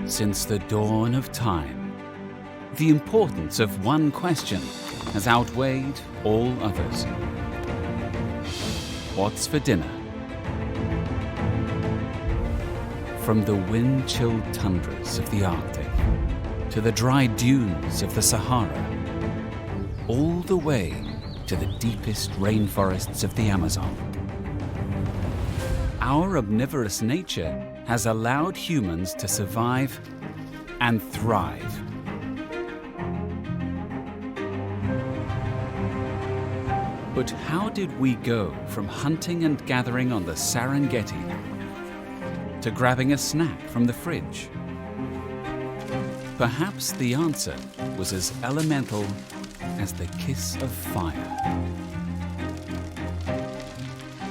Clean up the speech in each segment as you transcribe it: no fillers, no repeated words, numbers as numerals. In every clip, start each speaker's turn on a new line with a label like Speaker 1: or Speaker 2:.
Speaker 1: Since the dawn of time, the importance of one question has outweighed all others. What's for dinner? From the wind-chilled tundras of the Arctic to the dry dunes of the Sahara, all the way to the deepest rainforests of the Amazon. Our omnivorous nature has allowed humans to survive and thrive. But how did we go from hunting and gathering on the Serengeti to grabbing a snack from the fridge? Perhaps the answer was as elemental as the kiss of fire.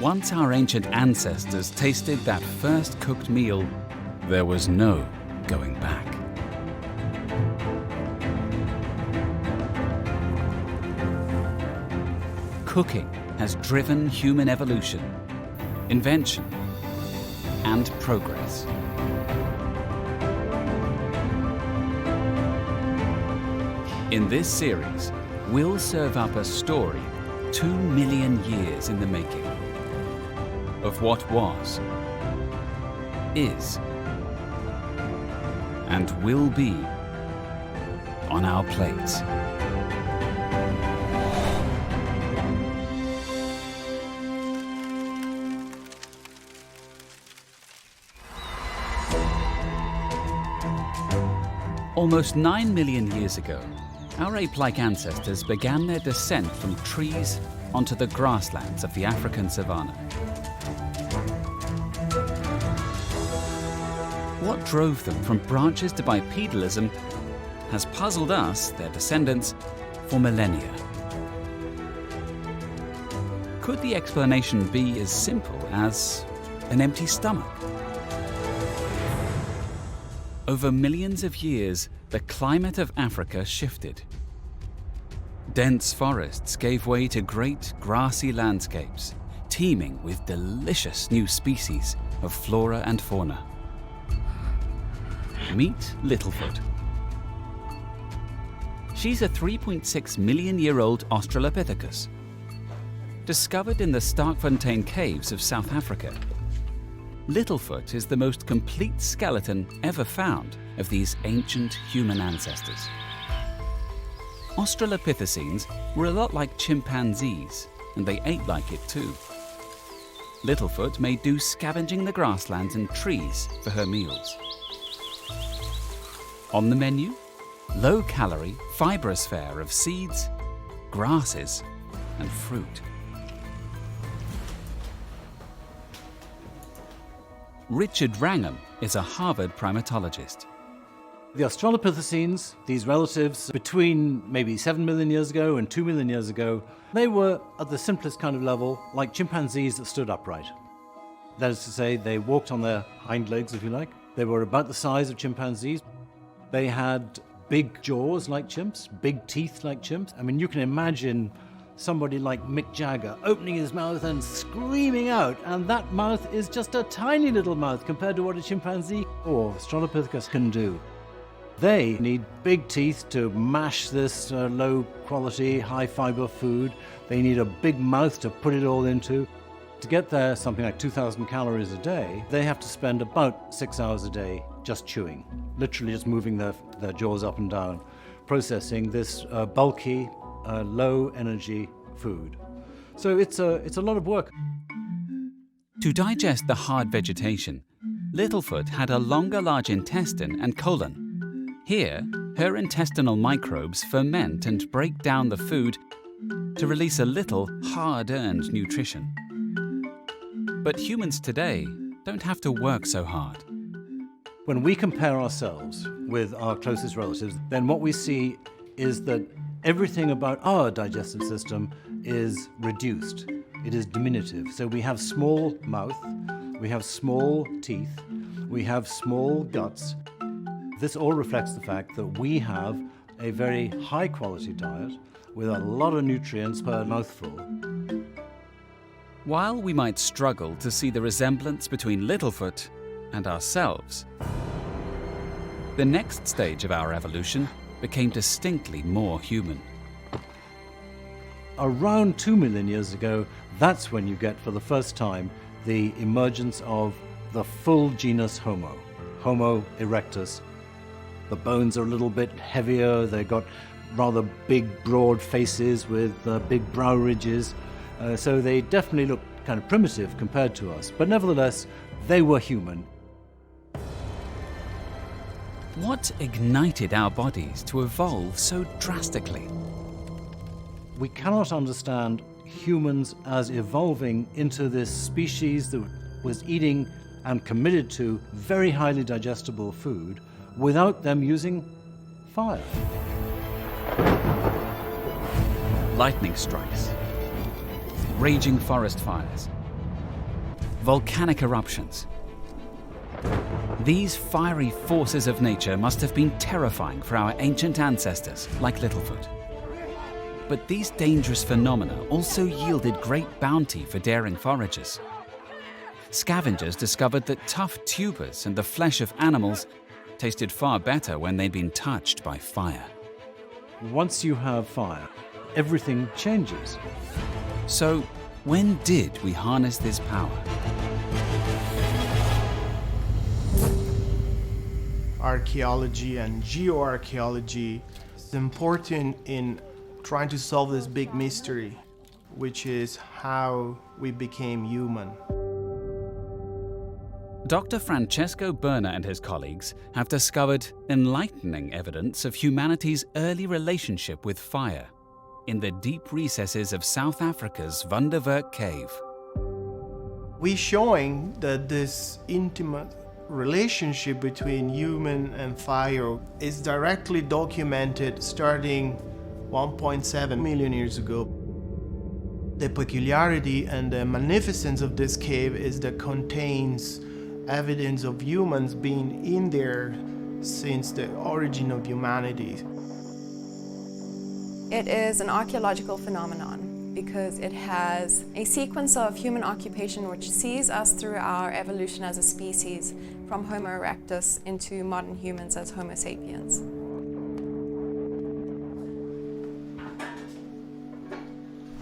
Speaker 1: Once our ancient ancestors tasted that first cooked meal, there was no going back. Cooking has driven human evolution, invention, and progress. In this series, we'll serve up a story 2 million years in the making of what was, is, and will be on our plates. Almost 9 million years ago, our ape-like ancestors began their descent from trees onto the grasslands of the African savanna. What drove them from branches to bipedalism has puzzled us, their descendants, for millennia. Could the explanation be as simple as an empty stomach? Over millions of years, the climate of Africa shifted. Dense forests gave way to great grassy landscapes, teeming with delicious new species of flora and fauna. Meet Littlefoot. She's a 3.6 million year old Australopithecus. Discovered in the Starkfontein caves of South Africa, Littlefoot is the most complete skeleton ever found of these ancient human ancestors. Australopithecines were a lot like chimpanzees, and they ate like it too. Littlefoot may do scavenging the grasslands and trees for her meals. On the menu, low-calorie, fibrous fare of seeds, grasses, and fruit. Richard Wrangham is a Harvard primatologist.
Speaker 2: The Australopithecines, these relatives between maybe 7 million years ago and 2 million years ago, they were at the simplest kind of level like chimpanzees that stood upright. That is to say, they walked on their hind legs, if you like. They were about the size of chimpanzees. They had big jaws like chimps, big teeth like chimps. I mean, you can imagine somebody like Mick Jagger opening his mouth and screaming out, and that mouth is just a tiny little mouth compared to what a chimpanzee or Australopithecus can do. They need big teeth to mash this low-quality, high-fiber food. They need a big mouth to put it all into. To get there something like 2,000 calories a day, they have to spend about 6 hours a day just chewing, literally just moving their jaws up and down, processing this bulky, low-energy food. So it's a lot of work.
Speaker 1: To digest the hard vegetation, Littlefoot had a longer large intestine and colon. Here, her intestinal microbes ferment and break down the food to release a little hard-earned nutrition. But humans today don't have to work so hard.
Speaker 2: When we compare ourselves with our closest relatives, then what we see is that everything about our digestive system is reduced. It is diminutive. So we have small mouth, we have small teeth, we have small guts. This all reflects the fact that we have a very high quality diet with a lot of nutrients per mouthful.
Speaker 1: While we might struggle to see the resemblance between Littlefoot and ourselves, The next stage of our evolution became distinctly more human.
Speaker 2: Around 2 million years ago, that's when you get for the first time the emergence of the full genus Homo, Homo erectus. The bones are a little bit heavier, they've got rather big, broad faces with big brow ridges, so they definitely look kind of primitive compared to us, but nevertheless, they were human.
Speaker 1: What ignited our bodies to evolve so drastically?
Speaker 2: We cannot understand humans as evolving into this species that was eating and committed to very highly digestible food without them using fire.
Speaker 1: Lightning strikes, raging forest fires, volcanic eruptions. These fiery forces of nature must have been terrifying for our ancient ancestors, like Littlefoot. But these dangerous phenomena also yielded great bounty for daring foragers. Scavengers discovered that tough tubers and the flesh of animals tasted far better when they'd been touched by fire.
Speaker 2: Once you have fire, everything changes.
Speaker 1: So, when did we harness this power?
Speaker 3: Archaeology and geoarchaeology is important in trying to solve this big mystery, which is how we became human.
Speaker 1: Dr. Francesco Berna and his colleagues have discovered enlightening evidence of humanity's early relationship with fire in the deep recesses of South Africa's Wonderwerk cave.
Speaker 3: We're showing that this intimate relationship between human and fire is directly documented starting 1.7 million years ago. The peculiarity and the magnificence of this cave is that it contains evidence of humans being in there since the origin of humanity.
Speaker 4: It is an archaeological phenomenon because it has a sequence of human occupation which sees us through our evolution as a species from Homo erectus into modern humans as Homo sapiens.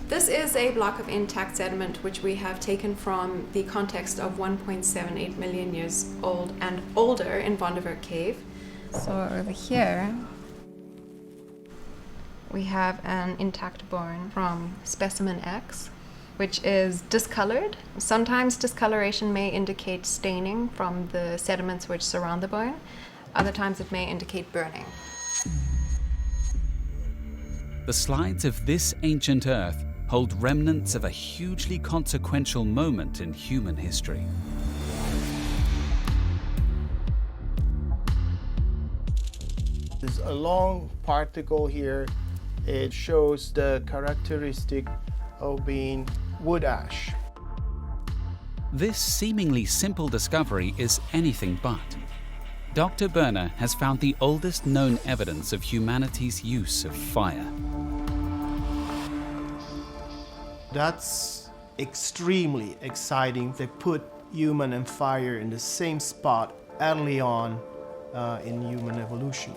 Speaker 4: This is a block of intact sediment which we have taken from the context of 1.78 million years old and older in Wonderwerk cave. So over here we have an intact bone from specimen X, which is discolored. Sometimes discoloration may indicate staining from the sediments which surround the bone. Other times it may indicate burning.
Speaker 1: The slides of this ancient earth hold remnants of a hugely consequential moment in human history.
Speaker 3: There's a long particle here. It shows the characteristic of being wood ash.
Speaker 1: This seemingly simple discovery is anything but. Dr. Berna has found the oldest known evidence of humanity's use of fire.
Speaker 3: That's extremely exciting. They put human and fire in the same spot early on in human evolution.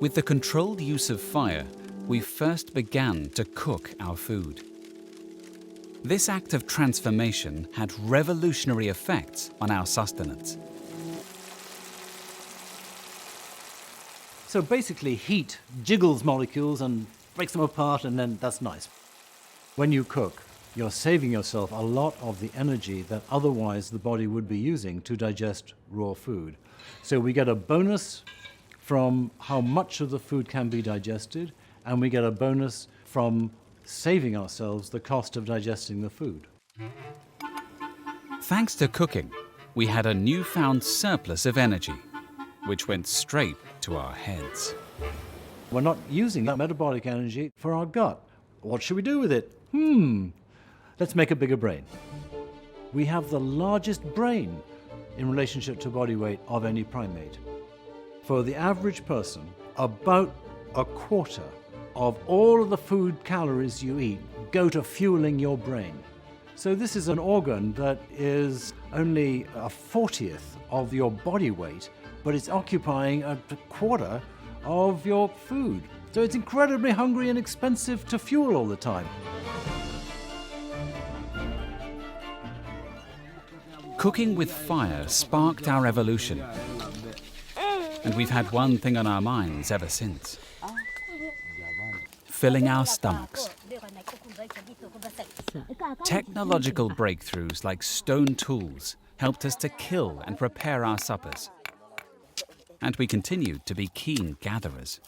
Speaker 1: With the controlled use of fire, we first began to cook our food. This act of transformation had revolutionary effects on our sustenance.
Speaker 2: So basically, heat jiggles molecules and breaks them apart, and then that's nice. When you cook, you're saving yourself a lot of the energy that otherwise the body would be using to digest raw food. So we get a bonus from how much of the food can be digested, and we get a bonus from saving ourselves the cost of digesting the food.
Speaker 1: Thanks to cooking, we had a newfound surplus of energy, which went straight to our heads.
Speaker 2: We're not using that metabolic energy for our gut. What should we do with it? Let's make a bigger brain. We have the largest brain in relationship to body weight of any primate. For the average person, about a quarter of all of the food calories you eat go to fueling your brain. So this is an organ that is only a 40th of your body weight, but it's occupying a quarter of your food. So it's incredibly hungry and expensive to fuel all the time.
Speaker 1: Cooking with fire sparked our evolution, and we've had one thing on our minds ever since: filling our stomachs. Technological breakthroughs like stone tools helped us to kill and prepare our suppers, and we continued to be keen gatherers.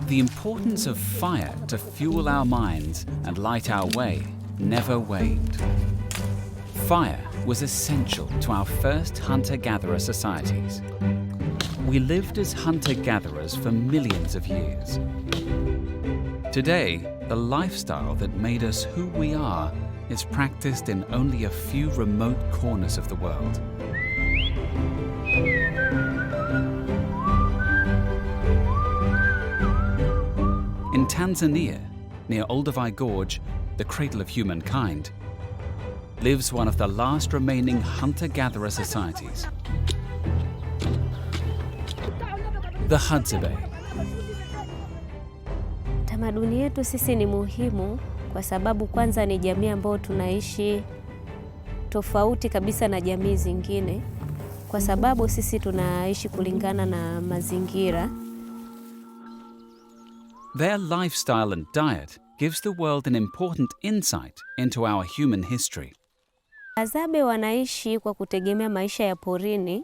Speaker 1: The importance of fire to fuel our minds and light our way never waned. Fire was essential to our first hunter-gatherer societies. We lived as hunter-gatherers for millions of years. Today, the lifestyle that made us who we are is practiced in only a few remote corners of the world. In Tanzania, near Olduvai Gorge, the cradle of humankind, lives one of the last remaining hunter-gatherer societies, the Hadzabe.
Speaker 5: Tamaduni yetu sisi ni muhimu kwa sababu kwanza ni jamii ambayo tunaishi tofauti kabisa na jamii zingine, kwa sababu sisi tunaishi kulingana na mazingira.
Speaker 1: Their lifestyle and diet gives the world an important insight into our human history.
Speaker 5: Hadzabe wanaishi kwa kutegemea maisha ya porini,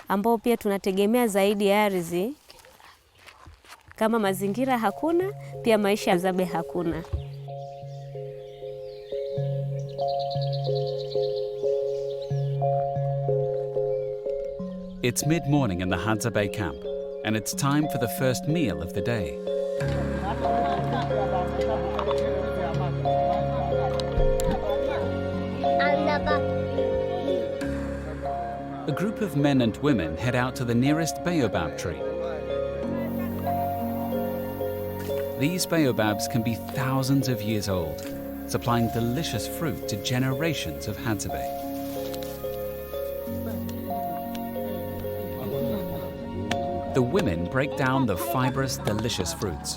Speaker 5: ambao pia tunategemea zaidi ardhi. Kama mazingira hakuna, pia maisha ya Hadzabe hakuna.
Speaker 1: It's mid-morning in the Hadzabe camp, and it's time for the first meal of the day. A group of men and women head out to the nearest baobab tree. These baobabs can be thousands of years old, supplying delicious fruit to generations of Hadzabe. The women break down the fibrous, delicious fruits.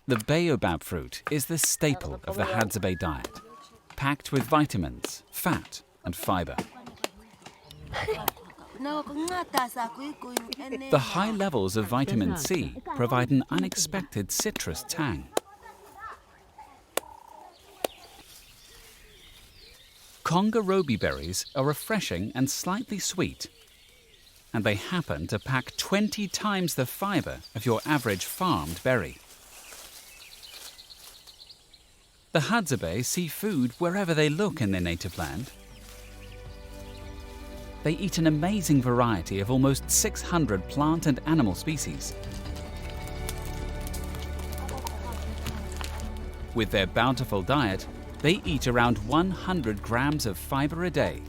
Speaker 1: The baobab fruit is the staple of the Hadzabe diet, packed with vitamins, fat, and fiber. The high levels of vitamin C provide an unexpected citrus tang. Kongarobi berries are refreshing and slightly sweet, and they happen to pack 20 times the fiber of your average farmed berry. The Hadzabe see food wherever they look in their native land. They eat an amazing variety of almost 600 plant and animal species. With their bountiful diet, they eat around 100 grams of fiber a day,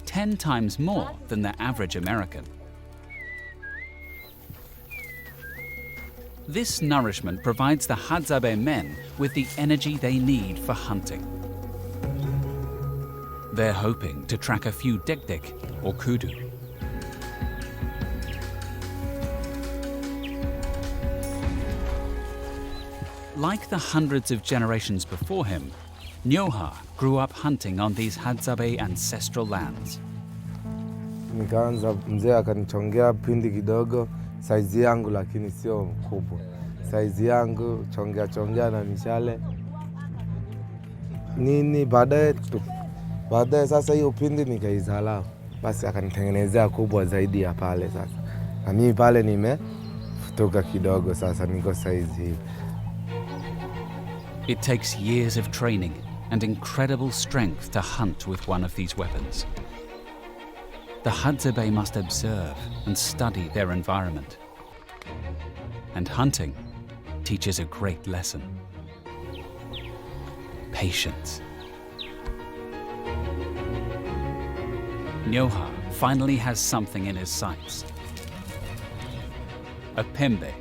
Speaker 1: 10 times more than the average American. This nourishment provides the Hadzabe men with the energy they need for hunting. They're hoping to track a few dik-dik or kudu. Like the hundreds of generations before him, Nyoha grew up hunting on these Hadzabe ancestral lands.
Speaker 6: Nikaanza mzee akanichongea pindi kidogo, saizi yangu lakini sio kubwa. Saizi yangu chongea na mishale. Nini baadaye sasa hiyo pindi nikaizala. Basi akanitengenezea kubwa zaidi ya pale sasa. Na mimi pale nimefutuka kidogo sasa niko saizi hii.
Speaker 1: It takes years of training and incredible strength to hunt with one of these weapons. The Hadzabe must observe and study their environment. And hunting teaches a great lesson: patience. Nyoha finally has something in his sights: a pembe,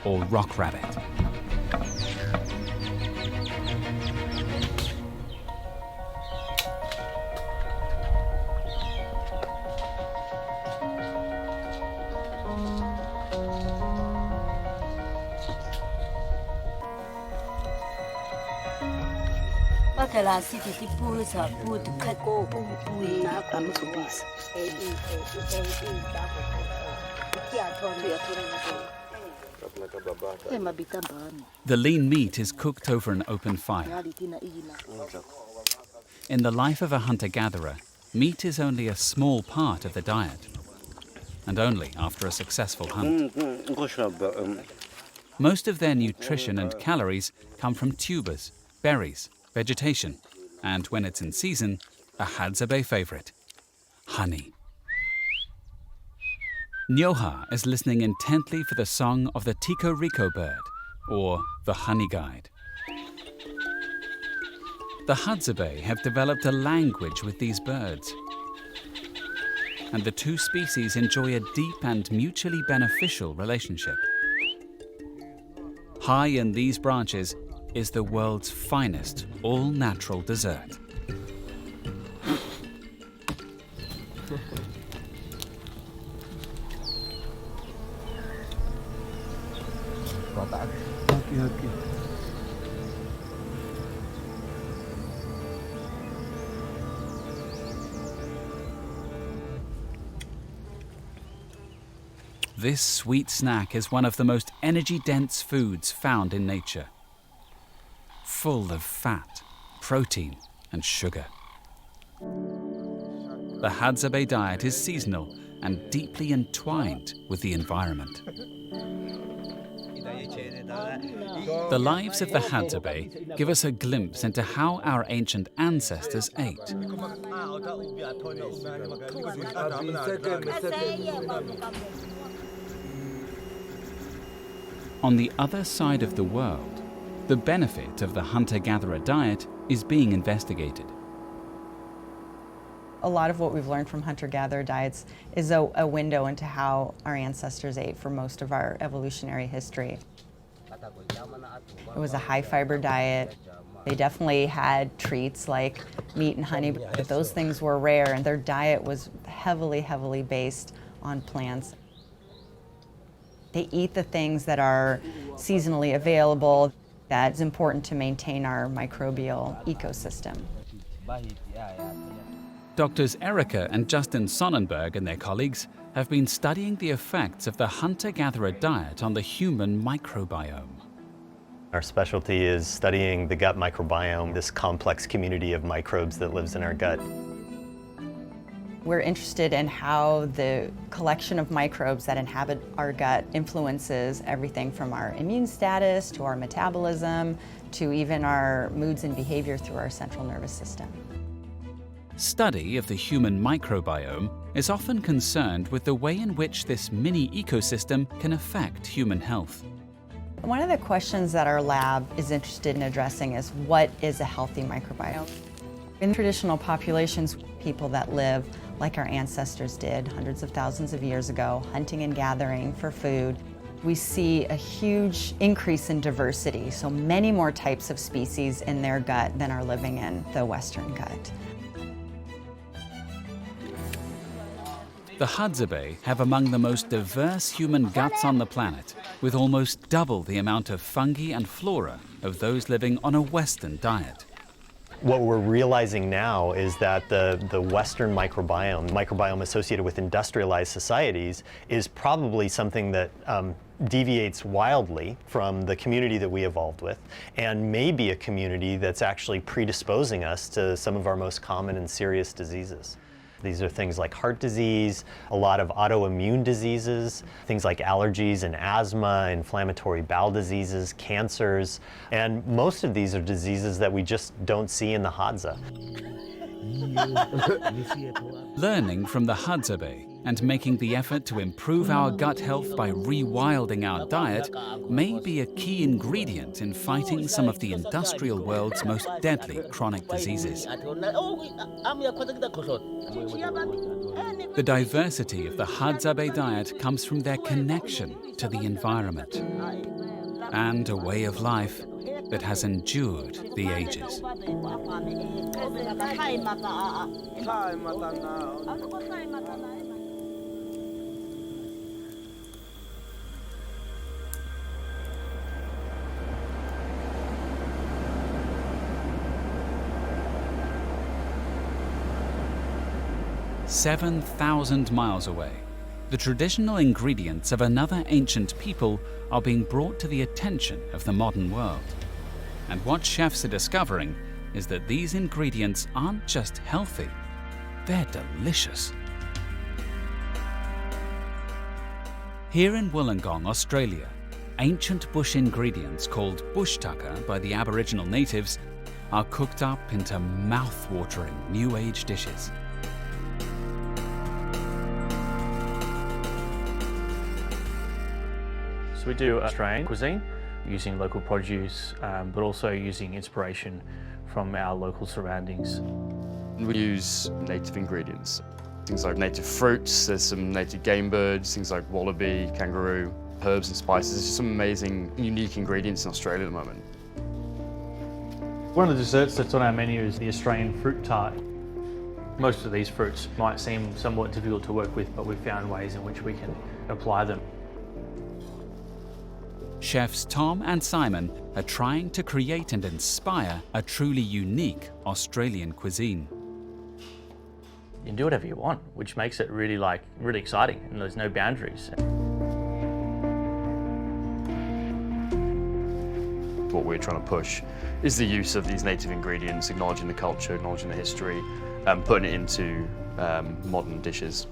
Speaker 1: or rock rabbit. The lean meat is cooked over an open fire. In the life of a hunter-gatherer, meat is only a small part of the diet, and only after a successful hunt. Most of their nutrition and calories come from tubers, berries, vegetation, and when it's in season, a Hadzabe favorite, honey. Nyoha is listening intently for the song of the Tico Rico bird, or the honey guide. The Hadzabe have developed a language with these birds, and the two species enjoy a deep and mutually beneficial relationship. High in these branches is the world's finest all-natural dessert. This sweet snack is one of the most energy-dense foods found in nature. Full of fat, protein, and sugar. The Hadzabe diet is seasonal and deeply entwined with the environment. The lives of the Hadzabe give us a glimpse into how our ancient ancestors ate. On the other side of the world, the benefit of the hunter-gatherer diet is being investigated.
Speaker 7: A lot of what we've learned from hunter-gatherer diets is a window into how our ancestors ate for most of our evolutionary history. It was a high-fiber diet. They definitely had treats like meat and honey, but those things were rare, and their diet was heavily, heavily based on plants. They eat the things that are seasonally available. That's important to maintain our microbial ecosystem.
Speaker 1: Doctors Erica and Justin Sonnenberg and their colleagues have been studying the effects of the hunter-gatherer diet on the human microbiome.
Speaker 8: Our specialty is studying the gut microbiome, this complex community of microbes that lives in our gut.
Speaker 7: We're interested in how the collection of microbes that inhabit our gut influences everything from our immune status to our metabolism to even our moods and behavior through our central nervous system.
Speaker 1: Study of the human microbiome is often concerned with the way in which this mini ecosystem can affect human health.
Speaker 7: One of the questions that our lab is interested in addressing is, what is a healthy microbiome? In traditional populations, people that live like our ancestors did hundreds of thousands of years ago, hunting and gathering for food, we see a huge increase in diversity, so many more types of species in their gut than are living in the Western gut.
Speaker 1: The Hadzabe have among the most diverse human guts on the planet, with almost double the amount of fungi and flora of those living on a Western diet.
Speaker 8: What we're realizing now is that the Western microbiome associated with industrialized societies, is probably something that deviates wildly from the community that we evolved with, and may be a community that's actually predisposing us to some of our most common and serious diseases. These are things like heart disease, a lot of autoimmune diseases, things like allergies and asthma, inflammatory bowel diseases, cancers, and most of these are diseases that we just don't see in the Hadza.
Speaker 1: Learning from the Hadzabe and making the effort to improve our gut health by rewilding our diet may be a key ingredient in fighting some of the industrial world's most deadly chronic diseases. The diversity of the Hadzabe diet comes from their connection to the environment and a way of life that has endured the ages. "7,000 miles away, the traditional ingredients of another ancient people are being brought to the attention of the modern world. And what chefs are discovering is that these ingredients aren't just healthy, they're delicious." Here in Wollongong, Australia, ancient bush ingredients called bush tucker by the Aboriginal natives are cooked up into mouth-watering New Age dishes.
Speaker 9: So we do Australian cuisine using local produce, but also using inspiration from our local surroundings.
Speaker 10: We use native ingredients, things like native fruits, there's some native game birds, things like wallaby, kangaroo, herbs and spices. There's just some amazing, unique ingredients in Australia at the moment.
Speaker 9: One of the desserts that's on our menu is the Australian fruit tart. Most of these fruits might seem somewhat difficult to work with, but we've found ways in which we can apply them.
Speaker 1: Chefs Tom and Simon are trying to create and inspire a truly unique Australian cuisine.
Speaker 9: You can do whatever you want, which makes it really exciting, and there's no boundaries.
Speaker 10: What we're trying to push is the use of these native ingredients, acknowledging the culture, acknowledging the history, and putting it into modern dishes.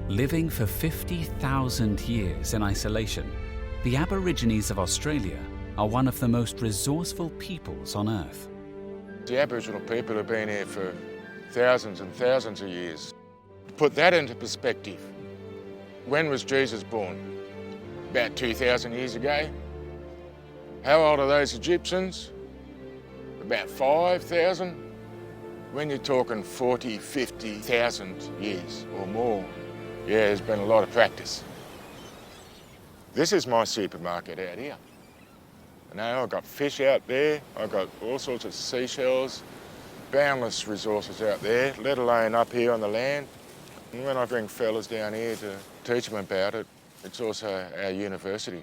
Speaker 1: Living for 50,000 years in isolation, the Aborigines of Australia are one of the most resourceful peoples on Earth.
Speaker 11: The Aboriginal people have been here for thousands and thousands of years. To put that into perspective, when was Jesus born? About 2,000 years ago. How old are those Egyptians? About 5,000. When you're talking 40, 50,000 years or more, yeah, there's been a lot of practice. This is my supermarket out here. You know, I've got fish out there, I've got all sorts of seashells, boundless resources out there, let alone up here on the land. And when I bring fellas down here to teach them about it, it's also our university.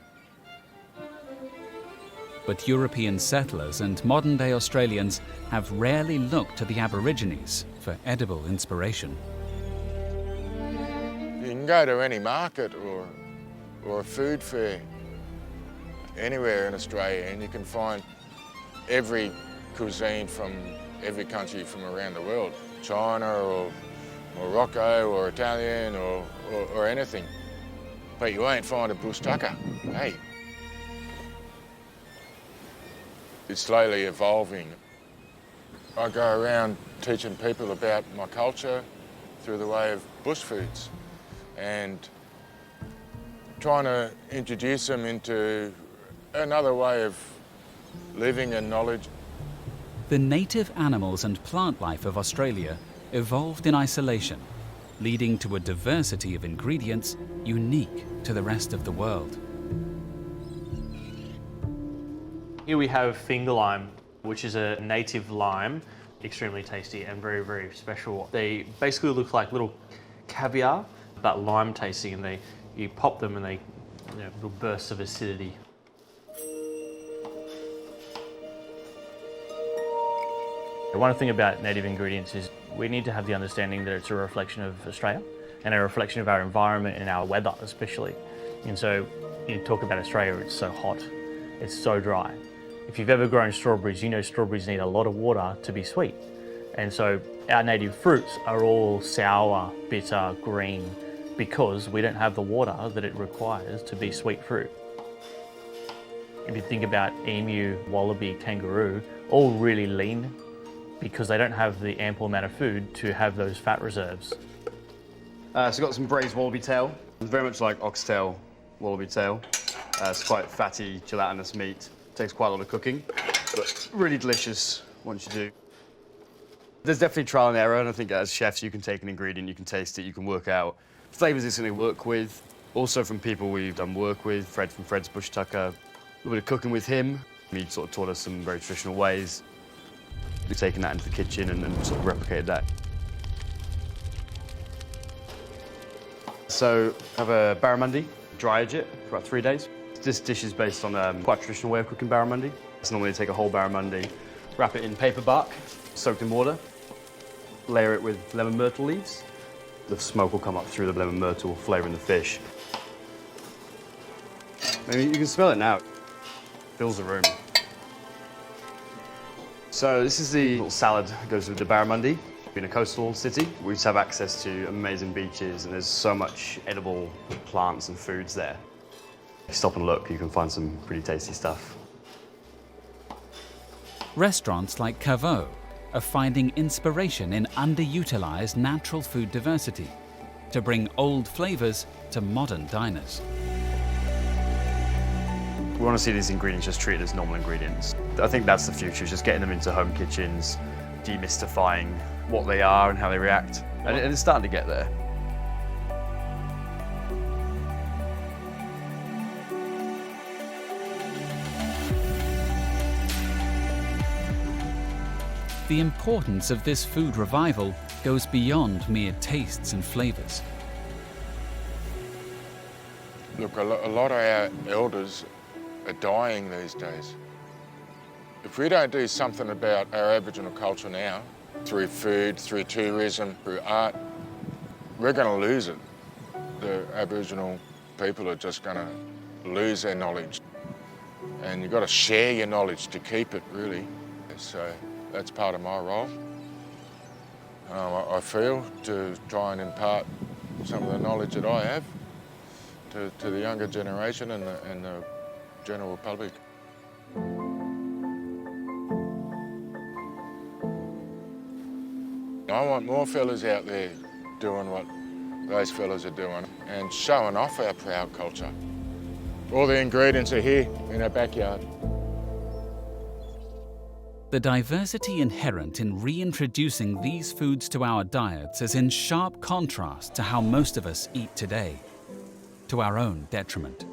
Speaker 1: But European settlers and modern-day Australians have rarely looked to the Aborigines for edible inspiration.
Speaker 11: You can go to any market or a food fair anywhere in Australia and you can find every cuisine from every country from around the world. China or Morocco or Italian or anything. But you won't find a bush tucker, hey. It's slowly evolving. I go around teaching people about my culture through the way of bush foods and trying to introduce them into another way of living and knowledge.
Speaker 1: The native animals and plant life of Australia evolved in isolation, leading to a diversity of ingredients unique to the rest of the world.
Speaker 9: Here we have finger lime, which is a native lime, extremely tasty and very, very special. They basically look like little caviar, but lime tasting, and you pop them and they, little bursts of acidity. One thing about native ingredients is we need to have the understanding that it's a reflection of Australia and a reflection of our environment and our weather especially. And so you talk about Australia, it's so hot, it's so dry. If you've ever grown strawberries, you know strawberries need a lot of water to be sweet. And so our native fruits are all sour, bitter, green, because we don't have the water that it requires to be sweet fruit. If you think about emu, wallaby, kangaroo, all really lean because they don't have the ample amount of food to have those fat reserves.
Speaker 10: So we've got some braised wallaby tail. It's very much like oxtail, wallaby tail. It's quite fatty, gelatinous meat. Takes quite a lot of cooking, but really delicious once you do. There's definitely trial and error, and I think as chefs you can take an ingredient, you can taste it, you can work out flavours it's going to work with. Also from people we've done work with, Fred from Fred's Bush Tucker, a little bit of cooking with him. He sort of taught us some very traditional ways. We've taken that into the kitchen and sort of replicated that. So I have a barramundi, dry age it for about 3 days. This dish is based on quite a traditional way of cooking barramundi. So normally you take a whole barramundi, wrap it in paper bark, soaked in water, layer it with lemon myrtle leaves. The smoke will come up through the lemon myrtle, flavouring the fish. Maybe you can smell it now. It fills the room. So this is the little salad that goes with the barramundi. In a coastal city, we just have access to amazing beaches and there's so much edible plants and foods there. If you stop and look, you can find some pretty tasty stuff.
Speaker 1: Restaurants like Caveau are finding inspiration in underutilized natural food diversity to bring old flavors to modern diners.
Speaker 10: We want to see these ingredients just treated as normal ingredients. I think that's the future, just getting them into home kitchens, demystifying what they are and how they react. And it's starting to get there.
Speaker 1: The importance of this food revival goes beyond mere tastes and flavors.
Speaker 11: Look, a lot of our elders are dying these days. If we don't do something about our Aboriginal culture now, through food, through tourism, through art, we're going to lose it. The Aboriginal people are just going to lose their knowledge. And you've got to share your knowledge to keep it, really. So that's part of my role. I feel to try and impart some of the knowledge that I have to the younger generation and the general public. I want more fellas out there doing what those fellas are doing and showing off our proud culture. All the ingredients are here in our backyard.
Speaker 1: The diversity inherent in reintroducing these foods to our diets is in sharp contrast to how most of us eat today, to our own detriment.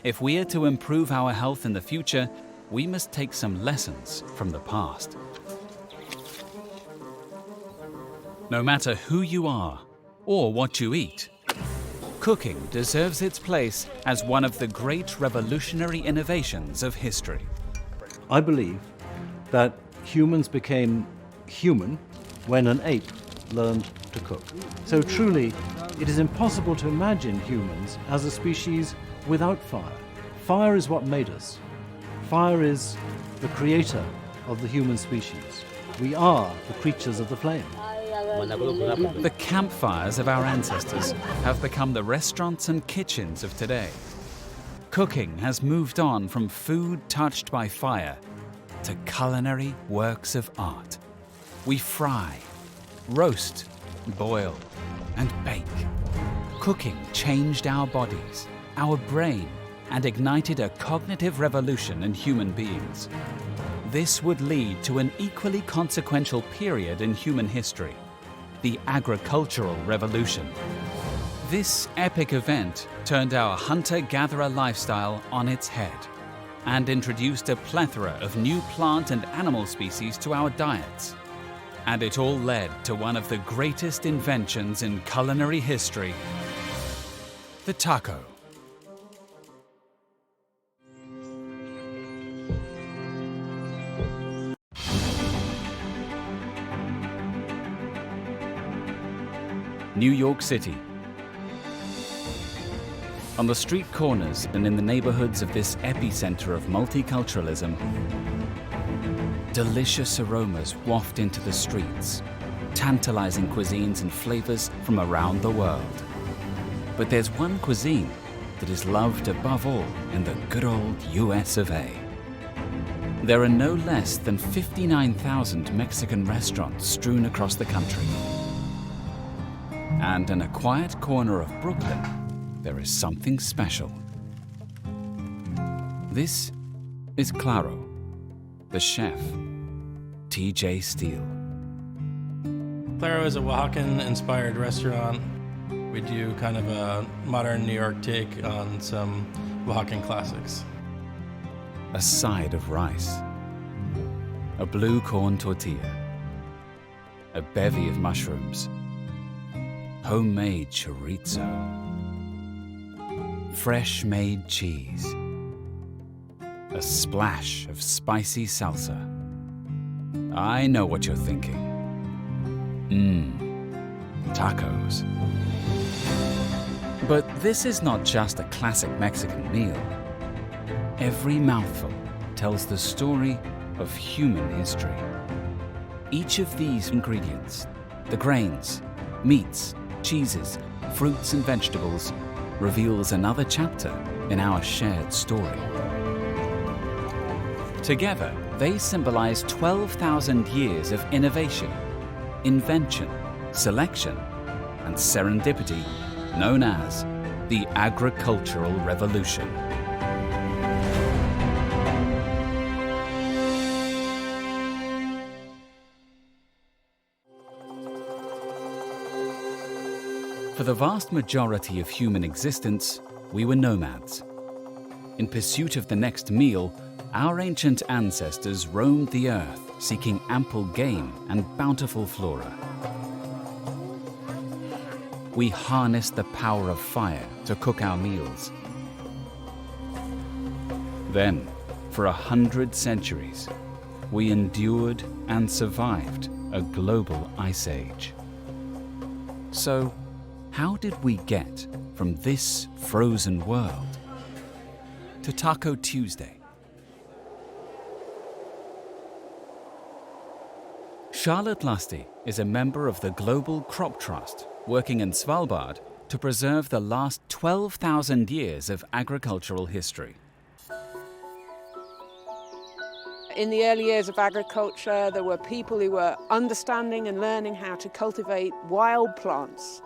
Speaker 1: If we are to improve our health in the future, we must take some lessons from the past. No matter who you are or what you eat, cooking deserves its place as one of the great revolutionary innovations of history.
Speaker 2: I believe that humans became human when an ape learned to cook. So truly, it is impossible to imagine humans as a species without fire. Fire is what made us. Fire is the creator of the human species. We are the creatures of the flame.
Speaker 1: The campfires of our ancestors have become the restaurants and kitchens of today. Cooking has moved on from food touched by fire to culinary works of art. We fry, roast, boil, and bake. Cooking changed our bodies, our brain, and ignited a cognitive revolution in human beings. This would lead to an equally consequential period in human history, the agricultural revolution. This epic event turned our hunter-gatherer lifestyle on its head and introduced a plethora of new plant and animal species to our diets. And it all led to one of the greatest inventions in culinary history, the taco. New York City. On the street corners and in the neighborhoods of this epicenter of multiculturalism, delicious aromas waft into the streets, tantalizing cuisines and flavors from around the world. But there's one cuisine that is loved above all in the good old US of A. There are no less than 59,000 Mexican restaurants strewn across the country. And in a quiet corner of Brooklyn, there is something special. This is Claro, the chef, T.J. Steele.
Speaker 12: Claro is a Oaxacan-inspired restaurant. We do kind of a modern New York take on some Oaxacan classics.
Speaker 1: A side of rice, a blue corn tortilla, a bevy of mushrooms, homemade chorizo, fresh-made cheese, a splash of spicy salsa. I know what you're thinking. Tacos. But this is not just a classic Mexican meal. Every mouthful tells the story of human history. Each of these ingredients, the grains, meats, cheeses, fruits and vegetables, reveals another chapter in our shared story. Together, they symbolize 12,000 years of innovation, invention, selection, and serendipity known as the agricultural revolution. For the vast majority of human existence, we were nomads. In pursuit of the next meal, our ancient ancestors roamed the earth, seeking ample game and bountiful flora. We harnessed the power of fire to cook our meals. Then, for 100 centuries, we endured and survived a global ice age. So, how did we get from this frozen world to Taco Tuesday? Charlotte Lusty is a member of the Global Crop Trust, working in Svalbard to preserve the last 12,000 years of agricultural history.
Speaker 13: In the early years of agriculture, there were people who were understanding and learning how to cultivate wild plants.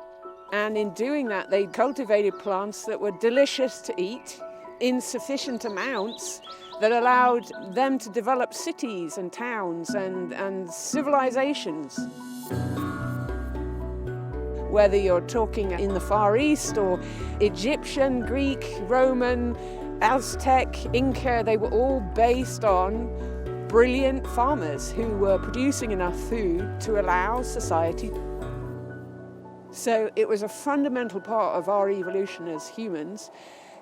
Speaker 13: And in doing that, they cultivated plants that were delicious to eat in sufficient amounts that allowed them to develop cities and towns and civilizations. Whether you're talking in the Far East or Egyptian, Greek, Roman, Aztec, Inca, they were all based on brilliant farmers who were producing enough food to allow society. So it was a fundamental part of our evolution as humans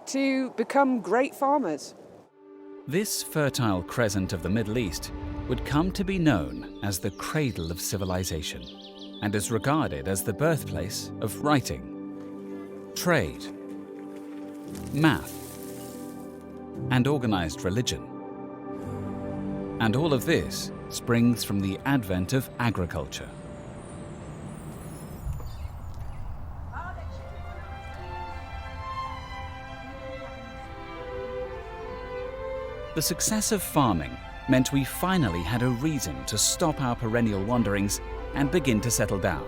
Speaker 13: to become great farmers.
Speaker 1: This fertile crescent of the Middle East would come to be known as the cradle of civilization and is regarded as the birthplace of writing, trade, math, and organized religion. And all of this springs from the advent of agriculture. The success of farming meant we finally had a reason to stop our perennial wanderings and begin to settle down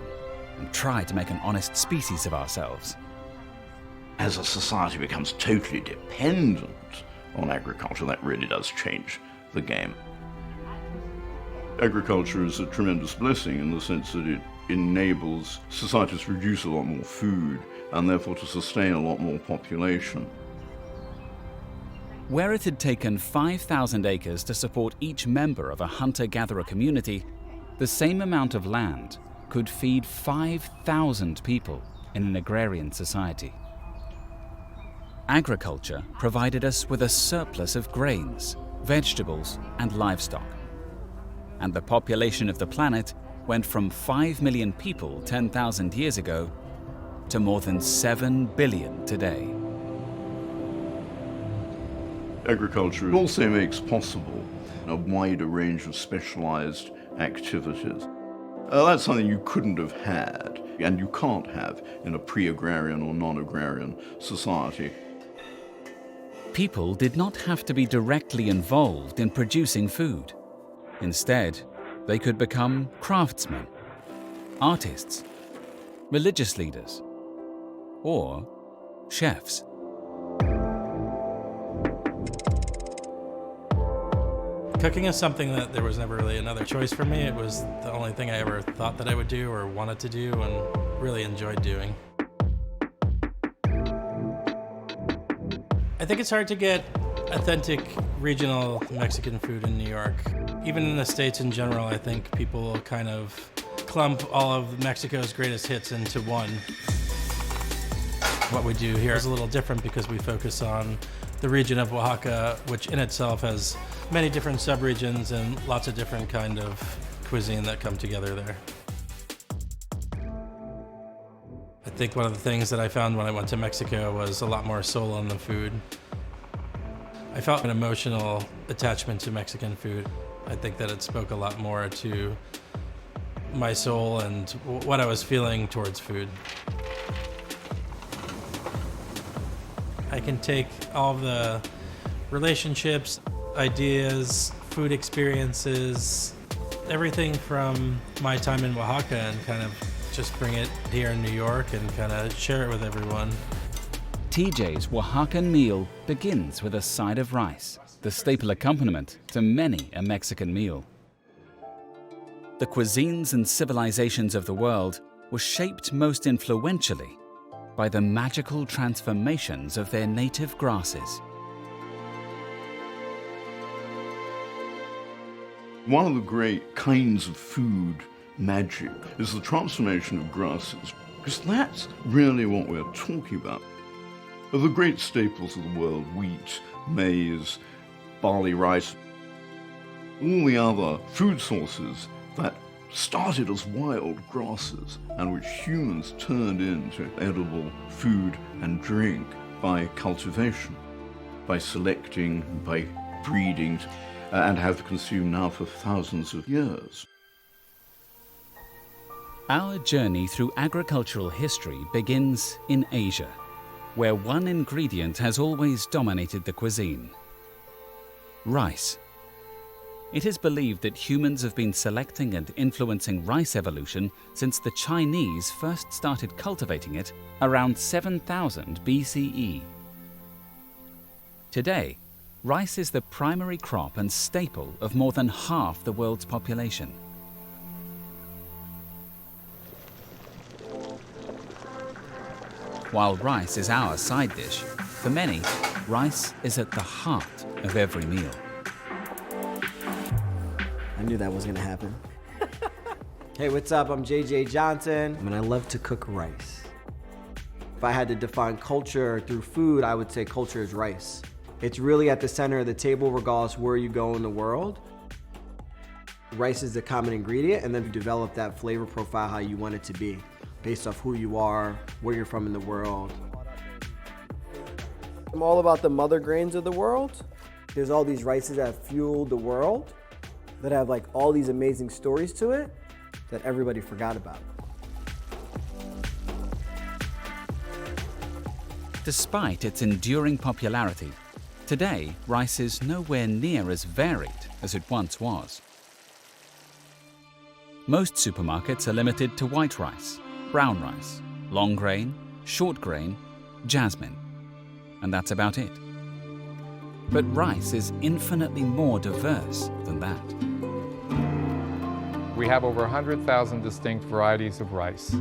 Speaker 1: and try to make an honest species of ourselves.
Speaker 14: As a society becomes totally dependent on agriculture, that really does change the game. Agriculture is a tremendous blessing in the sense that it enables societies to produce a lot more food and therefore to sustain a lot more population.
Speaker 1: Where it had taken 5,000 acres to support each member of a hunter-gatherer community, the same amount of land could feed 5,000 people in an agrarian society. Agriculture provided us with a surplus of grains, vegetables, and livestock. And the population of the planet went from 5 million people 10,000 years ago to more than 7 billion today.
Speaker 14: Agriculture also makes possible a wider range of specialized activities. That's something you couldn't have had, and you can't have in a pre-agrarian or non-agrarian society.
Speaker 1: People did not have to be directly involved in producing food. Instead, they could become craftsmen, artists, religious leaders, or chefs.
Speaker 12: Cooking is something that there was never really another choice for me. It was the only thing I ever thought that I would do or wanted to do and really enjoyed doing. I think it's hard to get authentic regional Mexican food in New York. Even in the States in general, I think people kind of clump all of Mexico's greatest hits into one. What we do here is a little different because we focus on the region of Oaxaca, which in itself has many different subregions and lots of different kind of cuisine that come together there. I think one of the things that I found when I went to Mexico was a lot more soul in the food. I felt an emotional attachment to Mexican food. I think that it spoke a lot more to my soul and what I was feeling towards food. I can take all the relationships, ideas, food experiences, everything from my time in Oaxaca and kind of just bring it here in New York and kind of share it with everyone.
Speaker 1: TJ's Oaxacan meal begins with a side of rice, the staple accompaniment to many a Mexican meal. The cuisines and civilizations of the world were shaped most influentially by the magical transformations of their native grasses.
Speaker 14: One of the great kinds of food magic is the transformation of grasses, because that's really what we're talking about. Of the great staples of the world, wheat, maize, barley, rice, all the other food sources that started as wild grasses and which humans turned into edible food and drink by cultivation, by selecting, by breeding, and have consumed now for thousands of years.
Speaker 1: Our journey through agricultural history begins in Asia, where one ingredient has always dominated the cuisine: rice. It is believed that humans have been selecting and influencing rice evolution since the Chinese first started cultivating it around 7000 BCE. Today, rice is the primary crop and staple of more than half the world's population. While rice is our side dish, for many, rice is at the heart of every meal.
Speaker 15: I knew that was gonna happen. Hey, what's up? I'm JJ Johnson, and I love to cook rice. If I had to define culture through food, I would say culture is rice. It's really at the center of the table regardless where you go in the world. Rice is the common ingredient, and then you develop that flavor profile how you want it to be, based off who you are, where you're from in the world. I'm all about the mother grains of the world. There's all these rices that fuel the world, that have like all these amazing stories to it that everybody forgot about.
Speaker 1: Despite its enduring popularity, today rice is nowhere near as varied as it once was. Most supermarkets are limited to white rice, brown rice, long grain, short grain, jasmine, and that's about it. But rice is infinitely more diverse than that.
Speaker 16: We have over 100,000 distinct varieties of rice.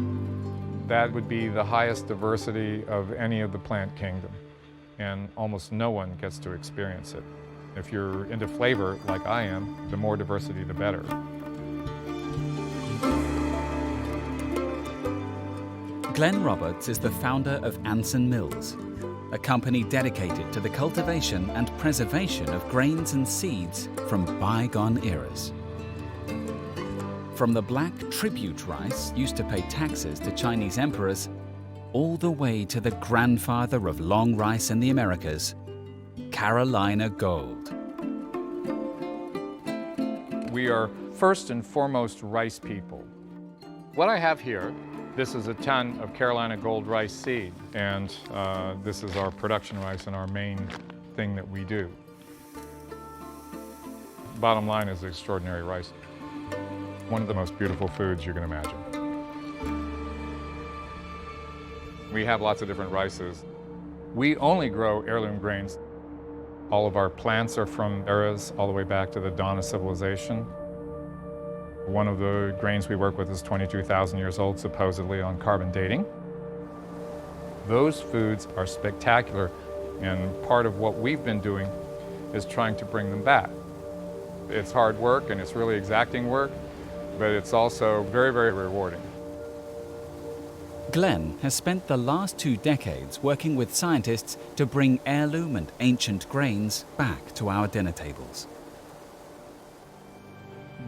Speaker 16: That would be the highest diversity of any of the plant kingdom, and almost no one gets to experience it. If you're into flavor, like I am, the more diversity, the better.
Speaker 1: Glenn Roberts is the founder of Anson Mills, a company dedicated to the cultivation and preservation of grains and seeds from bygone eras. From the black tribute rice used to pay taxes to Chinese emperors, all the way to the grandfather of long rice in the Americas, Carolina Gold.
Speaker 16: We are first and foremost rice people. What I have here, this is a ton of Carolina Gold rice seed, and this is our production rice and our main thing that we do. Bottom line is extraordinary rice. One of the most beautiful foods you can imagine. We have lots of different rices. We only grow heirloom grains. All of our plants are from eras all the way back to the dawn of civilization. One of the grains we work with is 22,000 years old, supposedly on carbon dating. Those foods are spectacular, and part of what we've been doing is trying to bring them back. It's hard work and it's really exacting work, but it's also very, very rewarding.
Speaker 1: Glenn has spent the last 2 decades working with scientists to bring heirloom and ancient grains back to our dinner tables.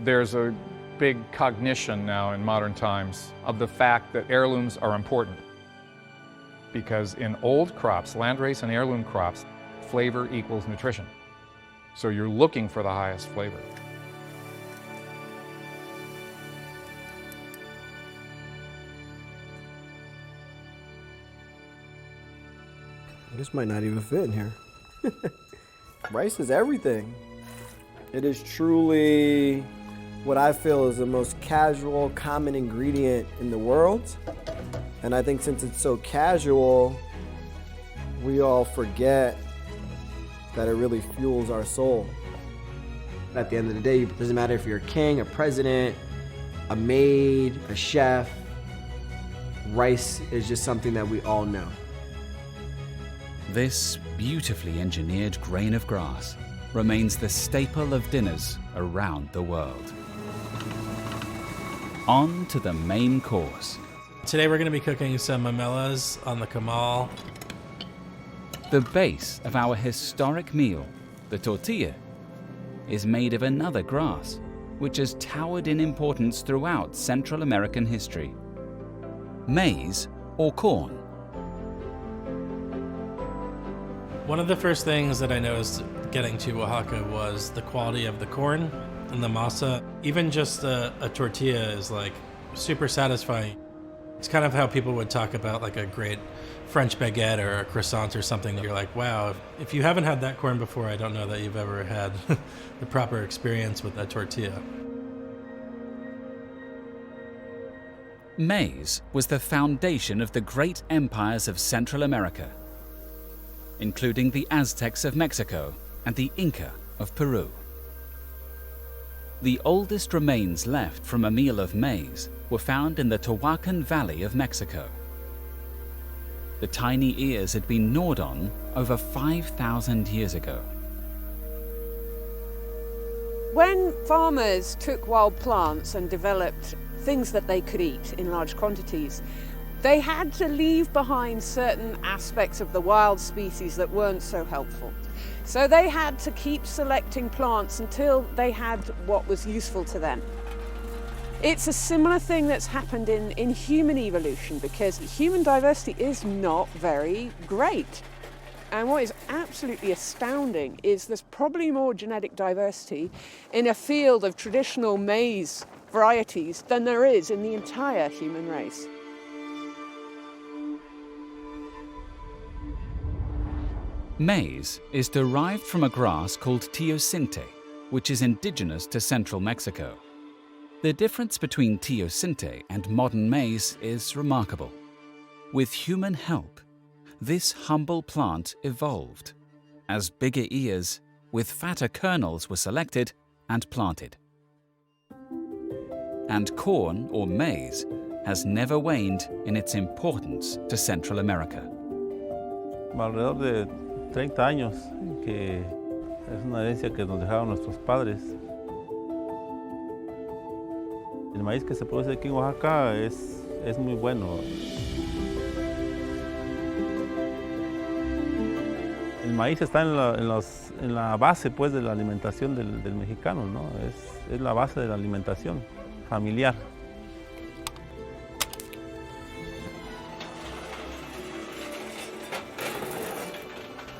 Speaker 16: There's a big cognition now in modern times of the fact that heirlooms are important. Because in old crops, landrace and heirloom crops, flavor equals nutrition. So you're looking for the highest flavor.
Speaker 15: This might not even fit in here. Rice is everything. It is truly what I feel is the most casual, common ingredient in the world. And I think since it's so casual, we all forget that it really fuels our soul. At the end of the day, it doesn't matter if you're a king, a president, a maid, a chef, rice is just something that we all know.
Speaker 1: This beautifully engineered grain of grass remains the staple of dinners around the world. On to the main course.
Speaker 12: Today we're going to be cooking some mamelas on the kamal.
Speaker 1: The base of our historic meal, the tortilla, is made of another grass, which has towered in importance throughout Central American history. Maize or corn.
Speaker 12: One of the first things that I noticed getting to Oaxaca was the quality of the corn and the masa. Even just a tortilla is like super satisfying. It's kind of how people would talk about like a great French baguette or a croissant or something. You're like, wow, if you haven't had that corn before, I don't know that you've ever had the proper experience with that tortilla.
Speaker 1: Maize was the foundation of the great empires of Central America, including the Aztecs of Mexico and the Inca of Peru. The oldest remains left from a meal of maize were found in the Tehuacan Valley of Mexico. The tiny ears had been gnawed on over 5,000 years ago.
Speaker 13: When farmers took wild plants and developed things that they could eat in large quantities, they had to leave behind certain aspects of the wild species that weren't so helpful. So they had to keep selecting plants until they had what was useful to them. It's a similar thing that's happened in human evolution, because human diversity is not very great. And what is absolutely astounding is there's probably more genetic diversity in a field of traditional maize varieties than there is in the entire human race.
Speaker 1: Maize is derived from a grass called teosinte, which is indigenous to central Mexico. The difference between teosinte and modern maize is remarkable. With human help, this humble plant evolved, as bigger ears with fatter kernels were selected and planted. And corn, or maize, has never waned in its importance to Central America.
Speaker 17: Alrededor de 30 años, que es una herencia que nos dejaron nuestros padres. El maíz que se produce aquí en Oaxaca es muy bueno. El maíz está en la base, pues, de la alimentación del mexicano, ¿no? Es la base de la alimentación familiar.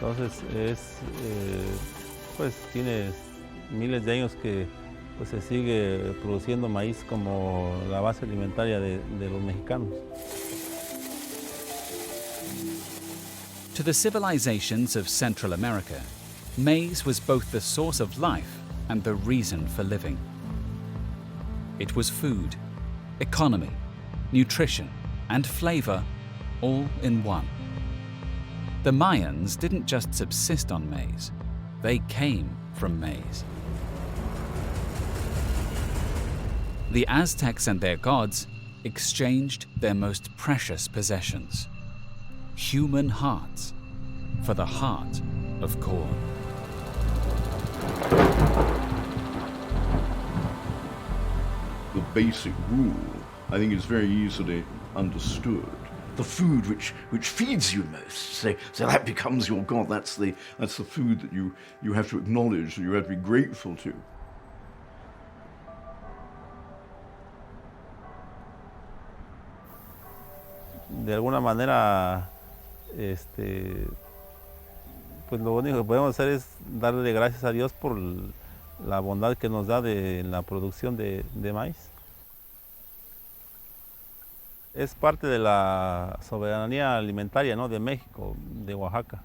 Speaker 17: Entonces pues tiene miles de años que pues, se sigue produciendo maíz como la base alimentaria de los mexicanos.
Speaker 1: To the civilizations of Central America, maize was both the source of life and the reason for living. It was food, economy, nutrition, and flavor all in one. The Mayans didn't just subsist on maize, they came from maize. The Aztecs and their gods exchanged their most precious possessions, human hearts, for the heart of corn.
Speaker 14: The basic rule, I think, is very easily understood. The food which feeds you most, so that becomes your God. That's the food that you have to acknowledge, that you have to be grateful to.
Speaker 17: De alguna manera, pues lo único que podemos hacer es darle gracias a Dios por la bondad que nos da de la producción de maíz. Es parte de la soberanía alimentaria, ¿no?, de México, de Oaxaca.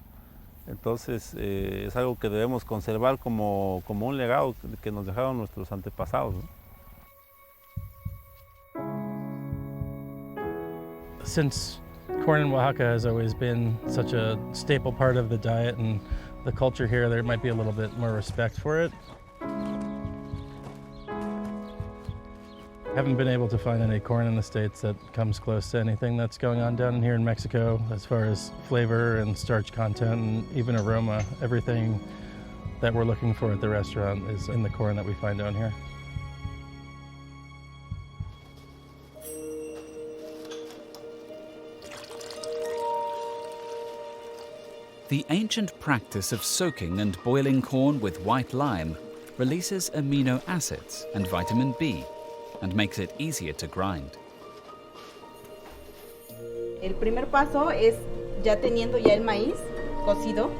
Speaker 17: Entonces es algo que debemos conservar como un legado que nos dejaron nuestros antepasados, ¿no?
Speaker 12: Since corn in Oaxaca has always been such a staple part of the diet and the culture here, there might be a little bit more respect for it. Haven't been able to find any corn in the States that comes close to anything that's going on down here in Mexico as far as flavor and starch content and even aroma. Everything that we're looking for at the restaurant is in the corn that we find down here.
Speaker 1: The ancient practice of soaking and boiling corn with white lime releases amino acids and vitamin B and makes it easier to grind.
Speaker 18: El primer paso es, ya teniendo ya el maíz cocido,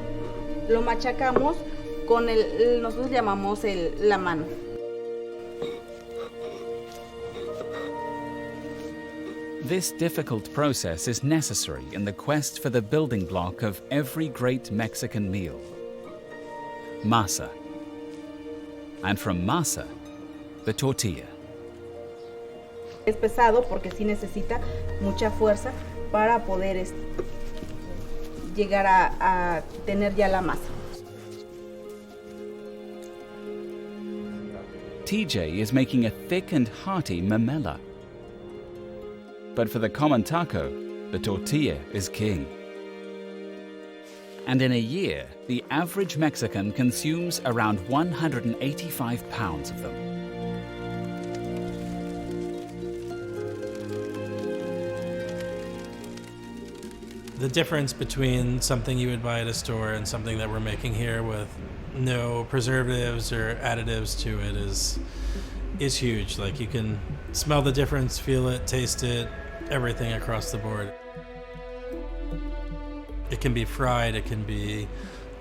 Speaker 18: lo machacamos con nosotros llamamos la mano.
Speaker 1: This difficult process is necessary in the quest for the building block of every great Mexican meal, masa. And from masa, the tortilla.
Speaker 18: Es pesado porque sí necesita mucha fuerza para poder llegar a tener ya la masa.
Speaker 1: TJ is making a thick and hearty mamela. But for the common taco, the tortilla is king. And in a year, the average Mexican consumes around 185 pounds of them.
Speaker 12: The difference between something you would buy at a store and something that we're making here with no preservatives or additives to it is huge. Like, you can smell the difference, feel it, taste it, everything across the board. It can be fried, it can be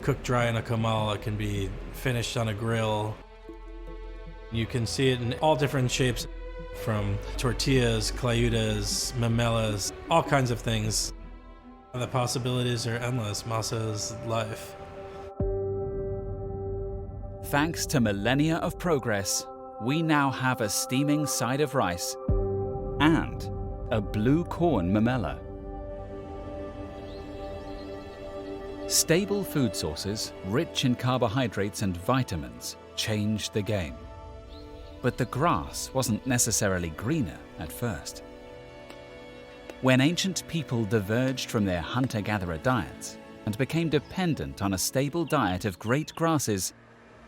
Speaker 12: cooked dry in a comal, it can be finished on a grill. You can see it in all different shapes, from tortillas, clayudas, mamelas, all kinds of things. The possibilities are endless. Masa is life.
Speaker 1: Thanks to millennia of progress, we now have a steaming side of rice and a blue corn mamela. Stable food sources, rich in carbohydrates and vitamins, changed the game. But the grass wasn't necessarily greener at first. When ancient people diverged from their hunter-gatherer diets and became dependent on a stable diet of great grasses,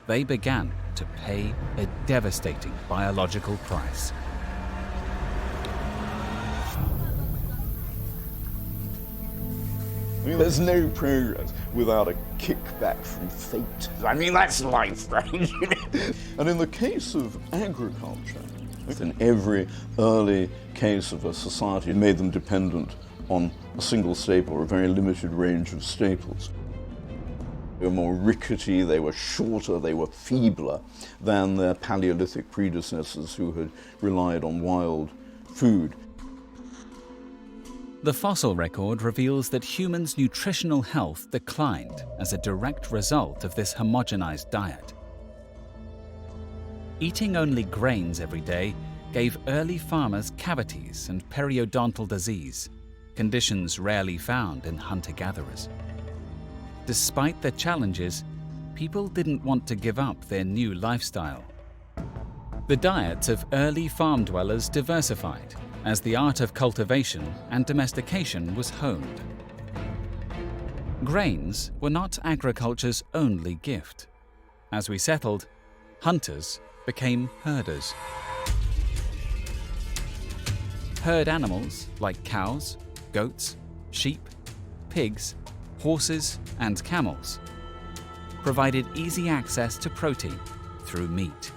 Speaker 1: they began to pay a devastating biological price.
Speaker 14: I mean, there's no progress without a kickback from fate. I mean, that's life, right? And in the case of agriculture, in every early case of a society, it made them dependent on a single staple or a very limited range of staples. They were more rickety, they were shorter, they were feebler than their Paleolithic predecessors who had relied on wild food.
Speaker 1: The fossil record reveals that humans' nutritional health declined as a direct result of this homogenized diet. Eating only grains every day gave early farmers cavities and periodontal disease, conditions rarely found in hunter-gatherers. Despite the challenges, people didn't want to give up their new lifestyle. The diets of early farm dwellers diversified as the art of cultivation and domestication was honed. Grains were not agriculture's only gift. As we settled, hunters became herders. Herd animals like cows, goats, sheep, pigs, horses, and camels provided easy access to protein through meat.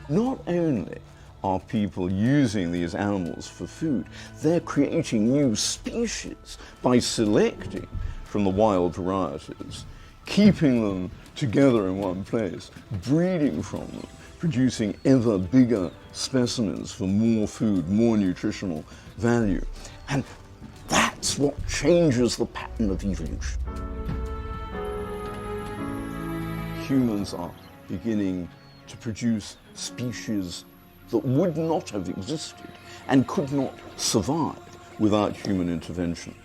Speaker 14: Not only are people using these animals for food, they're creating new species by selecting from the wild varieties, keeping them together in one place, breeding from them, producing ever bigger specimens for more food, more nutritional value. And that's what changes the pattern of evolution. Humans are beginning to produce species that would not have existed and could not survive without human intervention.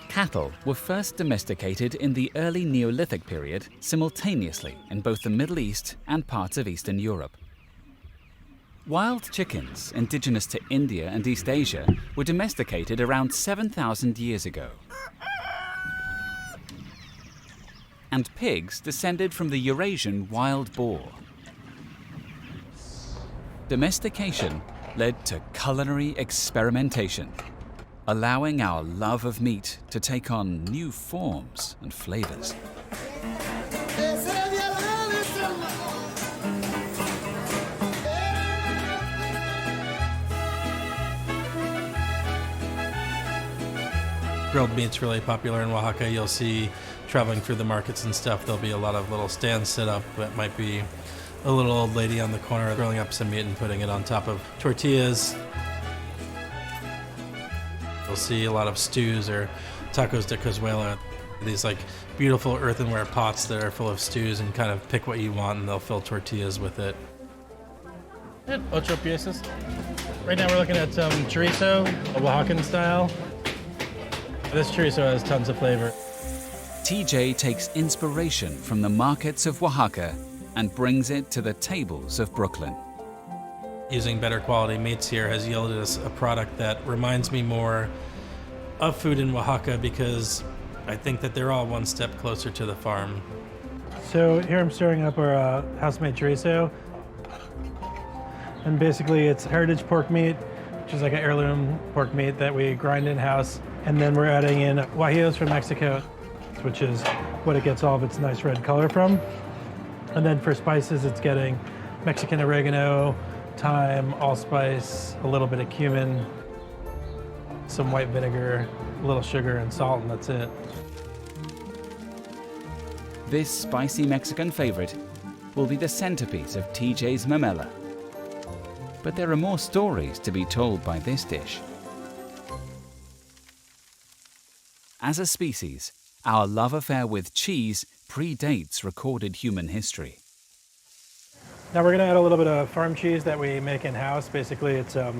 Speaker 1: Cattle were first domesticated in the early Neolithic period simultaneously in both the Middle East and parts of Eastern Europe. Wild chickens, indigenous to India and East Asia, were domesticated around 7,000 years ago. And pigs descended from the Eurasian wild boar. Domestication led to culinary experimentation, allowing our love of meat to take on new forms and flavors.
Speaker 12: Grilled meat's really popular in Oaxaca. You'll see traveling through the markets and stuff, there'll be a lot of little stands set up that might be a little old lady on the corner grilling up some meat and putting it on top of tortillas. You'll see a lot of stews or tacos de cazuela, these like beautiful earthenware pots that are full of stews, and kind of pick what you want and they'll fill tortillas with it.
Speaker 19: 8 piezas. Right now we're looking at some chorizo, a Oaxacan style. This chorizo has tons of flavor.
Speaker 1: TJ takes inspiration from the markets of Oaxaca and brings it to the tables of Brooklyn.
Speaker 12: Using better quality meats here has yielded us a product that reminds me more of food in Oaxaca, because I think that they're all one step closer to the farm.
Speaker 19: So here I'm stirring up our house-made chorizo. And basically it's heritage pork meat, which is like an heirloom pork meat that we grind in-house. And then we're adding in guajillos from Mexico, which is what it gets all of its nice red color from. And then for spices, it's getting Mexican oregano, thyme, allspice, a little bit of cumin, some white vinegar, a little sugar and salt, and that's it.
Speaker 1: This spicy Mexican favorite will be the centerpiece of TJ's mamela. But there are more stories to be told by this dish. As a species, our love affair with cheese predates recorded human history.
Speaker 19: Now we're going to add a little bit of farm cheese that we make in-house. Basically, it's a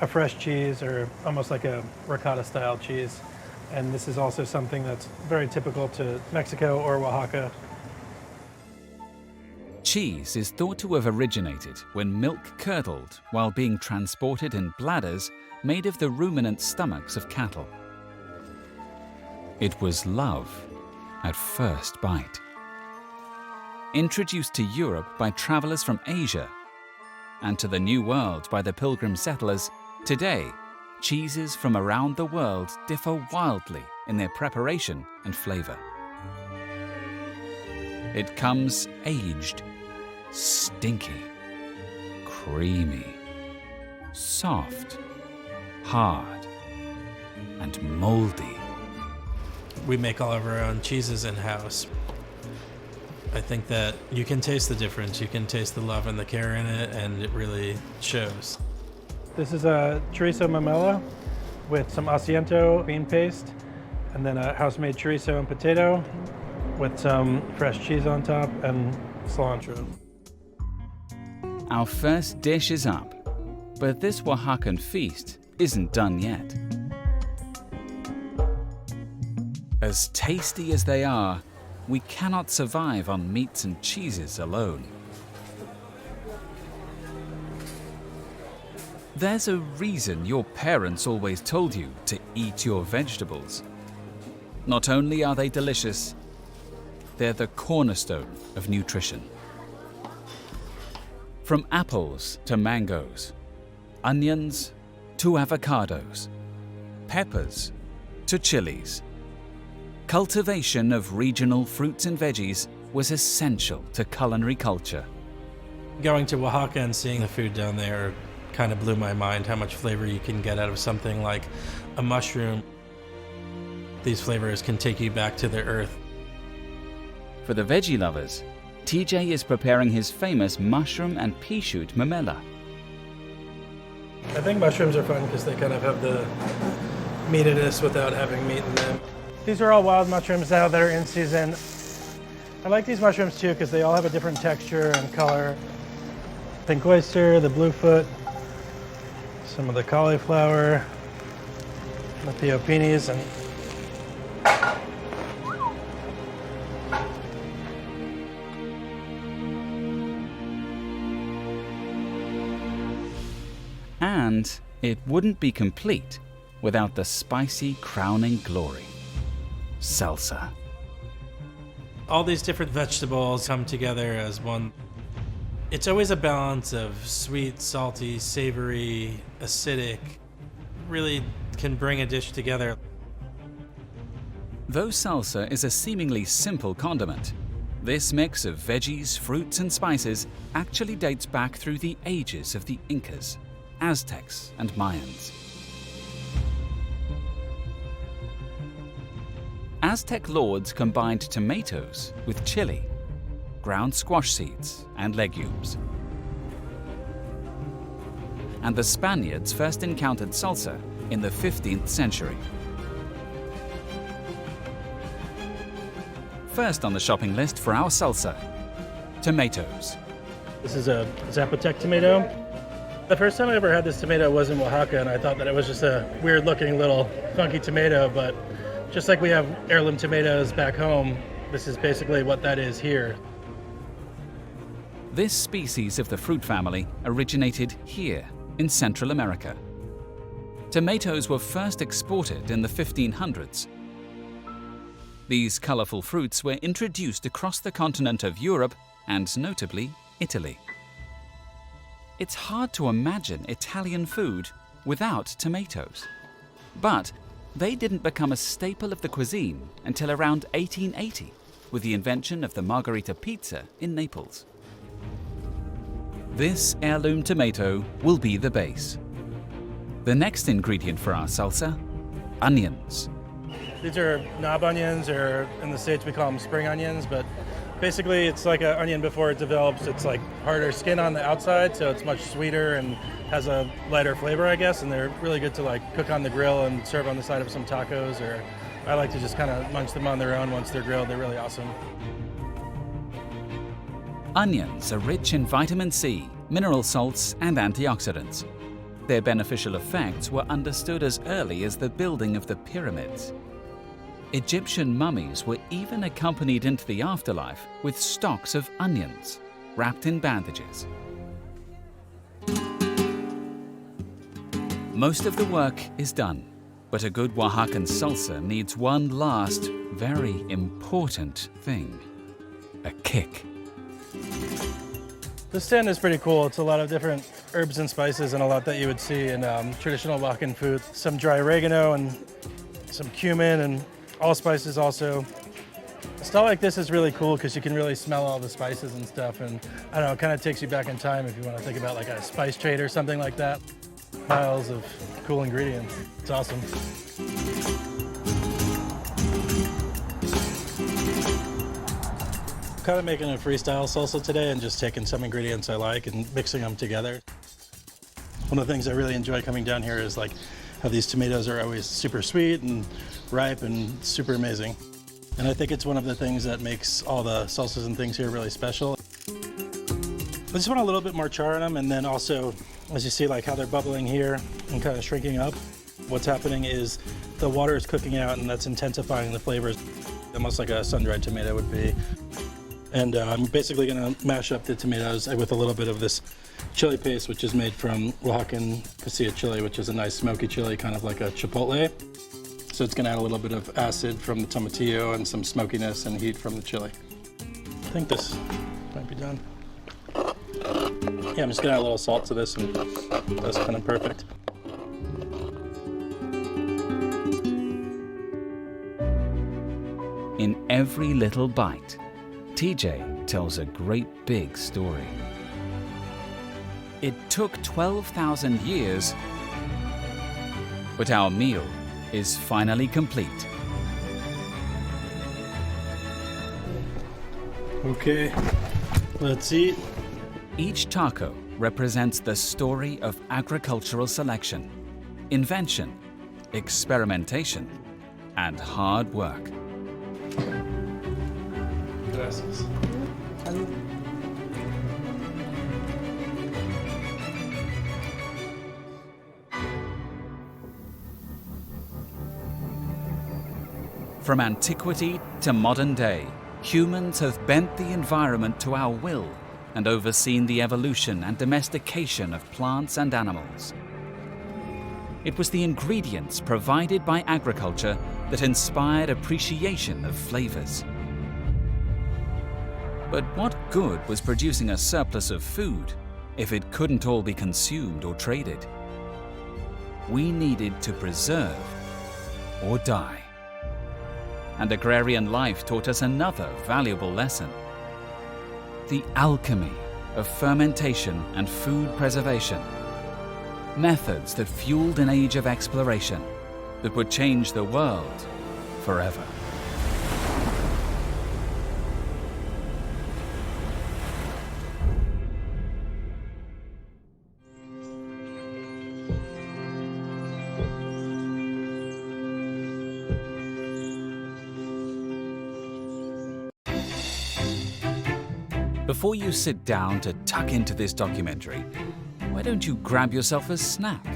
Speaker 19: fresh cheese, or almost like a ricotta-style cheese. And this is also something that's very typical to Mexico or Oaxaca.
Speaker 1: Cheese is thought to have originated when milk curdled while being transported in bladders made of the ruminant stomachs of cattle. It was love at first bite. Introduced to Europe by travelers from Asia and to the New World by the Pilgrim settlers, today, cheeses from around the world differ wildly in their preparation and flavor. It comes aged, stinky, creamy, soft, hard, and moldy.
Speaker 12: We make all of our own cheeses in-house. I think that you can taste the difference. You can taste the love and the care in it, and it really shows.
Speaker 19: This is a chorizo mamela with some asiento bean paste, and then a house-made chorizo and potato with some fresh cheese on top and cilantro.
Speaker 1: Our first dish is up, but this Oaxacan feast isn't done yet. As tasty as they are, we cannot survive on meats and cheeses alone. There's a reason your parents always told you to eat your vegetables. Not only are they delicious, they're the cornerstone of nutrition. From apples to mangoes, onions to avocados, peppers to chilies, cultivation of regional fruits and veggies was essential to culinary culture.
Speaker 12: Going to Oaxaca and seeing the food down there kind of blew my mind, how much flavor you can get out of something like a mushroom. These flavors can take you back to the earth.
Speaker 1: For the veggie lovers, TJ is preparing his famous mushroom and pea shoot mamela.
Speaker 19: I think mushrooms are fun because they kind of have the meatiness without having meat in them. These are all wild mushrooms now that are in season. I like these mushrooms too because they all have a different texture and color. Pink oyster, the bluefoot, some of the cauliflower, the theopenes, and
Speaker 1: And it wouldn't be complete without the spicy crowning glory, salsa.
Speaker 12: All these different vegetables come together as one. It's always a balance of sweet, salty, savory, acidic. Really can bring a dish together.
Speaker 1: Though salsa is a seemingly simple condiment, this mix of veggies, fruits, and spices actually dates back through the ages of the Incas, Aztecs, and Mayans. Aztec lords combined tomatoes with chili, ground squash seeds, and legumes. And the Spaniards first encountered salsa in the 15th century. First on the shopping list for our salsa, tomatoes.
Speaker 19: this is a Zapotec tomato. The first time I ever had this tomato was in Oaxaca, and I thought that it was just a weird-looking little funky tomato, but just like we have heirloom tomatoes back home, this is basically what that is here.
Speaker 1: This species of the fruit family originated here in Central America. Tomatoes were first exported in the 1500s. These colorful fruits were introduced across the continent of Europe and notably Italy. It's hard to imagine Italian food without tomatoes. But they didn't become a staple of the cuisine until around 1880 with the invention of the margherita pizza in Naples. This heirloom tomato will be the base. The next ingredient for our salsa, onions.
Speaker 19: These are knob onions, or in the States we call them spring onions, but basically it's like an onion before it develops. It's like harder skin on the outside, so it's much sweeter and has a lighter flavor, I guess, and they're really good to like cook on the grill and serve on the side of some tacos, or I like to just kind of munch them on their own once they're grilled. They're really awesome.
Speaker 1: Onions are rich in vitamin C, mineral salts, and antioxidants. Their beneficial effects were understood as early as the building of the pyramids. Egyptian mummies were even accompanied into the afterlife with stalks of onions wrapped in bandages. Most of the work is done, but a good Oaxacan salsa needs one last, very important thing: a kick.
Speaker 19: This stand is pretty cool. It's a lot of different herbs and spices and a lot that you would see in traditional Oaxacan food. Some dry oregano and some cumin and allspices also. A stall like this is really cool because you can really smell all the spices and stuff, and I don't know, it kind of takes you back in time if you want to think about like a spice trade or something like that. Piles of cool ingredients. It's awesome. Kind of making a freestyle salsa today and just taking some ingredients I like and mixing them together. One of the things I really enjoy coming down here is like how these tomatoes are always super sweet and ripe and super amazing. And I think it's one of the things that makes all the salsas and things here really special. I just want a little bit more char in them, and then also, as you see like how they're bubbling here and kind of shrinking up, what's happening is the water is cooking out and that's intensifying the flavors, almost like a sun-dried tomato would be. And I'm basically gonna mash up the tomatoes with a little bit of this chili paste, which is made from Oaxacan pasilla chili, which is a nice smoky chili, kind of like a chipotle. So it's gonna add a little bit of acid from the tomatillo and some smokiness and heat from the chili. I think this might be done. Yeah, I'm just gonna add a little salt to this and that's kind of perfect.
Speaker 1: In every little bite, TJ tells a great big story. It took 12,000 years, but our meal is finally complete.
Speaker 19: Okay, let's eat.
Speaker 1: Each taco represents the story of agricultural selection, invention, experimentation, and hard work.
Speaker 19: Gracias.
Speaker 1: From antiquity to modern day, humans have bent the environment to our will and overseen the evolution and domestication of plants and animals. It was the ingredients provided by agriculture that inspired appreciation of flavors. But what good was producing a surplus of food if it couldn't all be consumed or traded? We needed to preserve or die. And agrarian life taught us another valuable lesson: the alchemy of fermentation and food preservation. Methods that fueled an age of exploration that would change the world forever. Before you sit down to tuck into this documentary, why don't you grab yourself a snack?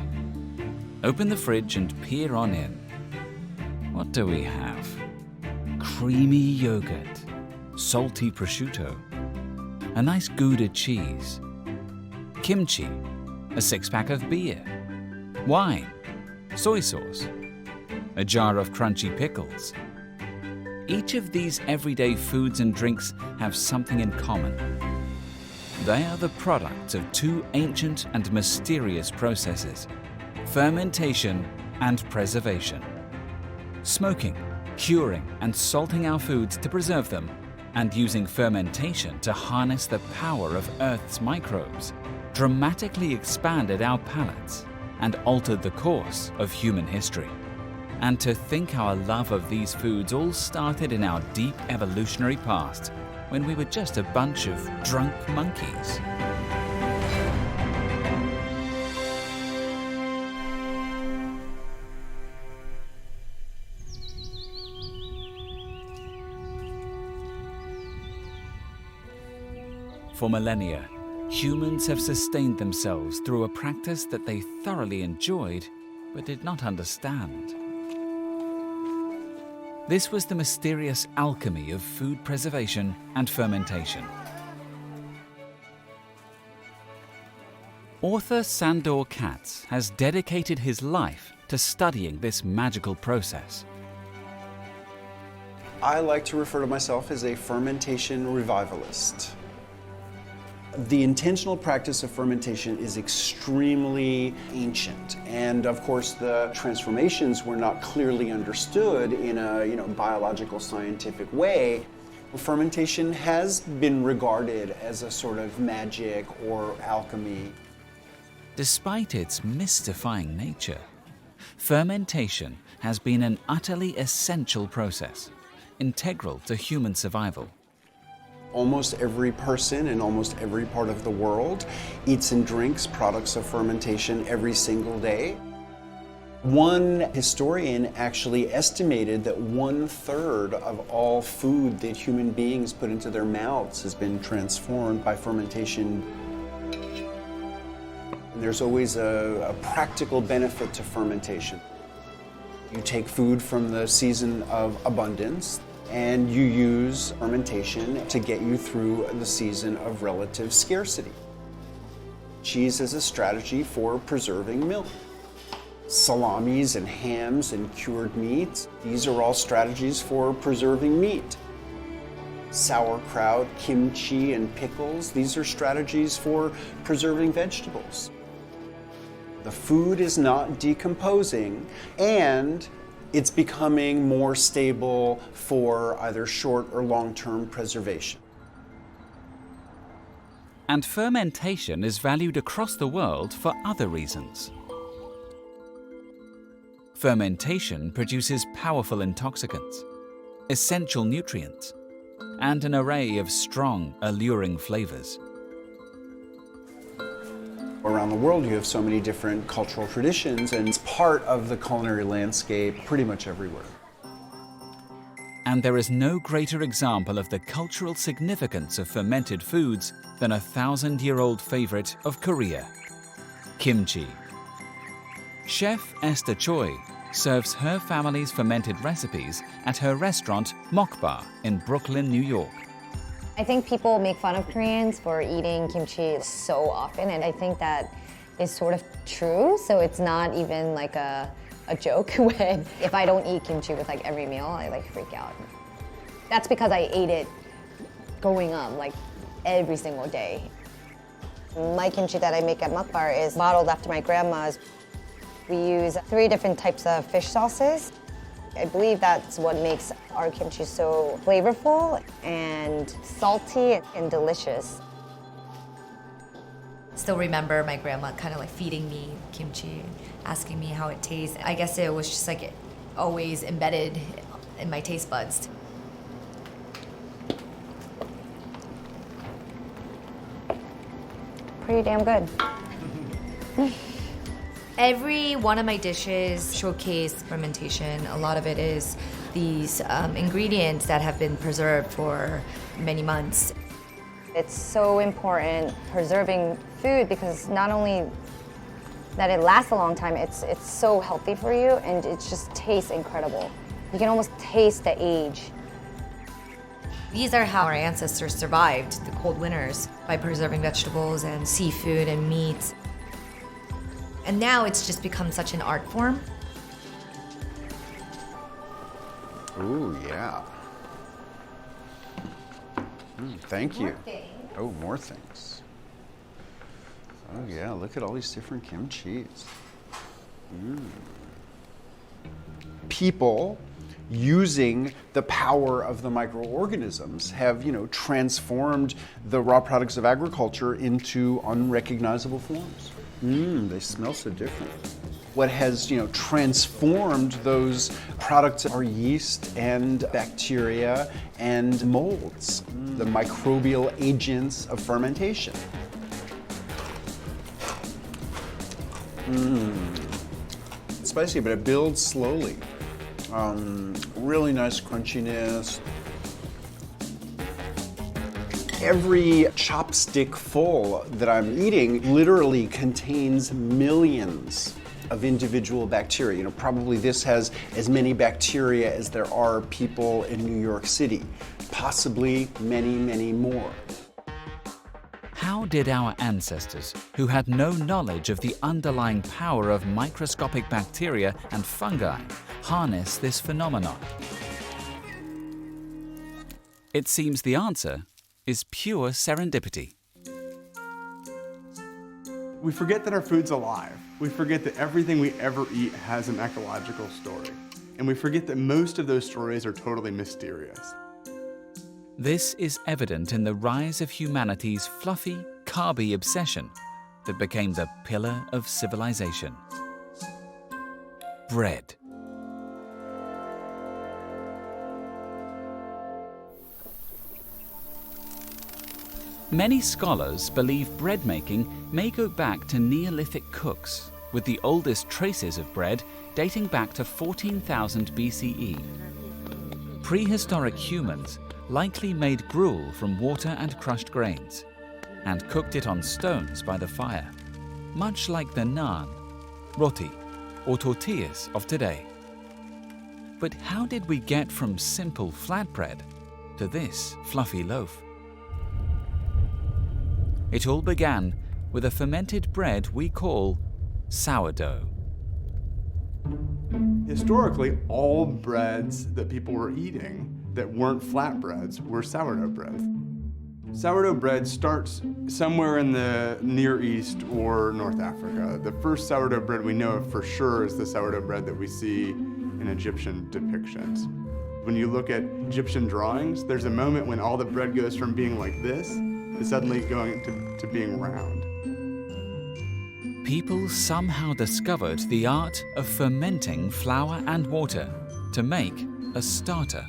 Speaker 1: Open the fridge and peer on in. What do we have? Creamy yogurt, salty prosciutto, a nice Gouda cheese, kimchi, a six-pack of beer, wine, soy sauce, a jar of crunchy pickles. Each of these everyday foods and drinks have something in common. They are the products of two ancient and mysterious processes: fermentation and preservation. Smoking, curing, and salting our foods to preserve them, and using fermentation to harness the power of Earth's microbes, dramatically expanded our palates and altered the course of human history. And to think our love of these foods all started in our deep evolutionary past, when we were just a bunch of drunk monkeys. For millennia, humans have sustained themselves through a practice that they thoroughly enjoyed but did not understand. This was the mysterious alchemy of food preservation and fermentation. Author Sandor Katz has dedicated his life to studying this magical process.
Speaker 20: I like to refer to myself as a fermentation revivalist. The intentional practice of fermentation is extremely ancient, and of course the transformations were not clearly understood in a biological scientific way. Fermentation has been regarded as a sort of magic or alchemy.
Speaker 1: Despite its mystifying nature, fermentation has been an utterly essential process, integral to human survival.
Speaker 20: Almost every person in almost every part of the world eats and drinks products of fermentation every single day. One historian actually estimated that 1/3 of all food that human beings put into their mouths has been transformed by fermentation. There's always a practical benefit to fermentation. You take food from the season of abundance and you use fermentation to get you through the season of relative scarcity. Cheese is a strategy for preserving milk. Salamis and hams and cured meats, these are all strategies for preserving meat. Sauerkraut, kimchi, and pickles, these are strategies for preserving vegetables. The food is not decomposing, and it's becoming more stable for either short or long-term preservation.
Speaker 1: And fermentation is valued across the world for other reasons. Fermentation produces powerful intoxicants, essential nutrients, and an array of strong, alluring flavors.
Speaker 20: Around the world, you have so many different cultural traditions, and it's part of the culinary landscape pretty much everywhere.
Speaker 1: And there is no greater example of the cultural significance of fermented foods than a 1,000-year-old favorite of Korea, kimchi. Chef Esther Choi serves her family's fermented recipes at her restaurant Mokbar in Brooklyn, New York.
Speaker 21: I think people make fun of Koreans for eating kimchi so often, and I think that is sort of true, so it's not even like a joke when if I don't eat kimchi with like every meal, I like freak out. That's because I ate it growing up like every single day. My kimchi that I make at Mokbar is modeled after my grandma's. We use 3 different types of fish sauces. I believe that's what makes our kimchi so flavorful and salty and delicious.
Speaker 22: Still remember my grandma kind of like feeding me kimchi, asking me how it tastes. I guess it was just like always embedded in my taste buds.
Speaker 21: Pretty damn good.
Speaker 22: Every one of my dishes showcase fermentation. A lot of it is these ingredients that have been preserved for many months.
Speaker 21: It's so important preserving food because not only that it lasts a long time, it's so healthy for you and it just tastes incredible. You can almost taste the age.
Speaker 22: These are how our ancestors survived the cold winters, by preserving vegetables and seafood and meats. And now it's just become such an art form.
Speaker 20: Ooh, yeah. Thank you. Oh, more things. Oh yeah, look at all these different kimchis. People using the power of the microorganisms have, transformed the raw products of agriculture into unrecognizable forms. They smell so different. What has, transformed those products are yeast and bacteria and molds, the microbial agents of fermentation. It's spicy, but it builds slowly. Really nice crunchiness. Every chopstick full that I'm eating literally contains millions of individual bacteria. Probably this has as many bacteria as there are people in New York City, possibly many, many more.
Speaker 1: How did our ancestors, who had no knowledge of the underlying power of microscopic bacteria and fungi, harness this phenomenon? It seems the answer is pure serendipity.
Speaker 23: We forget that our food's alive. We forget that everything we ever eat has an ecological story. And we forget that most of those stories are totally mysterious.
Speaker 1: This is evident in the rise of humanity's fluffy, carby obsession that became the pillar of civilization. Bread. Many scholars believe bread making may go back to Neolithic cooks, with the oldest traces of bread dating back to 14,000 BCE. Prehistoric humans likely made gruel from water and crushed grains, and cooked it on stones by the fire, much like the naan, roti, or tortillas of today. But how did we get from simple flatbread to this fluffy loaf? It all began with a fermented bread we call sourdough.
Speaker 23: Historically, all breads that people were eating that weren't flatbreads were sourdough breads. Sourdough bread starts somewhere in the Near East or North Africa. The first sourdough bread we know of for sure is the sourdough bread that we see in Egyptian depictions. When you look at Egyptian drawings, there's a moment when all the bread goes from being like this to suddenly going to being round.
Speaker 1: People somehow discovered the art of fermenting flour and water to make a starter.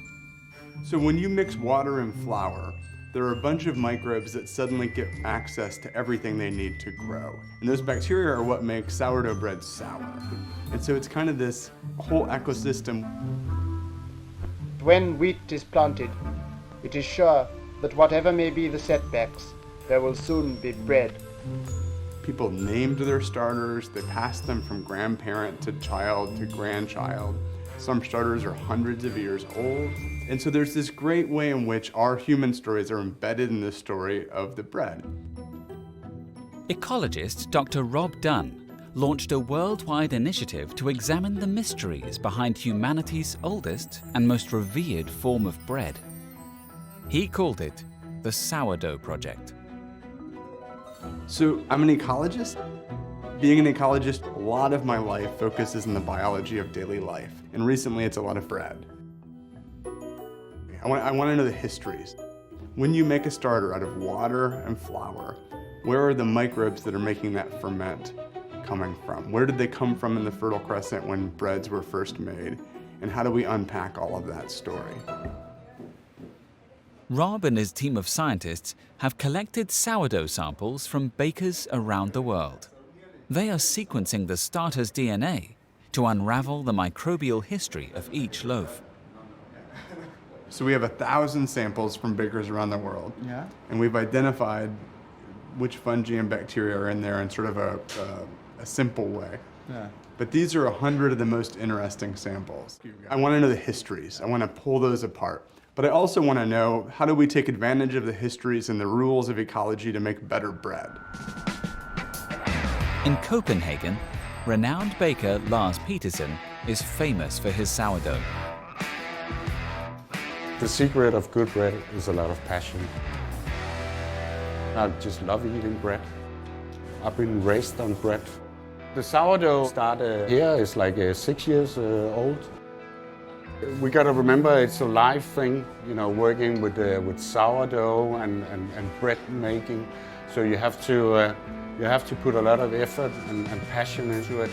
Speaker 23: So when you mix water and flour, there are a bunch of microbes that suddenly get access to everything they need to grow. And those bacteria are what make sourdough bread sour. And so it's kind of this whole ecosystem.
Speaker 3: When wheat is planted, it is sure that whatever may be the setbacks, there will soon be bread.
Speaker 23: People named their starters, they passed them from grandparent to child to grandchild. Some starters are hundreds of years old. And so there's this great way in which our human stories are embedded in the story of the bread.
Speaker 1: Ecologist Dr. Rob Dunn launched a worldwide initiative to examine the mysteries behind humanity's oldest and most revered form of bread. He called it the Sourdough Project.
Speaker 23: So I'm an ecologist. Being an ecologist, a lot of my life focuses on the biology of daily life. And recently it's a lot of bread. I want to know the histories. When you make a starter out of water and flour, where are the microbes that are making that ferment coming from? Where did they come from in the Fertile Crescent when breads were first made? And how do we unpack all of that story?
Speaker 1: Rob and his team of scientists have collected sourdough samples from bakers around the world. They are sequencing the starter's DNA to unravel the microbial history of each loaf.
Speaker 23: So we have 1,000 samples from bakers around the world. Yeah. And we've identified which fungi and bacteria are in there in sort of a simple way. Yeah. But these are 100 of the most interesting samples. I want to know the histories. I want to pull those apart. But I also want to know, how do we take advantage of the histories and the rules of ecology to make better bread?
Speaker 1: In Copenhagen, renowned baker Lars Petersen is famous for his sourdough.
Speaker 4: The secret of good bread is a lot of passion. I just love eating bread. I've been raised on bread. The sourdough started here is like 6 years old. We got to remember it's a live thing, you know, working with sourdough and bread making. So you have to put a lot of effort and passion into it.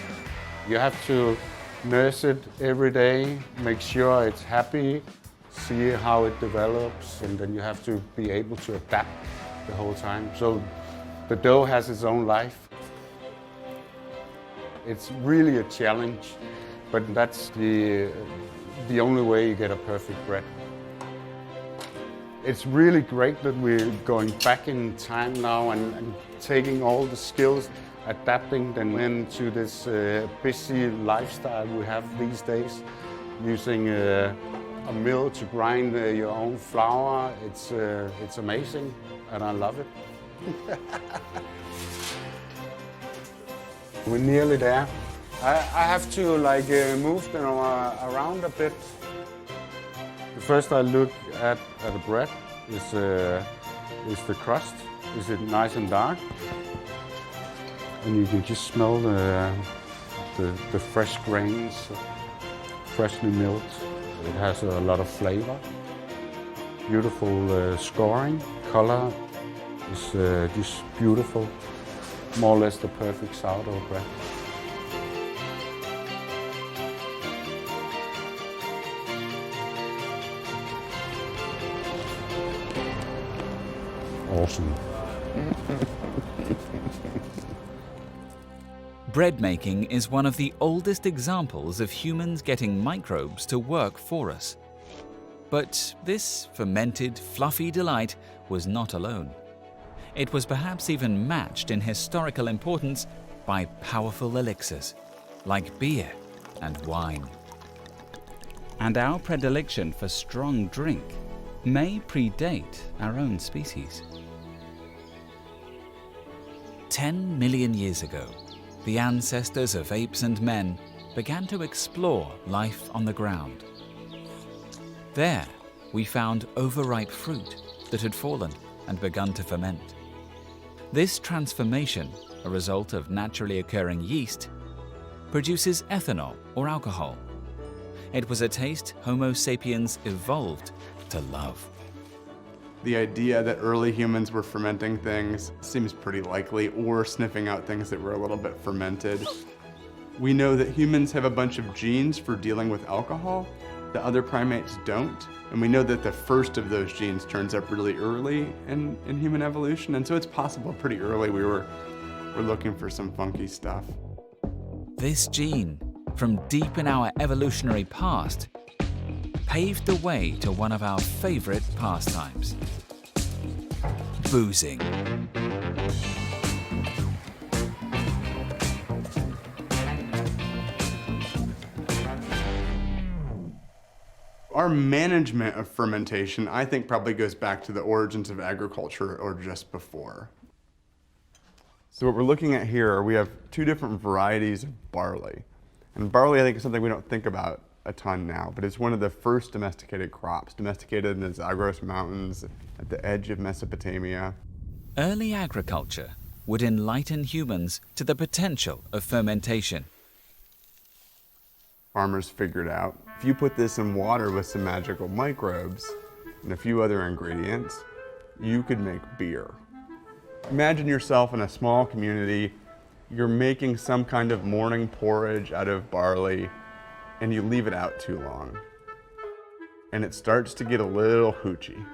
Speaker 4: You have to nurse it every day, make sure it's happy, see how it develops, and then you have to be able to adapt the whole time. So the dough has its own life. It's really a challenge, but that's the only way you get a perfect bread. It's really great that we're going back in time now and taking all the skills, adapting them into this busy lifestyle we have these days, using a mill to grind your own flour. It's amazing, and I love it. We're nearly there. I have to move them around a bit. First I look at the bread. Is the crust? Is it nice and dark? And you can just smell the fresh grains, freshly milled. It has a lot of flavor. Beautiful scoring. Color is just beautiful. More or less the perfect sourdough bread. Awesome.
Speaker 1: Bread making is one of the oldest examples of humans getting microbes to work for us. But this fermented, fluffy delight was not alone. It was perhaps even matched in historical importance by powerful elixirs, like beer and wine. And our predilection for strong drink may predate our own species. 10 million years ago, the ancestors of apes and men began to explore life on the ground. There, we found overripe fruit that had fallen and begun to ferment. This transformation, a result of naturally occurring yeast, produces ethanol or alcohol. It was a taste Homo sapiens evolved to love.
Speaker 23: The idea that early humans were fermenting things seems pretty likely, or sniffing out things that were a little bit fermented. We know that humans have a bunch of genes for dealing with alcohol that other primates don't. And we know that the first of those genes turns up really early in human evolution. And so it's possible pretty early we were looking for some funky stuff.
Speaker 1: This gene, from deep in our evolutionary past, paved the way to one of our favorite pastimes: boozing.
Speaker 23: Our management of fermentation, I think, probably goes back to the origins of agriculture or just before. So what we're looking at here, we have two different varieties of barley. And barley, I think, is something we don't think about a ton now, but it's one of the first domesticated crops, domesticated in the Zagros Mountains at the edge of Mesopotamia.
Speaker 1: Early agriculture would enlighten humans to the potential of fermentation.
Speaker 23: Farmers figured out, if you put this in water with some magical microbes and a few other ingredients, you could make beer. Imagine yourself in a small community, you're making some kind of morning porridge out of barley, and you leave it out too long. And it starts to get a little hoochie.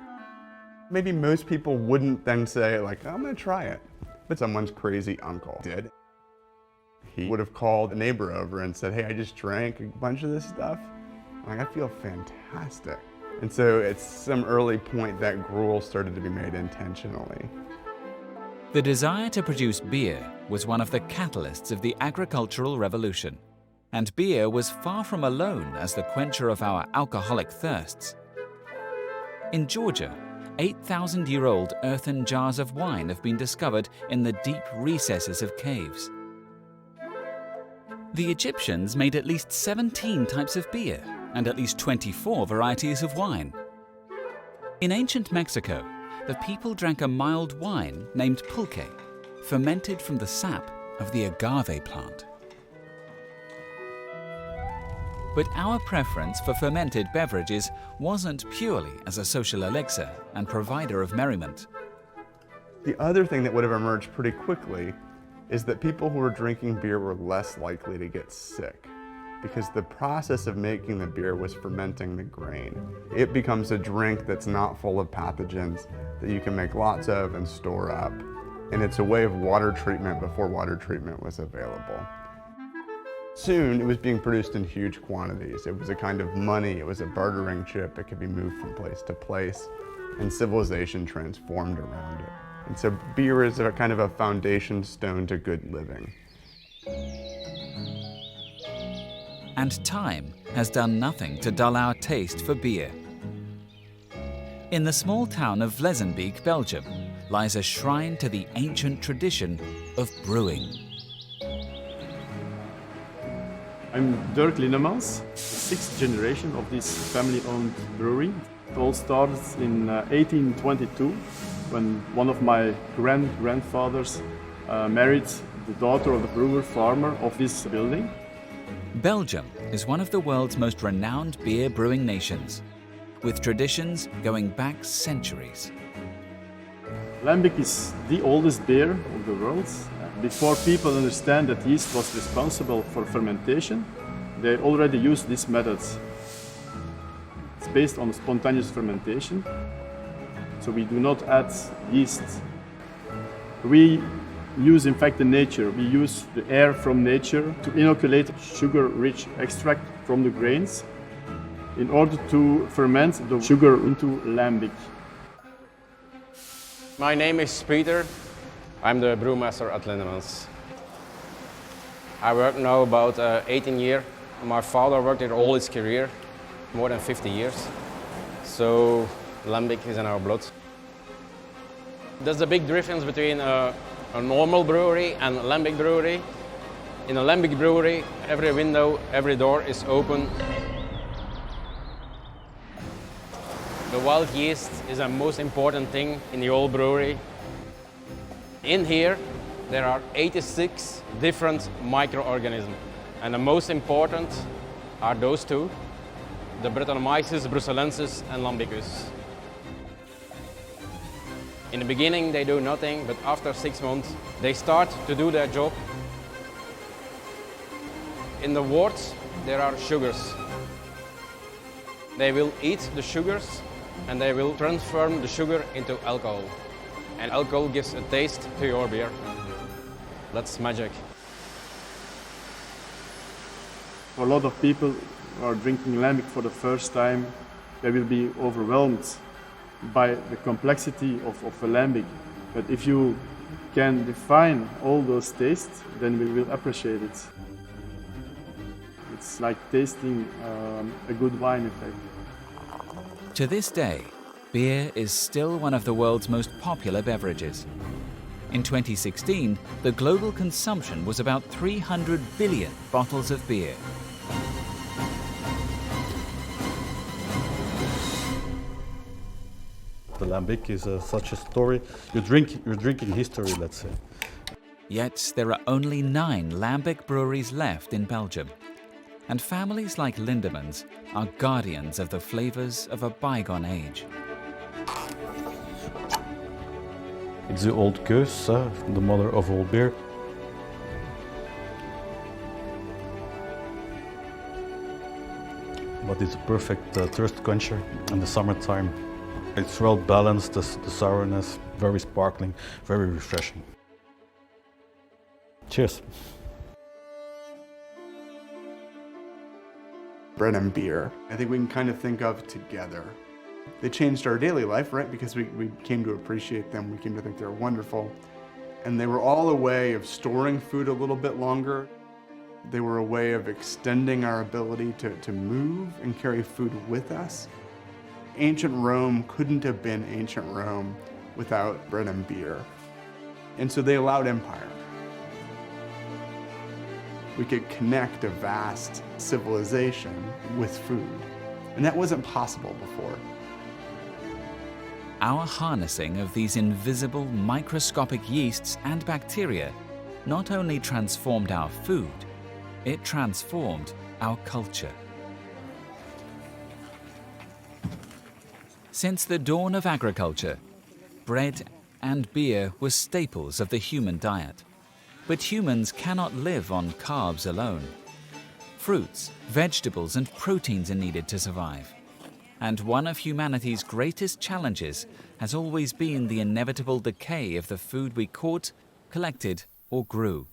Speaker 23: Maybe most people wouldn't then say, like, I'm gonna try it. But someone's crazy uncle did. He would have called a neighbor over and said, hey, I just drank a bunch of this stuff. Like, I feel fantastic. And so at some early point, that gruel started to be made intentionally.
Speaker 1: The desire to produce beer was one of the catalysts of the agricultural revolution. And beer was far from alone as the quencher of our alcoholic thirsts. In Georgia, 8,000-year-old earthen jars of wine have been discovered in the deep recesses of caves. The Egyptians made at least 17 types of beer and at least 24 varieties of wine. In ancient Mexico, the people drank a mild wine named pulque, fermented from the sap of the agave plant. But our preference for fermented beverages wasn't purely as a social elixir and provider of merriment.
Speaker 23: The other thing that would have emerged pretty quickly is that people who were drinking beer were less likely to get sick, because the process of making the beer was fermenting the grain. It becomes a drink that's not full of pathogens, that you can make lots of and store up. And it's a way of water treatment before water treatment was available. Soon, it was being produced in huge quantities. It was a kind of money, it was a bartering chip, it could be moved from place to place, and civilization transformed around it. And so beer is a kind of a foundation stone to good living.
Speaker 1: And time has done nothing to dull our taste for beer. In the small town of Vlezenbeek, Belgium, lies a shrine to the ancient tradition of brewing.
Speaker 5: I'm Dirk Linnemans, the sixth generation of this family-owned brewery. It all started in 1822 when one of my grandfathers married the daughter of the brewer farmer of this building.
Speaker 1: Belgium is one of the world's most renowned beer brewing nations, with traditions going back centuries.
Speaker 5: Lambic is the oldest beer of the world. Before people understand that yeast was responsible for fermentation, they already used these methods. It's based on spontaneous fermentation, so we do not add yeast. We use, in fact, the nature. We use the air from nature to inoculate sugar-rich extract from the grains in order to ferment the sugar into lambic.
Speaker 6: My name is Peter. I'm the brewmaster at Lindemans. I work now about 18 years. My father worked it all his career, more than 50 years. So lambic is in our blood. There's a big difference between a normal brewery and a lambic brewery. In a lambic brewery, every window, every door is open. The wild yeast is the most important thing in the whole brewery. In here, there are 86 different microorganisms. And the most important are those two, the Brettanomyces bruxellensis and Lambicus. In the beginning, they do nothing, but after 6 months, they start to do their job. In the worts, there are sugars. They will eat the sugars and they will transform the sugar into alcohol. And alcohol gives a taste to your beer. That's magic.
Speaker 5: For a lot of people who are drinking lambic for the first time, they will be overwhelmed by the complexity of a lambic. But if you can define all those tastes, then we will appreciate it. It's like tasting a good wine, in fact.
Speaker 1: To this day, beer is still one of the world's most popular beverages. In 2016, the global consumption was about 300 billion bottles of beer.
Speaker 17: The lambic is such a story. You're drinking history, let's say.
Speaker 1: Yet there are only 9 lambic breweries left in Belgium. And families like Lindemans are guardians of the flavors of a bygone age.
Speaker 17: It's the old Keus, the mother of all beer. But it's a perfect thirst quencher in the summertime. It's well balanced, the sourness, very sparkling, very refreshing. Cheers.
Speaker 23: Bread and beer, I think we can kind of think of together. They changed our daily life, right? Because we came to appreciate them, we came to think they're wonderful. And they were all a way of storing food a little bit longer. They were a way of extending our ability to move and carry food with us. Ancient Rome couldn't have been ancient Rome without bread and beer. And so they allowed empire. We could connect a vast civilization with food. And that wasn't possible before.
Speaker 1: Our harnessing of these invisible microscopic yeasts and bacteria not only transformed our food, it transformed our culture. Since the dawn of agriculture, bread and beer were staples of the human diet. But humans cannot live on carbs alone. Fruits, vegetables, and proteins are needed to survive. And one of humanity's greatest challenges has always been the inevitable decay of the food we caught, collected, or grew.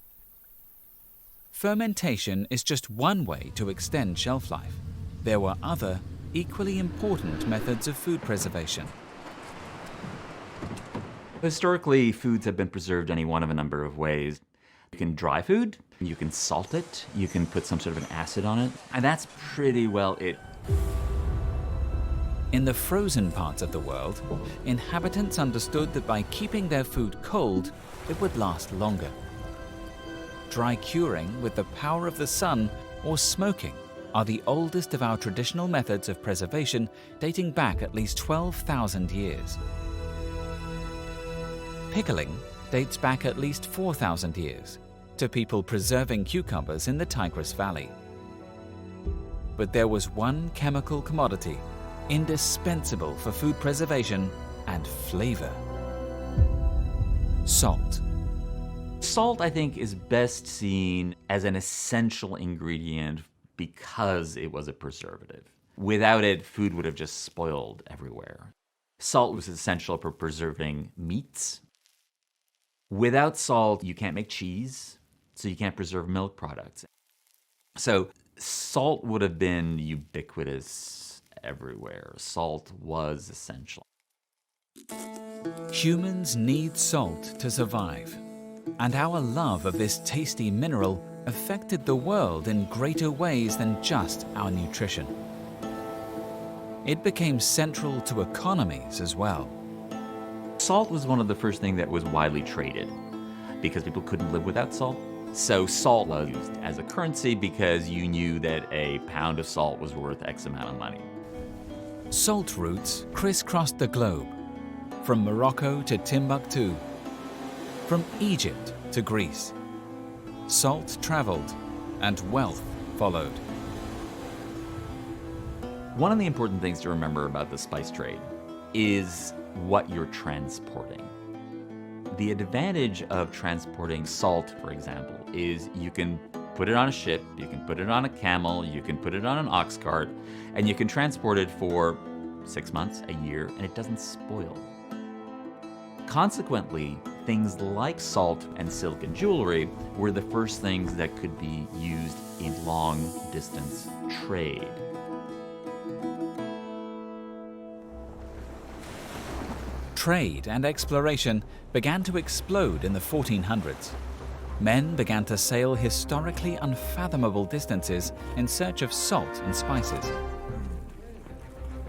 Speaker 1: Fermentation is just one way to extend shelf life. There were other, equally important methods of food preservation.
Speaker 7: Historically, foods have been preserved any one of a number of ways. You can dry food, you can salt it, you can put some sort of an acid on it, and that's pretty well it.
Speaker 1: In the frozen parts of the world, inhabitants understood that by keeping their food cold, it would last longer. Dry curing with the power of the sun or smoking are the oldest of our traditional methods of preservation, dating back at least 12,000 years. Pickling dates back at least 4,000 years, to people preserving cucumbers in the Tigris Valley. But there was one chemical commodity indispensable for food preservation and flavor: salt.
Speaker 7: Salt, I think, is best seen as an essential ingredient because it was a preservative. Without it, food would have just spoiled everywhere. Salt was essential for preserving meats. Without salt, you can't make cheese, so you can't preserve milk products. So salt would have been ubiquitous everywhere. Salt was essential.
Speaker 1: Humans need salt to survive, and our love of this tasty mineral affected the world in greater ways than just our nutrition. It became central to economies as well.
Speaker 7: Salt was one of the first things that was widely traded because people couldn't live without salt. So salt was used as a currency because you knew that a pound of salt was worth X amount of money.
Speaker 1: Salt routes crisscrossed the globe, from Morocco to Timbuktu, from Egypt to Greece. Salt traveled and wealth followed.
Speaker 7: One of the important things to remember about the spice trade is what you're transporting. The advantage of transporting salt, for example, is you can put it on a ship, you can put it on a camel, you can put it on an ox cart, and you can transport it for 6 months, a year, and it doesn't spoil. Consequently, things like salt and silk and jewelry were the first things that could be used in long-distance trade.
Speaker 1: Trade and exploration began to explode in the 1400s. Men began to sail historically unfathomable distances in search of salt and spices.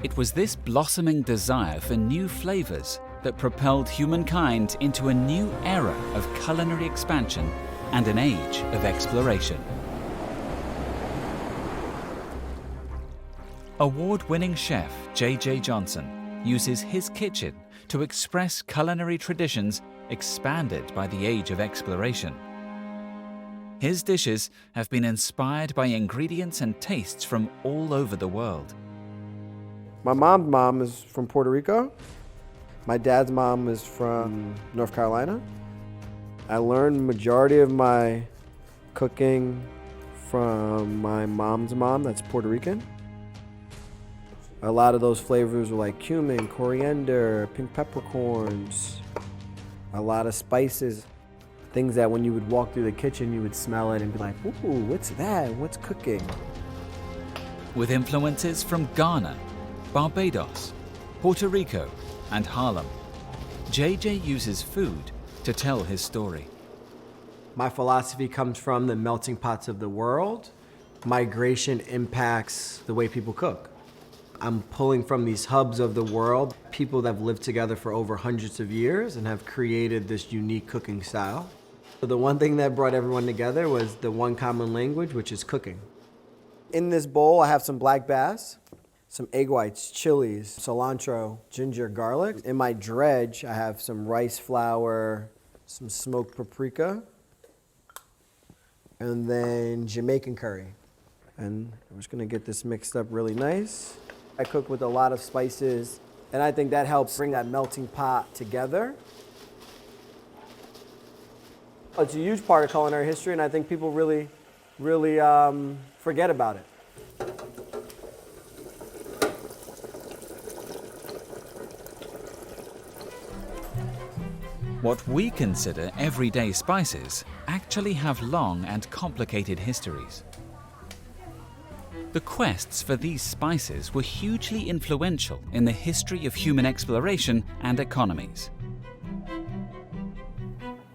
Speaker 1: It was this blossoming desire for new flavors that propelled humankind into a new era of culinary expansion and an age of exploration. Award-winning chef J.J. Johnson uses his kitchen to express culinary traditions expanded by the age of exploration. His dishes have been inspired by ingredients and tastes from all over the world.
Speaker 15: My mom's mom is from Puerto Rico. My dad's mom is from North Carolina. I learned majority of my cooking from my mom's mom, that's Puerto Rican. A lot of those flavors were like cumin, coriander, pink peppercorns, a lot of spices. Things that when you would walk through the kitchen, you would smell it and be like, ooh, what's that? What's cooking?
Speaker 1: With influences from Ghana, Barbados, Puerto Rico, and Harlem, JJ uses food to tell his story.
Speaker 15: My philosophy comes from the melting pots of the world. Migration impacts the way people cook. I'm pulling from these hubs of the world, people that have lived together for over hundreds of years and have created this unique cooking style. So the one thing that brought everyone together was the one common language, which is cooking. In this bowl, I have some black bass, some egg whites, chilies, cilantro, ginger, garlic. In my dredge, I have some rice flour, some smoked paprika, and then Jamaican curry. And I'm just gonna get this mixed up really nice. I cook with a lot of spices, and I think that helps bring that melting pot together. It's a huge part of culinary history, and I think people really forget about it.
Speaker 1: What we consider everyday spices actually have long and complicated histories. The quests for these spices were hugely influential in the history of human exploration and economies.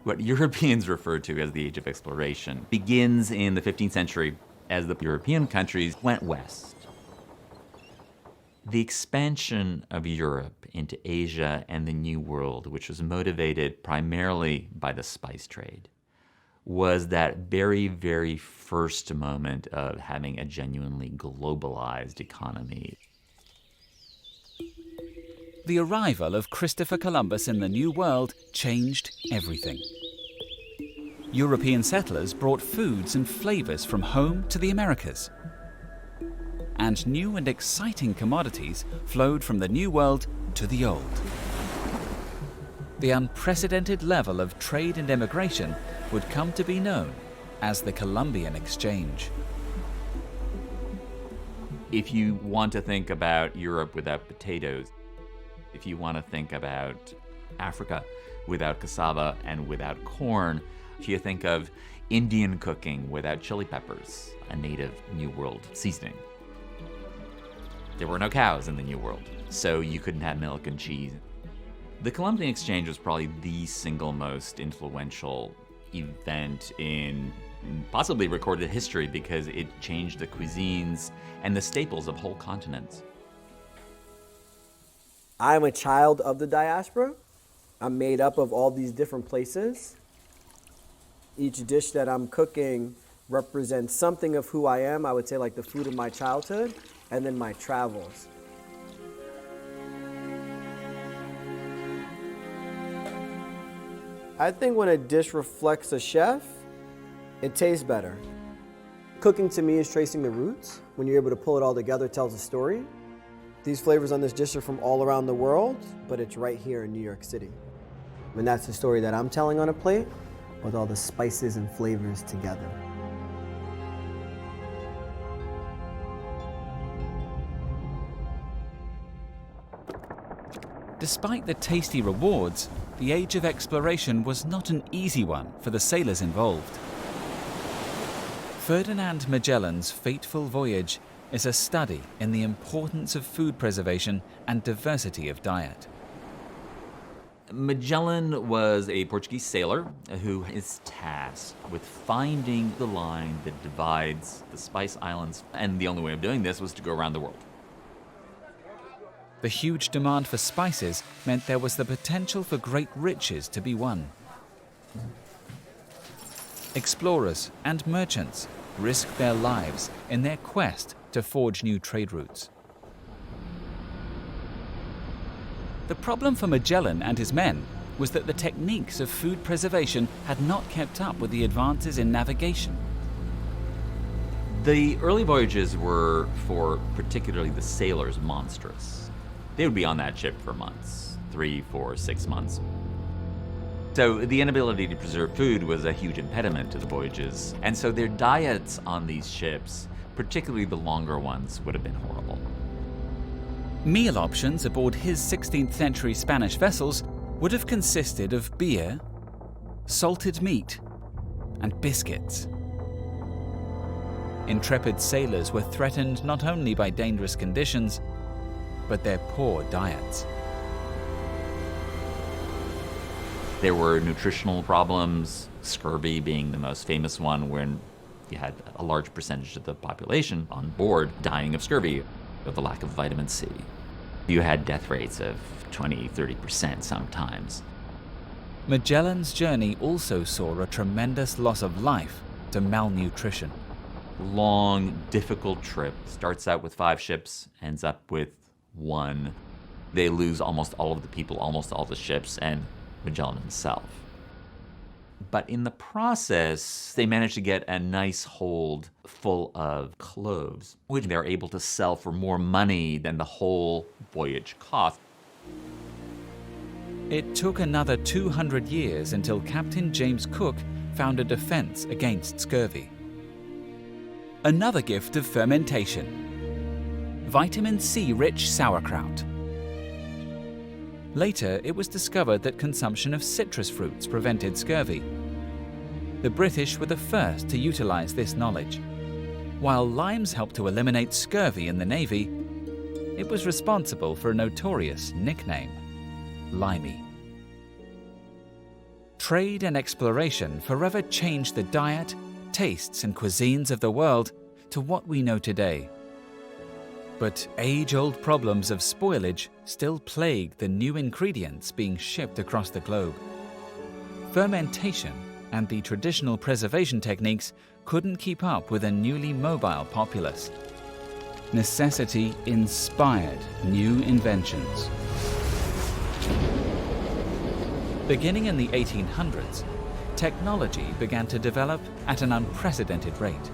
Speaker 7: What Europeans refer to as the Age of Exploration begins in the 15th century as the European countries went west. The expansion of Europe into Asia and the New World, which was motivated primarily by the spice trade, was that very, very first moment of having a genuinely globalized economy.
Speaker 1: The arrival of Christopher Columbus in the New World changed everything. European settlers brought foods and flavors from home to the Americas. And new and exciting commodities flowed from the New World to the Old. The unprecedented level of trade and immigration would come to be known as the Columbian Exchange.
Speaker 7: If you want to think about Europe without potatoes, if you want to think about Africa without cassava and without corn. You think of Indian cooking without chili peppers, a native New World seasoning. There were no cows in the New World, so you couldn't have milk and cheese. The Columbian Exchange was probably the single most influential event in possibly recorded history because it changed the cuisines and the staples of whole continents.
Speaker 15: I'm a child of the diaspora. I'm made up of all these different places. Each dish that I'm cooking represents something of who I am. I would say like the food of my childhood and then my travels. I think when a dish reflects a chef, it tastes better. Cooking to me is tracing the roots. When you're able to pull it all together, it tells a story. These flavors on this dish are from all around the world, but it's right here in New York City. And that's the story that I'm telling on a plate with all the spices and flavors together.
Speaker 1: Despite the tasty rewards, the age of exploration was not an easy one for the sailors involved. Ferdinand Magellan's fateful voyage is a study in the importance of food preservation and diversity of diet.
Speaker 7: Magellan was a Portuguese sailor who is tasked with finding the line that divides the Spice Islands, and the only way of doing this was to go around the world.
Speaker 1: The huge demand for spices meant there was the potential for great riches to be won. Explorers and merchants risked their lives in their quest to forge new trade routes. The problem for Magellan and his men was that the techniques of food preservation had not kept up with the advances in navigation.
Speaker 7: The early voyages were, for particularly the sailors, monstrous. They would be on that ship for months, 3, 4, 6 months. So the inability to preserve food was a huge impediment to the voyages, and so their diets on these ships, particularly the longer ones, would have been horrible.
Speaker 1: Meal options aboard his 16th century Spanish vessels would have consisted of beer, salted meat, and biscuits. Intrepid sailors were threatened not only by dangerous conditions, but their poor diets.
Speaker 7: There were nutritional problems, scurvy being the most famous one, when you had a large percentage of the population on board dying of scurvy, of the lack of vitamin C. You had death rates of 20, 30% sometimes.
Speaker 1: Magellan's journey also saw a tremendous loss of life to malnutrition.
Speaker 7: Long, difficult trip. Starts out with 5 ships, ends up with 1. They lose almost all of the people, almost all the ships, and Magellan himself. But in the process, they managed to get a nice hold full of cloves, which they're able to sell for more money than the whole voyage cost.
Speaker 1: It took another 200 years until Captain James Cook found a defense against scurvy. Another gift of fermentation: vitamin C-rich sauerkraut. Later, it was discovered that consumption of citrus fruits prevented scurvy. The British were the first to utilize this knowledge. While limes helped to eliminate scurvy in the Navy, it was responsible for a notorious nickname: limey. Trade and exploration forever changed the diet, tastes, and cuisines of the world to what we know today. But age-old problems of spoilage still plague the new ingredients being shipped across the globe. Fermentation and the traditional preservation techniques couldn't keep up with a newly mobile populace. Necessity inspired new inventions. Beginning in the 1800s, technology began to develop at an unprecedented rate.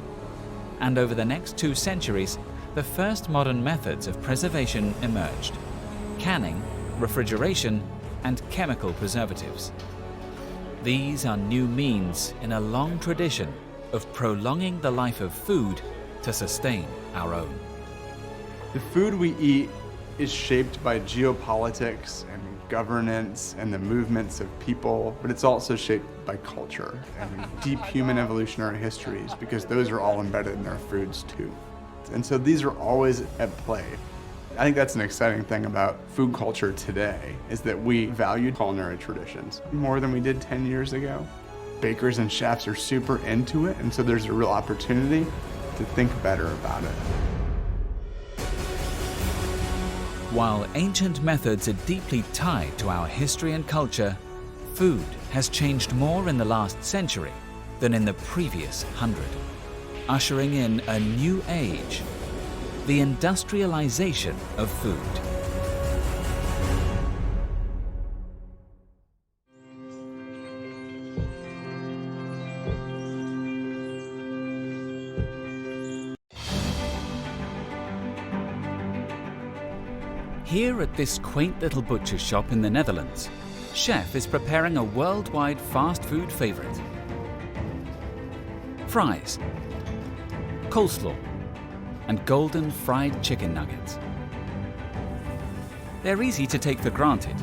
Speaker 1: And over the next 2 centuries, the first modern methods of preservation emerged: canning, refrigeration, and chemical preservatives. These are new means in a long tradition of prolonging the life of food to sustain our own.
Speaker 23: The food we eat is shaped by geopolitics and governance and the movements of people, but it's also shaped by culture and deep human evolutionary histories, because those are all embedded in our foods too. And so these are always at play. I think that's an exciting thing about food culture today, is that we value culinary traditions more than we did 10 years ago. Bakers and chefs are super into it, and so there's a real opportunity to think better about it.
Speaker 1: While ancient methods are deeply tied to our history and culture, food has changed more in the last century than in the previous 100, ushering in a new age, the industrialization of food. Here at this quaint little butcher shop in the Netherlands, chef is preparing a worldwide fast food favorite. Fries, coleslaw, and golden fried chicken nuggets. They're easy to take for granted,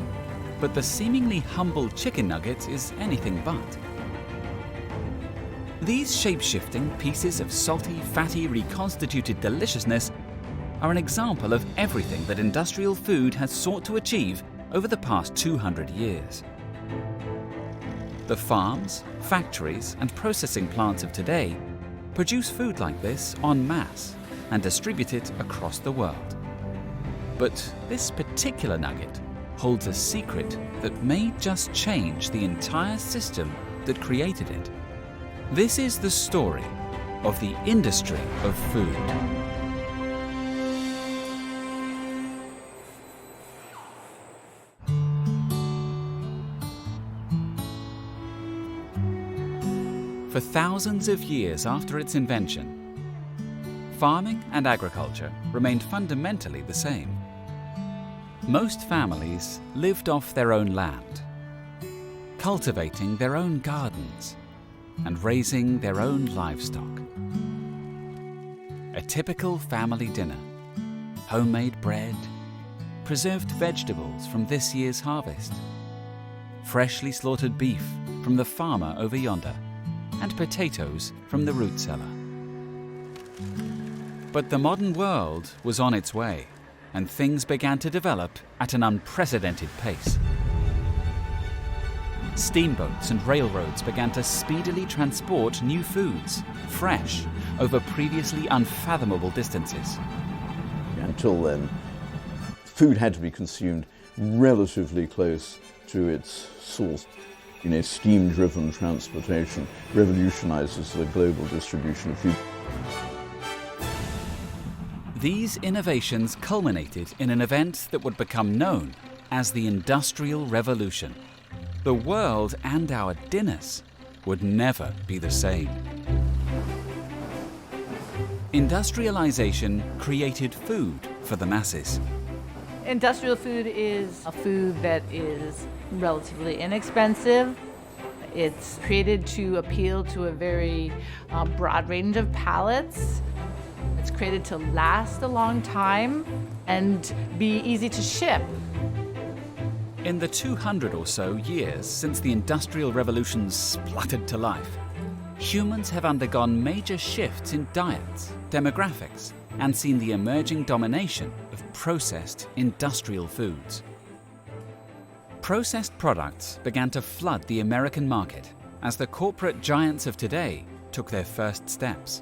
Speaker 1: but the seemingly humble chicken nugget is anything but. These shape-shifting pieces of salty, fatty, reconstituted deliciousness are an example of everything that industrial food has sought to achieve over the past 200 years. The farms, factories, and processing plants of today produce food like this en masse and distribute it across the world. But this particular nugget holds a secret that may just change the entire system that created it. This is the story of the industry of food. For thousands of years after its invention, farming and agriculture remained fundamentally the same. Most families lived off their own land, cultivating their own gardens and raising their own livestock. A typical family dinner: homemade bread, preserved vegetables from this year's harvest, freshly slaughtered beef from the farmer over yonder, and potatoes from the root cellar. But the modern world was on its way, and things began to develop at an unprecedented pace. Steamboats and railroads began to speedily transport new foods, fresh, over previously unfathomable distances.
Speaker 14: Until then, food had to be consumed relatively close to its source. Steam-driven transportation revolutionizes the global distribution of food.
Speaker 1: These innovations culminated in an event that would become known as the Industrial Revolution. The world and our dinners would never be the same. Industrialization created food for the masses.
Speaker 8: Industrial food is a food that is relatively inexpensive. It's created to appeal to a very broad range of palates. It's created to last a long time and be easy to ship.
Speaker 1: In the 200 or so years since the Industrial Revolution spluttered to life, humans have undergone major shifts in diets, demographics, and seen the emerging domination of processed industrial foods. Processed products began to flood the American market as the corporate giants of today took their first steps.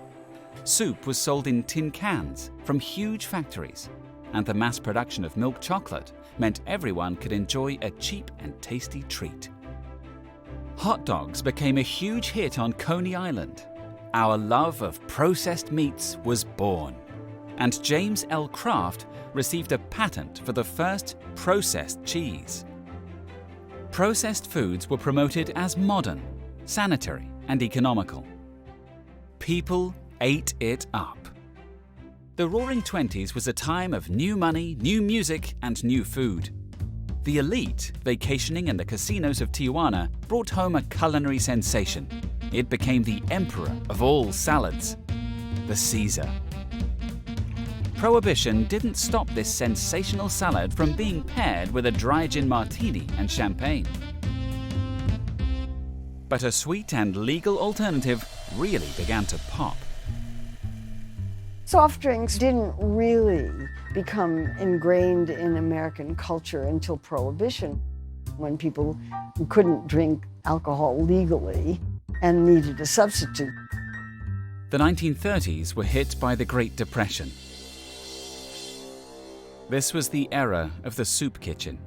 Speaker 1: Soup was sold in tin cans from huge factories, and the mass production of milk chocolate meant everyone could enjoy a cheap and tasty treat. Hot dogs became a huge hit on Coney Island. Our love of processed meats was born, and James L. Kraft received a patent for the first processed cheese. Processed foods were promoted as modern, sanitary, and economical. People ate it up. The Roaring Twenties was a time of new money, new music, and new food. The elite, vacationing in the casinos of Tijuana, brought home a culinary sensation. It became the emperor of all salads, the Caesar. Prohibition didn't stop this sensational salad from being paired with a dry gin martini and champagne. But a sweet and legal alternative really began to pop.
Speaker 9: Soft drinks didn't really become ingrained in American culture until Prohibition, when people couldn't drink alcohol legally and needed a substitute.
Speaker 1: The 1930s were hit by the Great Depression. This was the era of the soup kitchen.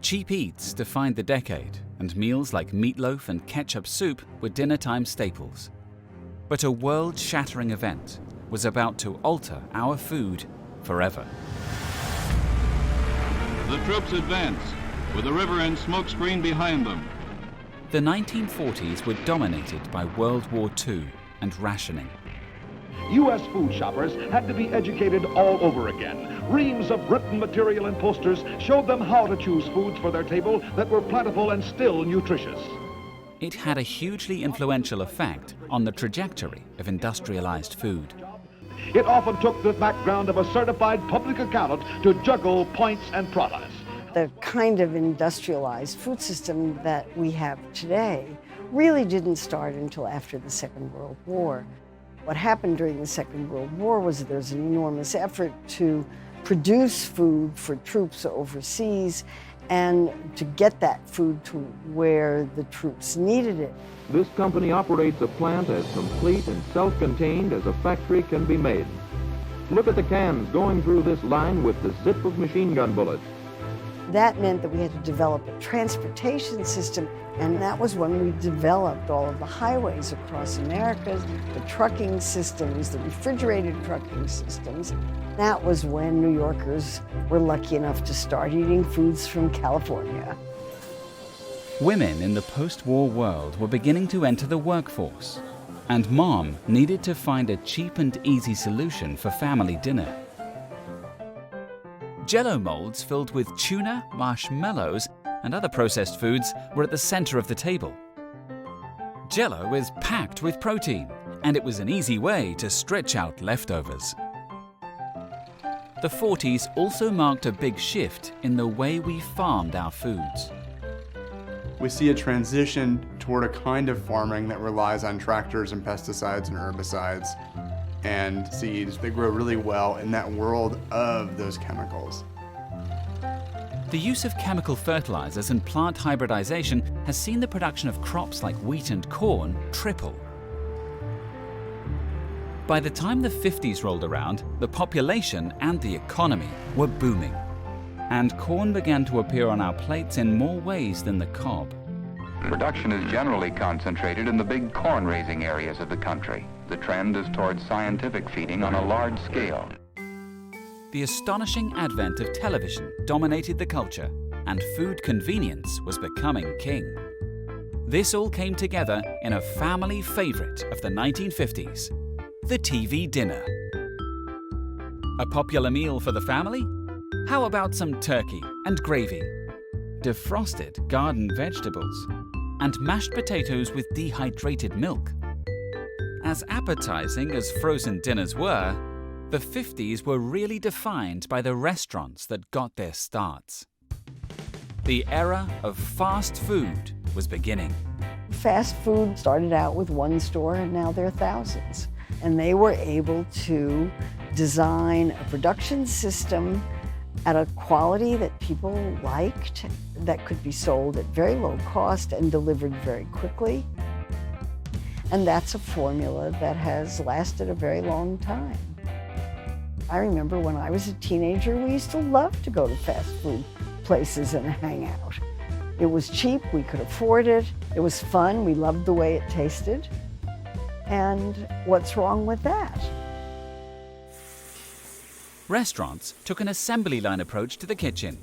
Speaker 1: Cheap eats defined the decade, and meals like meatloaf and ketchup soup were dinner-time staples. But a world-shattering event was about to alter our food forever.
Speaker 10: The troops advance, with the river and smoke screen behind them.
Speaker 1: The 1940s were dominated by World War II and rationing.
Speaker 11: U.S. food shoppers had to be educated all over again. Reams of written material and posters showed them how to choose foods for their table that were plentiful and still nutritious.
Speaker 1: It had a hugely influential effect on the trajectory of industrialized food.
Speaker 11: It often took the background of a certified public accountant to juggle points and products.
Speaker 9: The kind of industrialized food system that we have today really didn't start until after the Second World War. What happened during the Second World War was there's an enormous effort to produce food for troops overseas and to get that food to where the troops needed it.
Speaker 24: This company operates a plant as complete and self-contained as a factory can be made. Look at the cans going through this line with the zip of machine gun bullets.
Speaker 9: That meant that we had to develop a transportation system, and that was when we developed all of the highways across America, the trucking systems, the refrigerated trucking systems. That was when New Yorkers were lucky enough to start eating foods from California.
Speaker 1: Women in the post-war world were beginning to enter the workforce, and Mom needed to find a cheap and easy solution for family dinner. Jell-O molds filled with tuna, marshmallows, and other processed foods were at the center of the table. Jell-O is packed with protein, and it was an easy way to stretch out leftovers. The 40s also marked a big shift in the way we farmed our foods.
Speaker 23: We see a transition toward a kind of farming that relies on tractors and pesticides and herbicides and seeds that grow really well in that world of those chemicals.
Speaker 1: The use of chemical fertilizers and plant hybridization has seen the production of crops like wheat and corn triple. By the time the 50s rolled around, the population and the economy were booming, and corn began to appear on our plates in more ways than the cob.
Speaker 25: Production is generally concentrated in the big corn-raising areas of the country. The trend is towards scientific feeding on a large scale.
Speaker 1: The astonishing advent of television dominated the culture, and food convenience was becoming king. This all came together in a family favorite of the 1950s, the TV dinner. A popular meal for the family? How about some turkey and gravy, defrosted garden vegetables, and mashed potatoes with dehydrated milk? As appetizing as frozen dinners were, the 50s were really defined by the restaurants that got their starts. The era of fast food was beginning.
Speaker 9: Fast food started out with one store, and now there are thousands. And they were able to design a production system at a quality that people liked, that could be sold at very low cost and delivered very quickly. And that's a formula that has lasted a very long time. I remember when I was a teenager, we used to love to go to fast food places and hang out. It was cheap, we could afford it, it was fun, we loved the way it tasted. And what's wrong with that?
Speaker 1: Restaurants took an assembly line approach to the kitchen,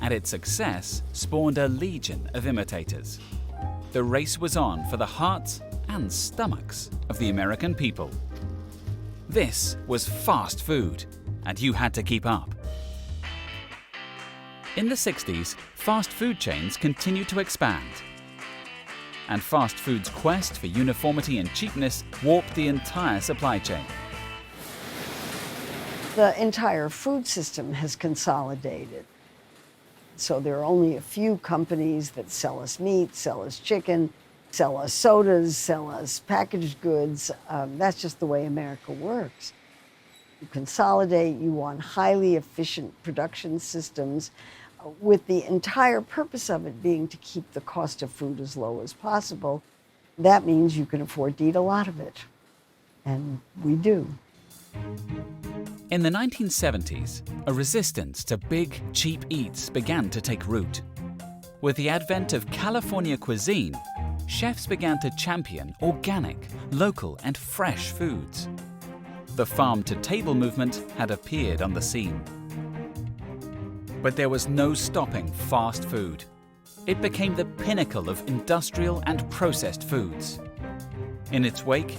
Speaker 1: and its success spawned a legion of imitators. The race was on for the hearts and stomachs of the American people. This was fast food, and you had to keep up. In the 60s, fast food chains continued to expand, and fast food's quest for uniformity and cheapness warped the entire supply chain.
Speaker 9: The entire food system has consolidated. So there are only a few companies that sell us meat, sell us chicken, sell us sodas, sell us packaged goods. That's just the way America works. You consolidate, you want highly efficient production systems, with the entire purpose of it being to keep the cost of food as low as possible. That means you can afford to eat a lot of it, and we do.
Speaker 1: In the 1970s, a resistance to big, cheap eats began to take root. With the advent of California cuisine, chefs began to champion organic, local, and fresh foods. The farm-to-table movement had appeared on the scene. But there was no stopping fast food. It became the pinnacle of industrial and processed foods. In its wake,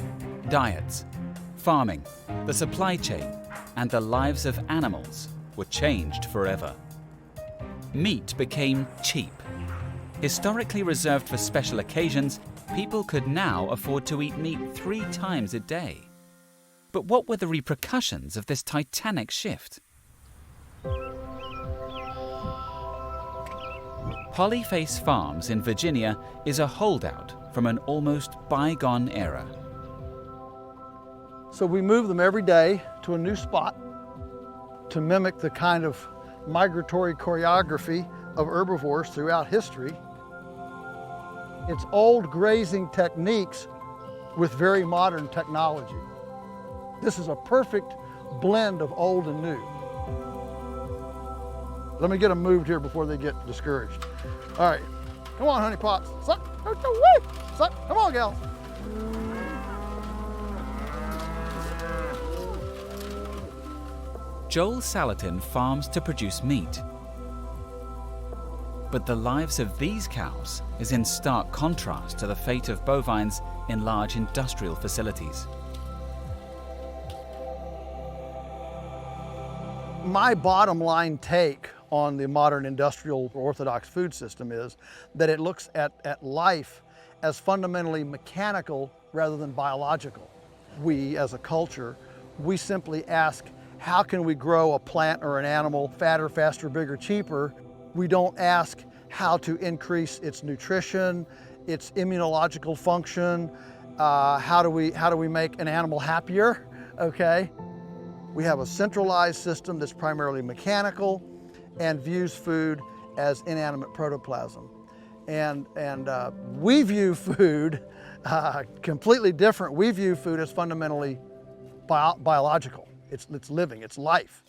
Speaker 1: diets, farming, the supply chain, and the lives of animals were changed forever. Meat became cheap. Historically reserved for special occasions, people could now afford to eat meat 3 times a day. But what were the repercussions of this titanic shift? Polyface Farms in Virginia is a holdout from an almost bygone era.
Speaker 2: So we move them every day to a new spot to mimic the kind of migratory choreography of herbivores throughout history. It's old grazing techniques with very modern technology. This is a perfect blend of old and new. Let me get them moved here before they get discouraged. All right, come on, honey pots. Suck, suck, come on, gals.
Speaker 1: Joel Salatin farms to produce meat. But the lives of these cows is in stark contrast to the fate of bovines in large industrial facilities.
Speaker 2: My bottom line take on the modern industrial orthodox food system is that it looks at life as fundamentally mechanical rather than biological. We, as a culture, we simply ask, how can we grow a plant or an animal fatter, faster, bigger, cheaper? We don't ask how to increase its nutrition, its immunological function, how do we make an animal happier, okay? We have a centralized system that's primarily mechanical and views food as inanimate protoplasm. And we view food completely different. We view food as fundamentally biological. It's living, it's life.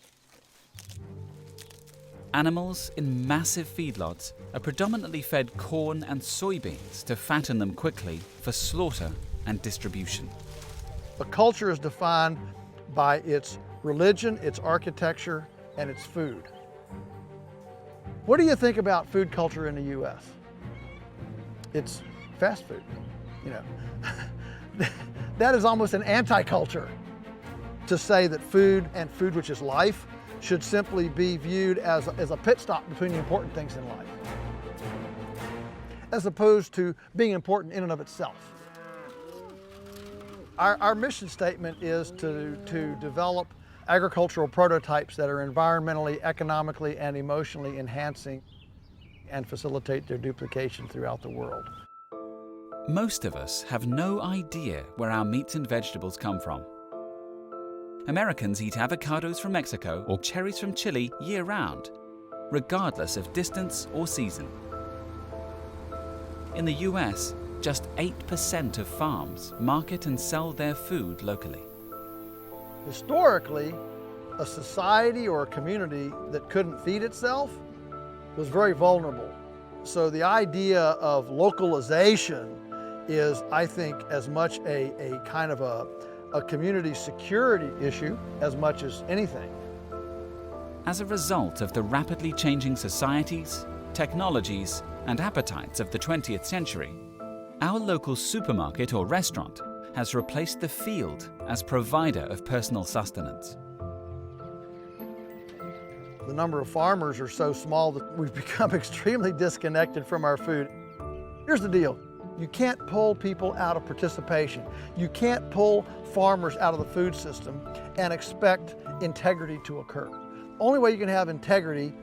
Speaker 1: Animals in massive feedlots are predominantly fed corn and soybeans to fatten them quickly for slaughter and distribution.
Speaker 2: A culture is defined by its religion, its architecture, and its food. What do you think about food culture in the U.S.? It's fast food, you know. That is almost an anti-culture to say that food and food which is life should simply be viewed as a pit stop between the important things in life, as opposed to being important in and of itself. Our mission statement is to develop agricultural prototypes that are environmentally, economically, and emotionally enhancing and facilitate their duplication throughout the world.
Speaker 1: Most of us have no idea where our meats and vegetables come from. Americans eat avocados from Mexico or cherries from Chile year-round, regardless of distance or season. In the US, just 8% of farms market and sell their food locally.
Speaker 2: Historically, a society or a community that couldn't feed itself was very vulnerable. So the idea of localization is, I think, as much a kind of a community security issue as much as anything.
Speaker 1: As a result of the rapidly changing societies, technologies, and appetites of the 20th century, our local supermarket or restaurant has replaced the field as provider of personal sustenance.
Speaker 2: The number of farmers are so small that we've become extremely disconnected from our food. Here's the deal. You can't pull people out of participation. You can't pull farmers out of the food system and expect integrity to occur. The only way you can have integrity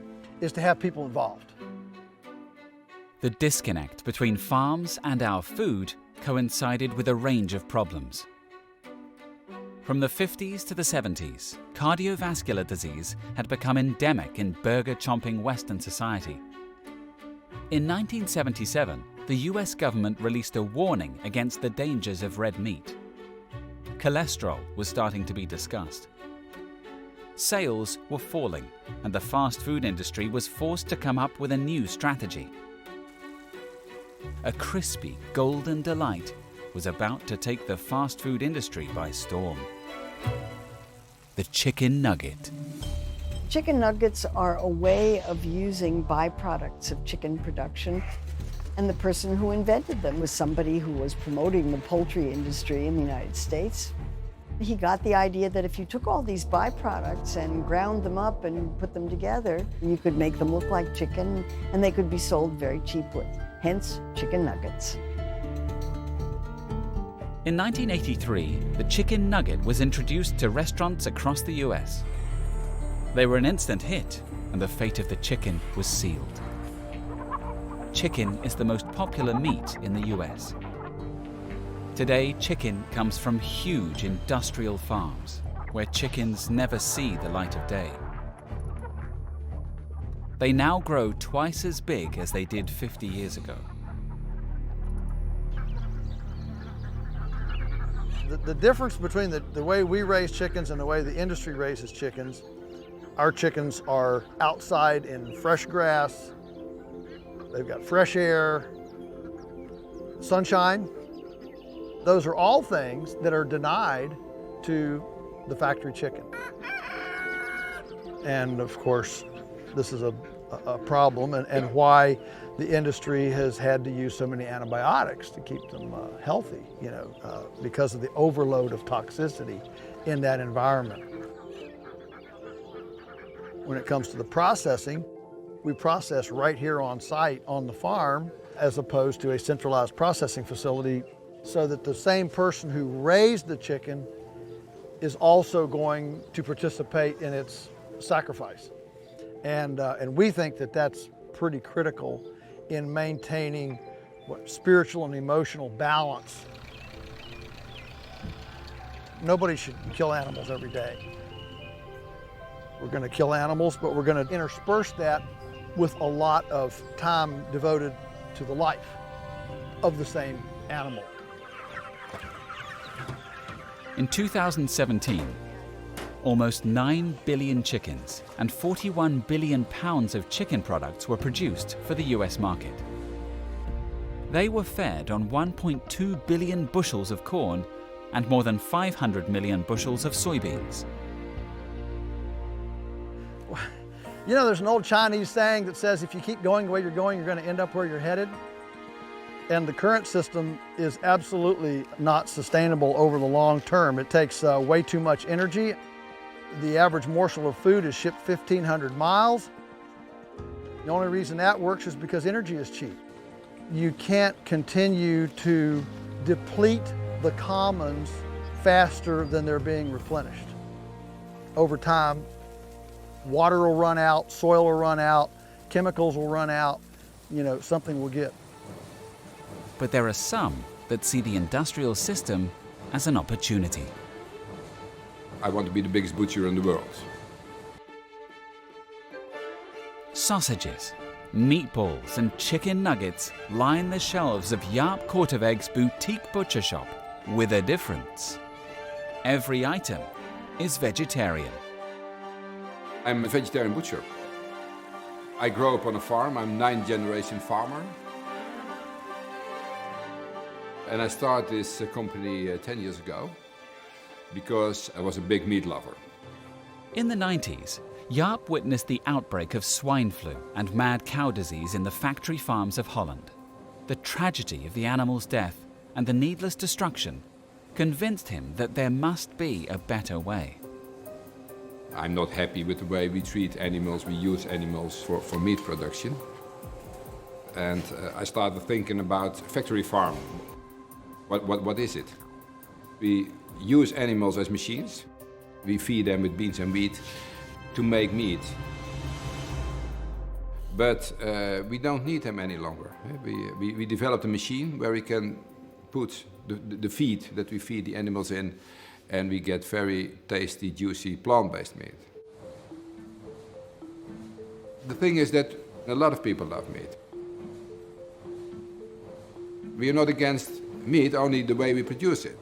Speaker 2: is to have people involved.
Speaker 1: The disconnect between farms and our food coincided with a range of problems. From the 50s to the 70s, cardiovascular disease had become endemic in burger-chomping Western society. In 1977, the US government released a warning against the dangers of red meat. Cholesterol was starting to be discussed. Sales were falling, and the fast food industry was forced to come up with a new strategy. A crispy, golden delight was about to take the fast food industry by storm. The chicken nugget.
Speaker 9: Chicken nuggets are a way of using byproducts of chicken production, and the person who invented them was somebody who was promoting the poultry industry in the United States. He got the idea that if you took all these byproducts and ground them up and put them together, you could make them look like chicken, and they could be sold very cheaply. Hence, chicken nuggets.
Speaker 1: In 1983, the chicken nugget was introduced to restaurants across the US. They were an instant hit, and the fate of the chicken was sealed. Chicken is the most popular meat in the US. Today, chicken comes from huge industrial farms, where chickens never see the light of day. They now grow twice as big as they did 50 years ago.
Speaker 2: The difference between the way we raise chickens and the way the industry raises chickens, our chickens are outside in fresh grass, they've got fresh air, sunshine. Those are all things that are denied to the factory chicken. And of course, this is a problem and why the industry has had to use so many antibiotics to keep them healthy, because of the overload of toxicity in that environment. When it comes to the processing, we process right here on site on the farm as opposed to a centralized processing facility, so that the same person who raised the chicken is also going to participate in its sacrifice. And we think that that's pretty critical in maintaining spiritual and emotional balance. Nobody should kill animals every day. We're going to kill animals, but we're going to intersperse that with a lot of time devoted to the life of the same animal.
Speaker 1: In 2017, almost 9 billion chickens and 41 billion pounds of chicken products were produced for the US market. They were fed on 1.2 billion bushels of corn and more than 500 million bushels of soybeans.
Speaker 2: There's an old Chinese saying that says if you keep going the way you're going, you're going to end up where you're headed. And the current system is absolutely not sustainable over the long term. It takes way too much energy. The average morsel of food is shipped 1,500 miles. The only reason that works is because energy is cheap. You can't continue to deplete the commons faster than they're being replenished. Over time, water will run out, soil will run out, chemicals will run out, something will get.
Speaker 1: But there are some that see the industrial system as an opportunity.
Speaker 12: I want to be the biggest butcher in the world.
Speaker 1: Sausages, meatballs and chicken nuggets line the shelves of Jaap Korteweg's boutique butcher shop with a difference. Every item is vegetarian.
Speaker 12: I'm a vegetarian butcher. I grew up on a farm. I'm 9th generation farmer. And I started this company 10 years ago because I was a big meat lover.
Speaker 1: In the 90s, Jaap witnessed the outbreak of swine flu and mad cow disease in the factory farms of Holland. The tragedy of the animal's death and the needless destruction convinced him that there must be a better way.
Speaker 12: I'm not happy with the way we treat animals, we use animals for meat production. And I started thinking about factory farm. What is it? We use animals as machines. We feed them with beans and wheat to make meat. But we don't need them any longer. We developed a machine where we can put the feed that we feed the animals in, and we get very tasty, juicy, plant-based meat. The thing is that a lot of people love meat. We are not against meat, only the way we produce it.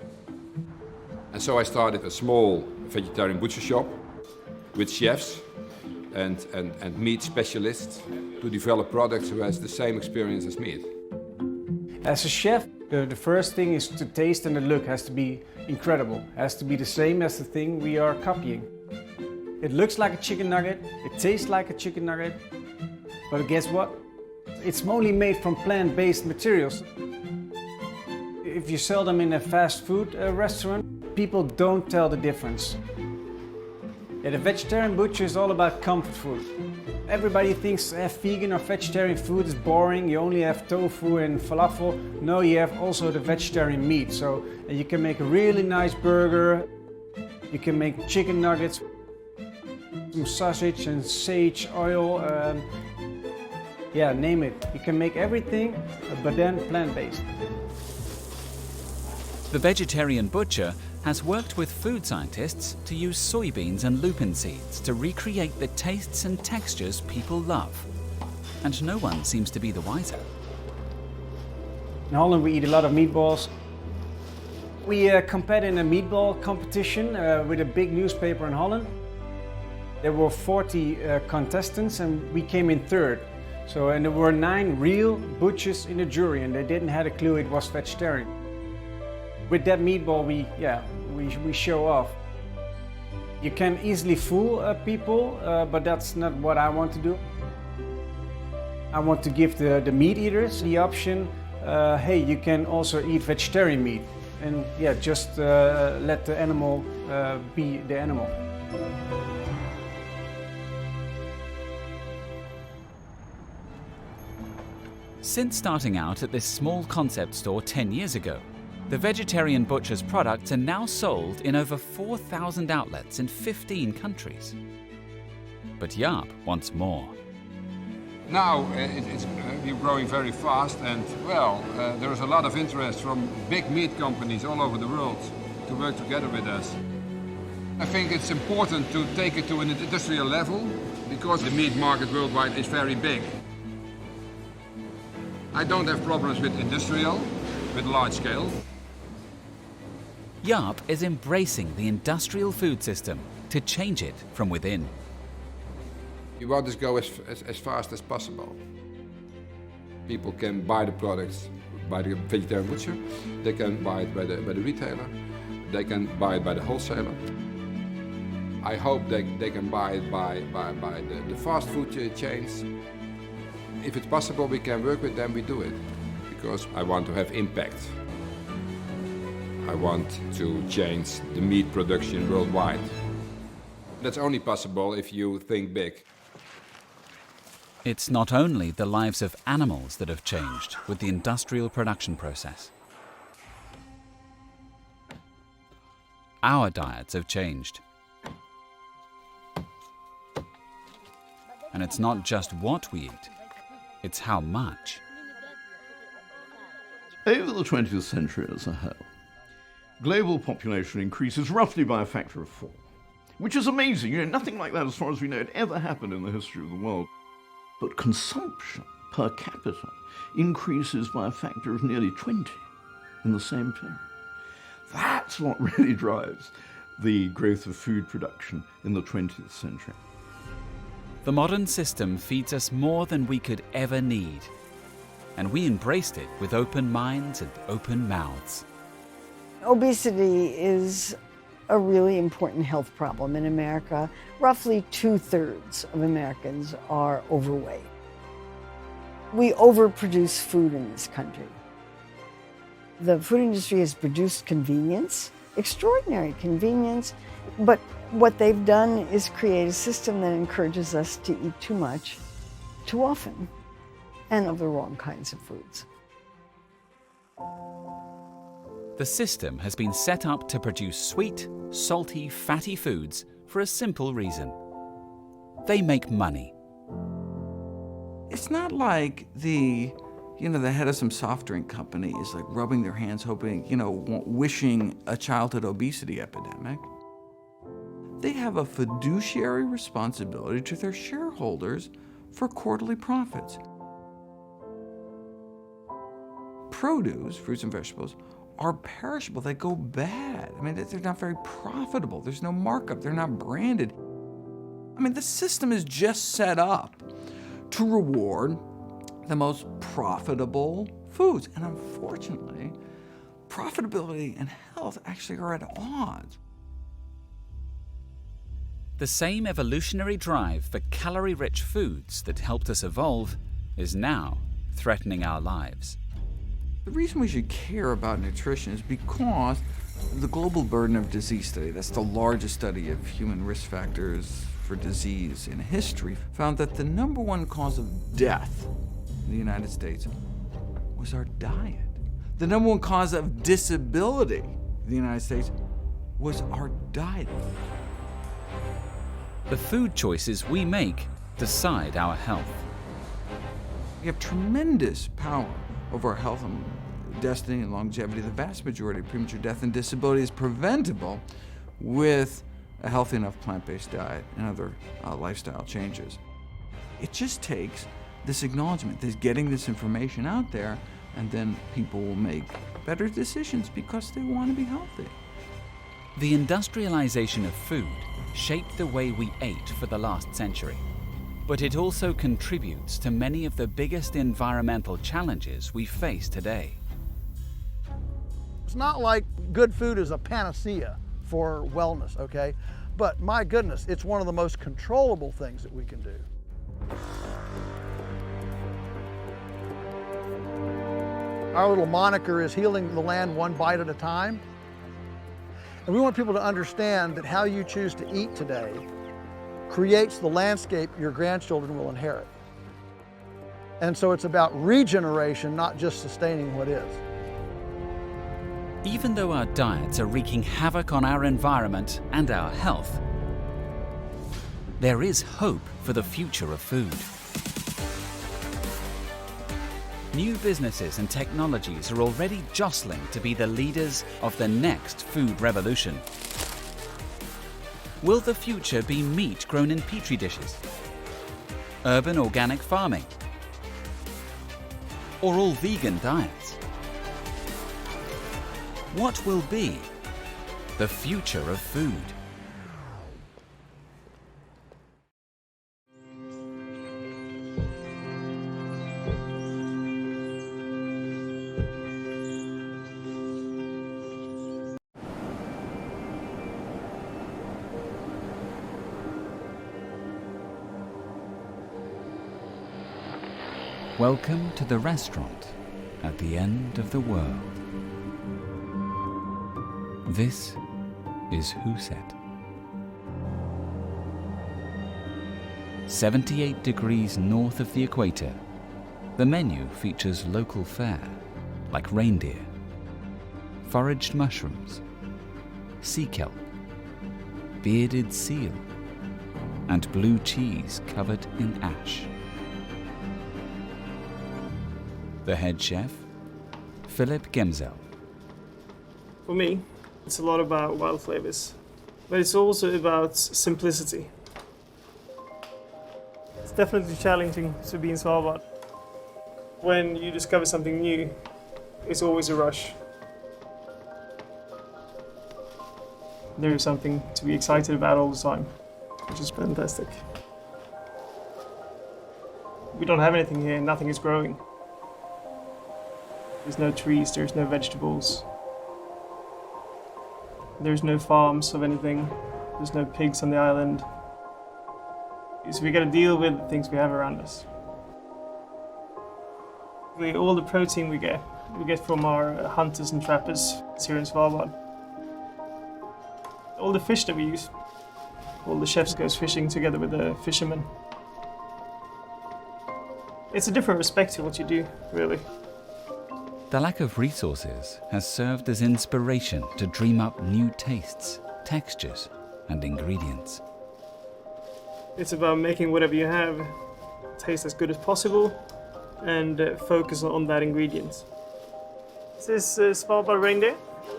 Speaker 12: And so I started a small vegetarian butcher shop with chefs and meat specialists to develop products who has the same experience as meat.
Speaker 13: As a chef, the first thing is to taste, and the look has to be incredible. It has to be the same as the thing we are copying. It looks like a chicken nugget, it tastes like a chicken nugget, but guess what? It's only made from plant-based materials. If you sell them in a fast food restaurant, people don't tell the difference. Yeah, the vegetarian butcher is all about comfort food. Everybody thinks vegan or vegetarian food is boring, you only have tofu and falafel. No, you have also the vegetarian meat. So you can make a really nice burger, you can make chicken nuggets, some sausage and sage oil, yeah, name it. You can make everything, but then plant-based.
Speaker 1: The vegetarian butcher has worked with food scientists to use soybeans and lupin seeds to recreate the tastes and textures people love. And no one seems to be the wiser.
Speaker 13: In Holland we eat a lot of meatballs. We competed in a meatball competition with a big newspaper in Holland. There were 40 contestants and we came in third. And there were 9 real butchers in the jury and they didn't have a clue it was vegetarian. With that meatball we show off. You can easily fool people, but that's not what I want to do. I want to give the meat eaters the option, hey, you can also eat vegetarian meat. And yeah, just let the animal be the animal.
Speaker 1: Since starting out at this small concept store 10 years ago, the vegetarian butcher's products are now sold in over 4,000 outlets in 15 countries. But Jaap wants more.
Speaker 12: Now we're growing very fast, and well, there is a lot of interest from big meat companies all over the world to work together with us. I think it's important to take it to an industrial level because the meat market worldwide is very big. I don't have problems with industrial, with large scale.
Speaker 1: Jaap is embracing the industrial food system to change it from within.
Speaker 12: We want to go as fast as possible. People can buy the products by the vegetarian butcher, they can buy it by the retailer, they can buy it by the wholesaler. I hope they can buy it by the fast food chains. If it's possible we can work with them, we do it. Because I want to have impact. I want to change the meat production worldwide. That's only possible if you think big.
Speaker 1: It's not only the lives of animals that have changed with the industrial production process. Our diets have changed. And it's not just what we eat, it's how much.
Speaker 14: Over the 20th century as a whole, global population increases roughly by a factor of 4, which is amazing. You know, nothing like that, as far as we know, had ever happened in the history of the world. But consumption per capita increases by a factor of nearly 20 in the same period. That's what really drives the growth of food production in the 20th century.
Speaker 1: The modern system feeds us more than we could ever need. And we embraced it with open minds and open mouths.
Speaker 9: Obesity is a really important health problem in America. Roughly 2/3 of Americans are overweight. We overproduce food in this country. The food industry has produced convenience, extraordinary convenience, but what they've done is create a system that encourages us to eat too much, too often. and of the wrong kinds of foods.
Speaker 1: The system has been set up to produce sweet, salty, fatty foods for a simple reason. They make money.
Speaker 16: It's not like the head of some soft drink company is like rubbing their hands hoping, wishing a childhood obesity epidemic. They have a fiduciary responsibility to their shareholders for quarterly profits. Produce, fruits and vegetables, are perishable. They go bad. I mean, they're not very profitable. There's no markup. They're not branded. I mean, the system is just set up to reward the most profitable foods. And unfortunately, profitability and health actually are at odds.
Speaker 1: The same evolutionary drive for calorie-rich foods that helped us evolve is now threatening our lives.
Speaker 16: The reason we should care about nutrition is because the Global Burden of Disease Study, that's the largest study of human risk factors for disease in history, found that the number one cause of death in the United States was our diet. The number one cause of disability in the United States was our diet.
Speaker 1: The food choices we make decide our health.
Speaker 16: We have tremendous power over our health and destiny and longevity. The vast majority of premature death and disability is preventable with a healthy enough plant-based diet and other lifestyle changes. It just takes this acknowledgement, this getting this information out there, and then people will make better decisions because they want to be healthy.
Speaker 1: The industrialization of food shaped the way we ate for the last century, but it also contributes to many of the biggest environmental challenges we face today.
Speaker 2: It's not like good food is a panacea for wellness, okay? But my goodness, it's one of the most controllable things that we can do. Our little moniker is healing the land one bite at a time. And we want people to understand that how you choose to eat today creates the landscape your grandchildren will inherit. And so it's about regeneration, not just sustaining what is.
Speaker 1: Even though our diets are wreaking havoc on our environment and our health, there is hope for the future of food. New businesses and technologies are already jostling to be the leaders of the next food revolution. Will the future be meat grown in petri dishes? Urban organic farming? Or all vegan diets? What will be the future of food? Welcome to the restaurant at the end of the world. This is Huset. 78 degrees north of the equator, the menu features local fare like reindeer, foraged mushrooms, sea kelp, bearded seal, and blue cheese covered in ash. The head chef, Philip Gemzel.
Speaker 18: For me, it's a lot about wild flavors, but it's also about simplicity. It's definitely challenging to be in Svalbard. When you discover something new, it's always a rush. There is something to be excited about all the time, which is fantastic. We don't have anything here, nothing is growing. There's no trees, there's no vegetables. There's no farms of anything. There's no pigs on the island. So we got to deal with the things we have around us. All the protein we get from our hunters and trappers here in Svalbard. All the fish that we use, all the chefs goes fishing together with the fishermen. It's a different respect to what you do, really.
Speaker 1: The lack of resources has served as inspiration to dream up new tastes, textures, and ingredients.
Speaker 18: It's about making whatever you have taste as good as possible and focus on that ingredient. This is Svalbard reindeer.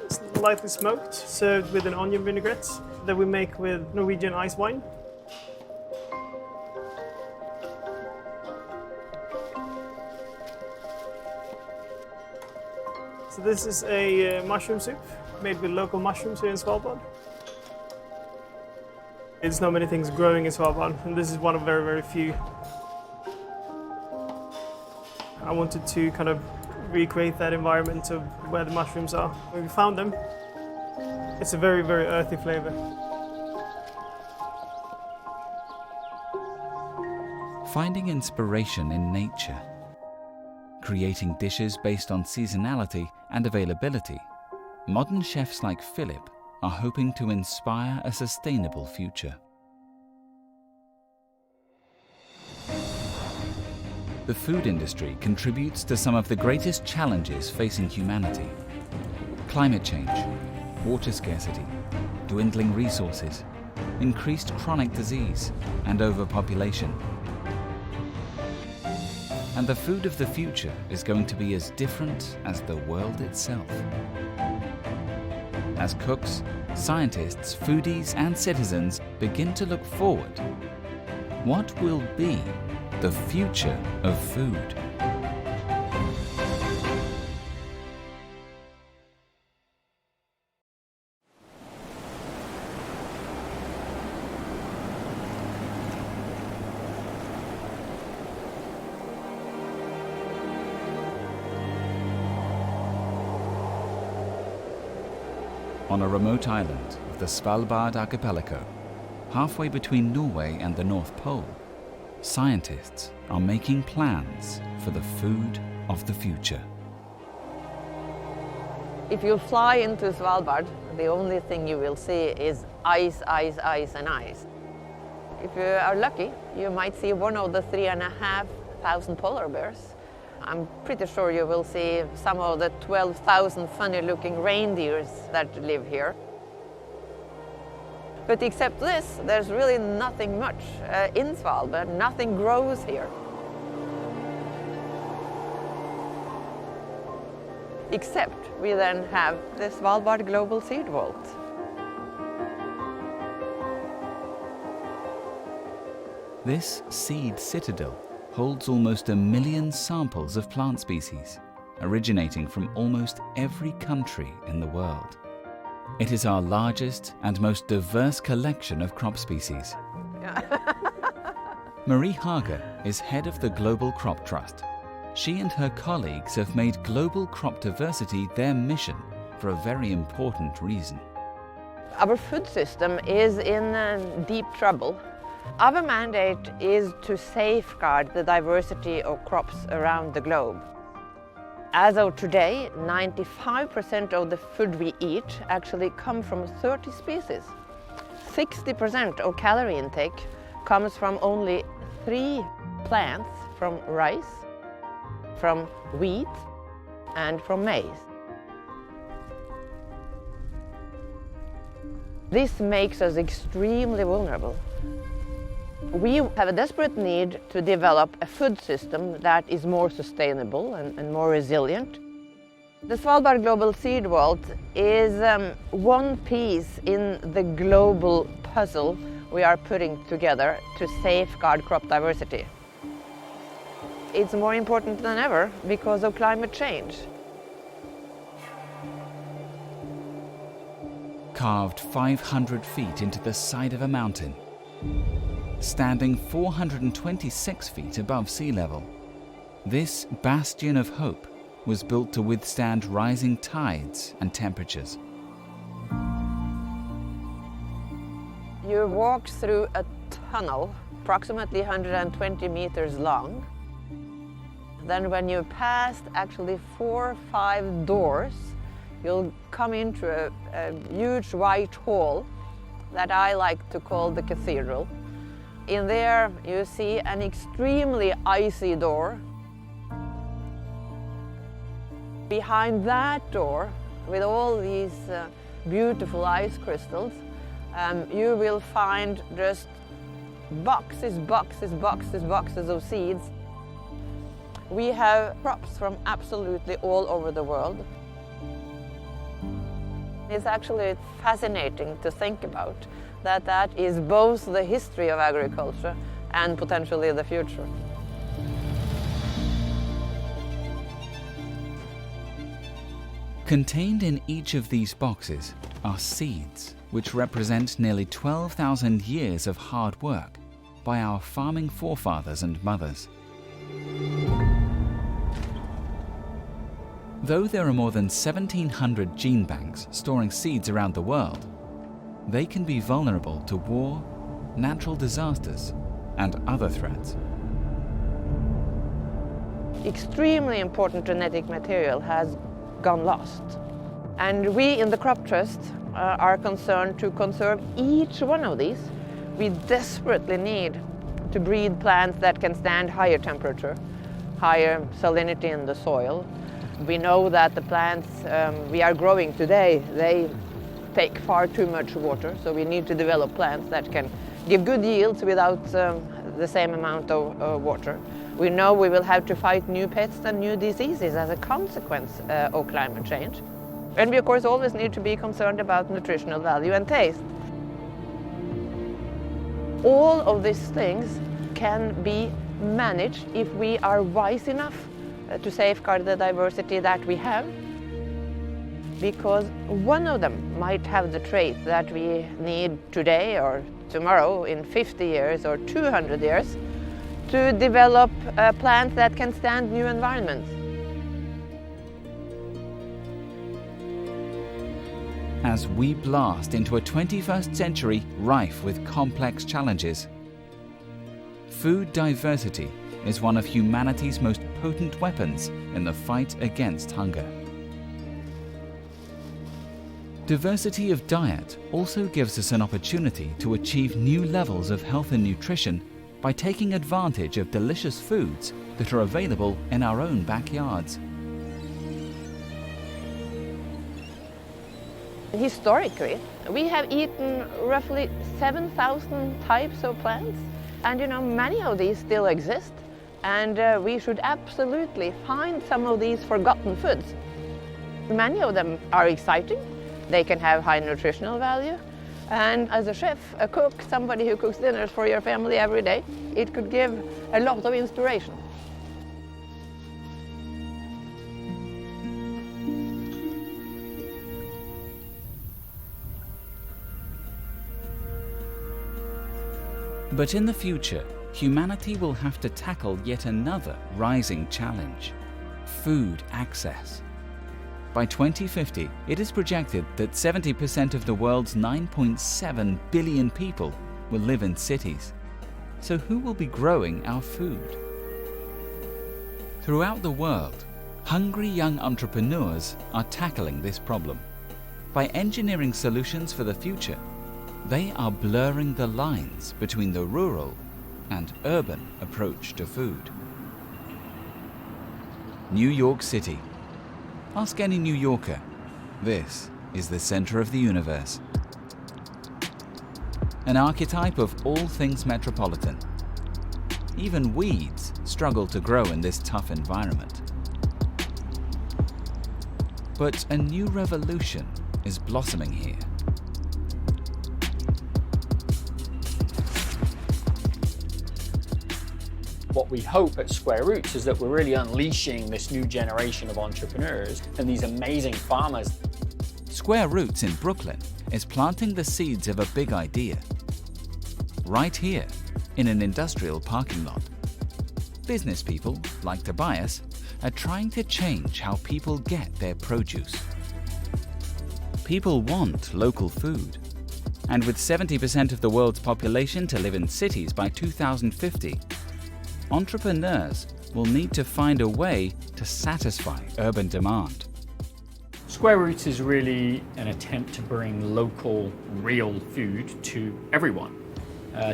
Speaker 18: It's lightly smoked, served with an onion vinaigrette that we make with Norwegian ice wine. So this is a mushroom soup made with local mushrooms here in Svalbard. There's not many things growing in Svalbard, and this is one of very, very few. I wanted to kind of recreate that environment of where the mushrooms are. When we found them, it's a very, very earthy flavor.
Speaker 1: Finding inspiration in nature, creating dishes based on seasonality and availability, modern chefs like Philip are hoping to inspire a sustainable future. The food industry contributes to some of the greatest challenges facing humanity. Climate change, water scarcity, dwindling resources, increased chronic disease, and overpopulation. And the food of the future is going to be as different as the world itself. As cooks, scientists, foodies, and citizens begin to look forward, what will be the future of food? On a remote island of the Svalbard archipelago, halfway between Norway and the North Pole, scientists are making plans for the food of the future.
Speaker 3: If you fly into Svalbard, the only thing you will see is ice, ice, ice, and ice. If you are lucky, you might see one of the 3,500 polar bears. I'm pretty sure you will see some of the 12,000 funny-looking reindeers that live here. But except this, there's really nothing much in Svalbard. Nothing grows here. Except we then have the Svalbard Global Seed Vault.
Speaker 1: This seed citadel holds almost 1 million samples of plant species, originating from almost every country in the world. It is our largest and most diverse collection of crop species. Marie Hager is head of the Global Crop Trust. She and her colleagues have made global crop diversity their mission for a very important reason.
Speaker 3: Our food system is in deep trouble. Our mandate is to safeguard the diversity of crops around the globe. As of today, 95% of the food we eat actually come from 30 species. 60% of calorie intake comes from only 3 plants, from rice, from wheat, and from maize. This makes us extremely vulnerable. We have a desperate need to develop a food system that is more sustainable and more resilient. The Svalbard Global Seed Vault is one piece in the global puzzle we are putting together to safeguard crop diversity. It's more important than ever because of climate change.
Speaker 1: Carved 500 feet into the side of a mountain, standing 426 feet above sea level, this bastion of hope was built to withstand rising tides and temperatures.
Speaker 3: You walk through a tunnel, approximately 120 meters long. Then when you passed actually 4 or 5 doors, you'll come into a huge white hall that I like to call the cathedral. In there you see an extremely icy door Behind that door, with all these beautiful ice crystals, you will find just boxes of seeds. We have crops from absolutely all over the world. It's actually fascinating to think about that is both the history of agriculture and potentially the future.
Speaker 1: Contained in each of these boxes are seeds, which represent nearly 12,000 years of hard work by our farming forefathers and mothers. Though there are more than 1,700 gene banks storing seeds around the world, they can be vulnerable to war, natural disasters, and other threats.
Speaker 3: Extremely important genetic material has gone lost. And we in the Crop Trust are concerned to conserve each one of these. We desperately need to breed plants that can stand higher temperature, higher salinity in the soil. We know that the plants we are growing today, they take far too much water, so we need to develop plants that can give good yields without the same amount of water. We know we will have to fight new pests and new diseases as a consequence of climate change. And we of course always need to be concerned about nutritional value and taste. All of these things can be managed if we are wise enough to safeguard the diversity that we have, because one of them might have the trait that we need today or tomorrow, in 50 years or 200 years, to develop plants that can stand new environments.
Speaker 1: As we blast into a 21st century rife with complex challenges, food diversity is one of humanity's most potent weapons in the fight against hunger. Diversity of diet also gives us an opportunity to achieve new levels of health and nutrition by taking advantage of delicious foods that are available in our own backyards.
Speaker 3: Historically, we have eaten roughly 7,000 types of plants, and many of these still exist, and we should absolutely find some of these forgotten foods. Many of them are exciting, they can have high nutritional value, and as a chef, a cook, somebody who cooks dinners for your family every day, it could give a lot of inspiration.
Speaker 1: But in the future, humanity will have to tackle yet another rising challenge: food access. By 2050, it is projected that 70% of the world's 9.7 billion people will live in cities. So who will be growing our food? Throughout the world, hungry young entrepreneurs are tackling this problem. By engineering solutions for the future, they are blurring the lines between the rural and urban approach to food. New York City. Ask any New Yorker. This is the center of the universe. An archetype of all things metropolitan. Even weeds struggle to grow in this tough environment. But a new revolution is blossoming here.
Speaker 4: What we hope at Square Roots is that we're really unleashing this new generation of entrepreneurs and these amazing farmers.
Speaker 1: Square Roots in Brooklyn is planting the seeds of a big idea. Right here, in an industrial parking lot. Business people, like Tobias, are trying to change how people get their produce. People want local food. And with 70% of the world's population to live in cities by 2050, entrepreneurs will need to find a way to satisfy urban demand.
Speaker 4: Square Roots is really an attempt to bring local, real food to everyone.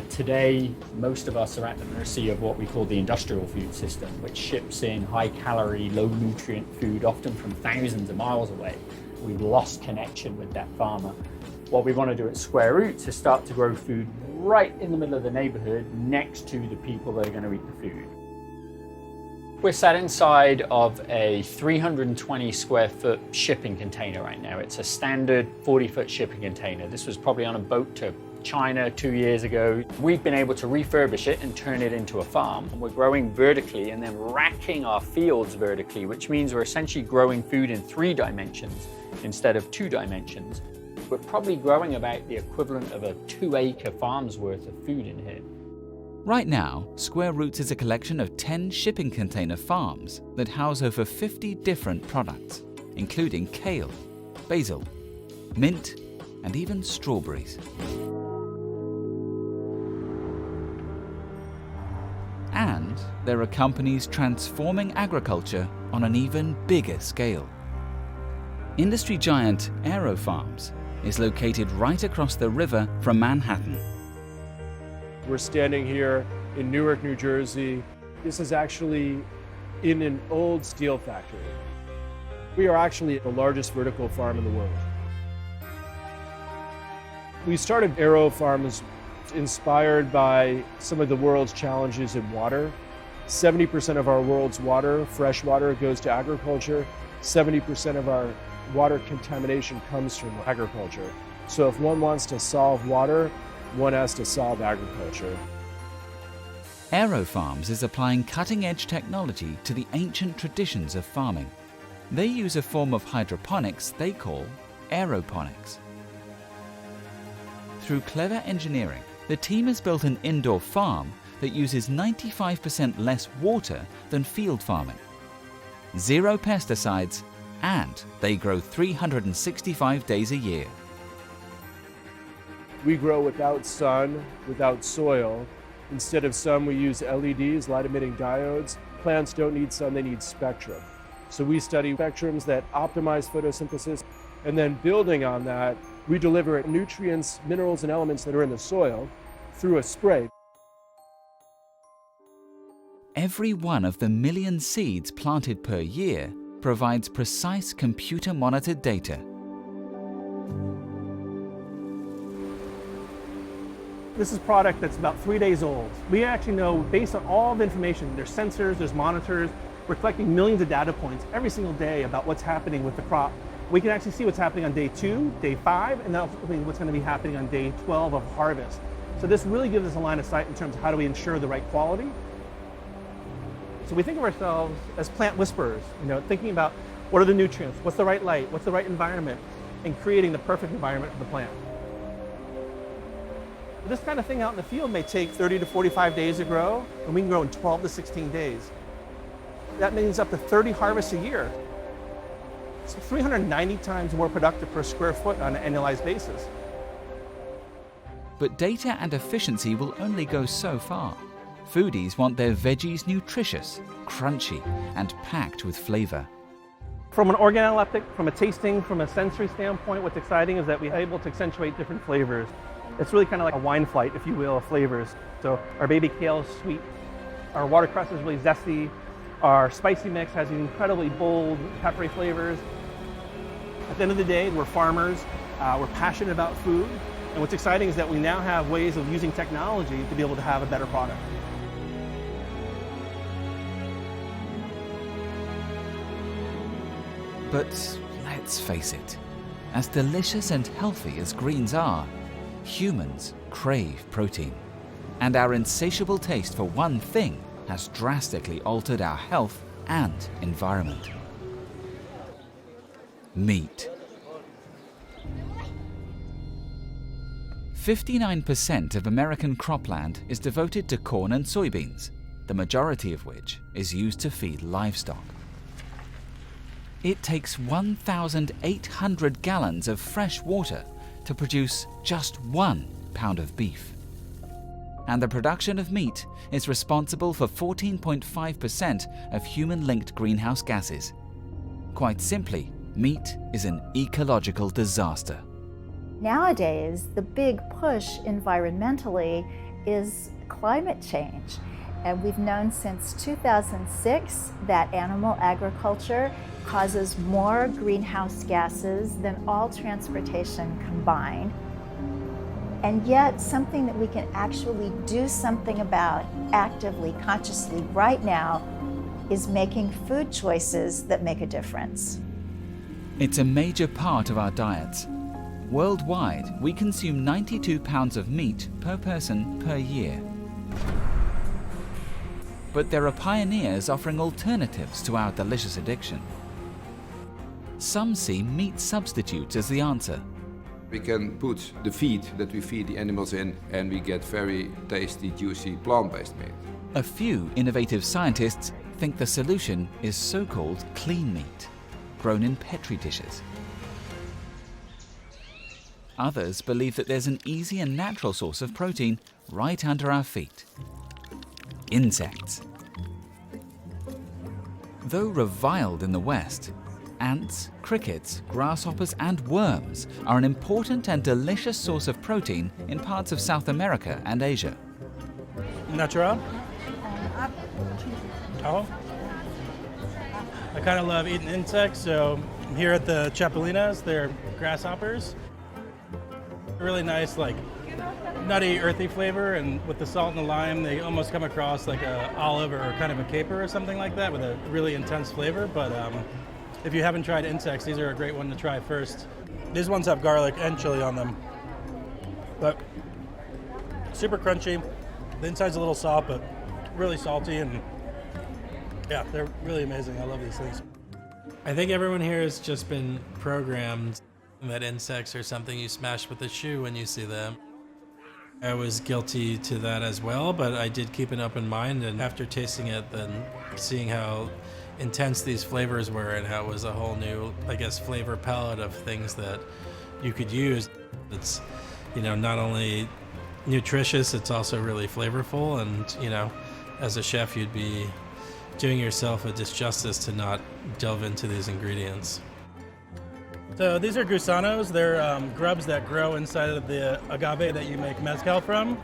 Speaker 4: Today, most of us are at the mercy of what we call the industrial food system, which ships in high-calorie, low-nutrient food, often from thousands of miles away. We've lost connection with that farmer. What we want to do at Square Roots is start to grow food right in the middle of the neighborhood, next to the people that are going to eat the food. We're sat inside of a 320 square foot shipping container right now. It's a standard 40-foot shipping container. This was probably on a boat to China 2 years ago. We've been able to refurbish it and turn it into a farm. We're growing vertically and then racking our fields vertically, which means we're essentially growing food in 3 dimensions instead of 2 dimensions. We're probably growing about the equivalent of a 2-acre farm's worth of food in here.
Speaker 1: Right now, Square Roots is a collection of 10 shipping container farms that house over 50 different products, including kale, basil, mint, and even strawberries. And there are companies transforming agriculture on an even bigger scale. Industry giant Aero Farms is located right across the river from Manhattan.
Speaker 6: We're standing here in Newark, New Jersey. This is actually in an old steel factory. We are actually the largest vertical farm in the world. We started Aero Farms inspired by some of the world's challenges in water. 70% of our world's water, fresh water, goes to agriculture. 70% of our water contamination comes from agriculture. So if one wants to solve water, one has to solve agriculture.
Speaker 1: Aero Farms is applying cutting-edge technology to the ancient traditions of farming. They use a form of hydroponics they call aeroponics. Through clever engineering, the team has built an indoor farm that uses 95% less water than field farming, 0 pesticides, and they grow 365 days a year.
Speaker 6: We grow without sun, without soil. Instead of sun, we use LEDs, light-emitting diodes. Plants don't need sun, they need spectrum. So we study spectrums that optimize photosynthesis, and then building on that, we deliver nutrients, minerals, and elements that are in the soil through a spray.
Speaker 1: Every one of the million seeds planted per year provides precise computer-monitored data.
Speaker 19: This is a product that's about 3 days old. We actually know, based on all the information, there's sensors, there's monitors, we're collecting millions of data points every single day about what's happening with the crop. We can actually see what's happening on day 2, day 5, and then ultimately what's going to be happening on day 12 of harvest. So this really gives us a line of sight in terms of how do we ensure the right quality. So we think of ourselves as plant whisperers, thinking about what are the nutrients, what's the right light, what's the right environment, and creating the perfect environment for the plant. This kind of thing out in the field may take 30 to 45 days to grow, and we can grow in 12 to 16 days. That means up to 30 harvests a year. It's 390 times more productive per square foot on an annualized basis.
Speaker 1: But data and efficiency will only go so far. Foodies want their veggies nutritious, crunchy, and packed with flavor.
Speaker 19: From an organoleptic, from a tasting, from a sensory standpoint, what's exciting is that we're able to accentuate different flavors. It's really kind of like a wine flight, if you will, of flavors. So our baby kale is sweet, our watercress is really zesty, our spicy mix has these incredibly bold, peppery flavors. At the end of the day, we're farmers, we're passionate about food, and what's exciting is that we now have ways of using technology to be able to have a better product.
Speaker 1: But let's face it, as delicious and healthy as greens are, humans crave protein. And our insatiable taste for one thing has drastically altered our health and environment. Meat. 59% of American cropland is devoted to corn and soybeans, the majority of which is used to feed livestock. It takes 1,800 gallons of fresh water to produce just 1 pound of beef. And the production of meat is responsible for 14.5% of human-linked greenhouse gases. Quite simply, meat is an ecological disaster.
Speaker 20: Nowadays, the big push environmentally
Speaker 5: is climate change. And we've known since 2006 that animal agriculture causes more greenhouse gases than all transportation combined. And yet, something that we can actually do something about actively, consciously right now is making food choices that make a difference.
Speaker 1: It's a major part of our diets. Worldwide, we consume 92 pounds of meat per person per year. But there are pioneers offering alternatives to our delicious addiction. Some see meat substitutes as the answer.
Speaker 12: We can put the feed that we feed the animals in and we get very tasty, juicy, plant-based meat.
Speaker 1: A few innovative scientists think the solution is so-called clean meat, grown in petri dishes. Others believe that there's an easy and natural source of protein right under our feet. Insects. Though reviled in the West, ants, crickets, grasshoppers and worms are an important and delicious source of protein in parts of South America and Asia.
Speaker 17: Natural? Oh. I kind of love eating insects, so here at the Chapelinas, they're grasshoppers. Really nice, like nutty, earthy flavor, and with the salt and the lime, they almost come across like a olive or kind of a caper or something like that with a really intense flavor. But if you haven't tried insects, these are a great one to try first. These ones have garlic and chili on them, but super crunchy. The inside's a little soft, but really salty, and yeah, they're really amazing. I love these things.
Speaker 20: I think everyone here has just been programmed that insects are something you smash with a shoe when you see them. I was guilty to that as well, but I did keep an open mind, and after tasting it, then seeing how intense these flavors were and how it was a whole new, I guess, flavor palette of things that you could use. It's, you know, not only nutritious, it's also really flavorful, and, you know, as a chef, you'd be doing yourself a disjustice to not delve into these ingredients.
Speaker 17: So these are gusanos. They're grubs that grow inside of the agave that you make mezcal from.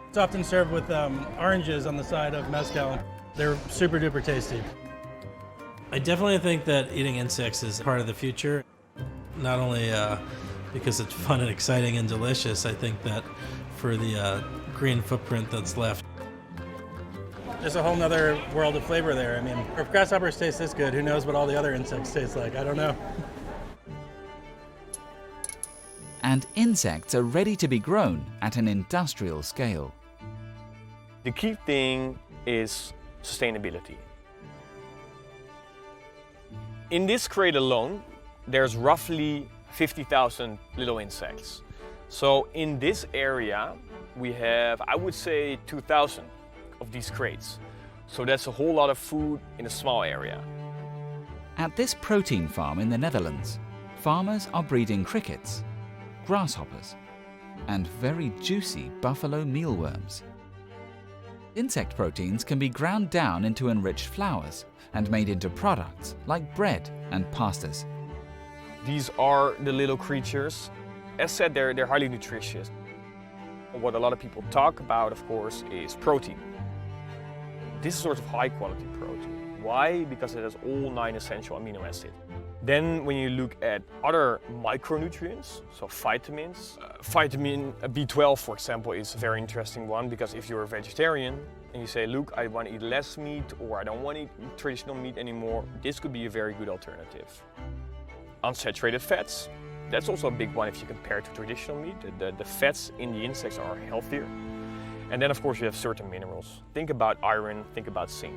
Speaker 17: It's often served with oranges on the side of mezcal. They're super duper tasty.
Speaker 20: I definitely think that eating insects is part of the future. Not only because it's fun and exciting and delicious, I think that for the green footprint that's left.
Speaker 17: There's a whole nother world of flavor there. I mean, if grasshoppers taste this good, who knows what all the other insects taste like? I don't know.
Speaker 1: And insects are ready to be grown at an industrial scale.
Speaker 21: The key thing is sustainability. In this crate alone, there's roughly 50,000 little insects. So in this area, we have, I would say, 2,000 of these crates. So that's a whole lot of food in a small area.
Speaker 1: At this protein farm in the Netherlands, farmers are breeding crickets, grasshoppers, and very juicy buffalo mealworms. Insect proteins can be ground down into enriched flours and made into products like bread and pastas.
Speaker 21: These are the little creatures. As said, they're highly nutritious. What a lot of people talk about, of course, is protein. This is sort of high quality protein. Why? Because it has all 9 essential amino acids. Then when you look at other micronutrients, so vitamins, vitamin B12, for example, is a very interesting one, because if you're a vegetarian and you say, look, I want to eat less meat, or I don't want to eat traditional meat anymore, this could be a very good alternative. Unsaturated fats, that's also a big one if you compare it to traditional meat. The fats in the insects are healthier. And then of course you have certain minerals. Think about iron, think about zinc.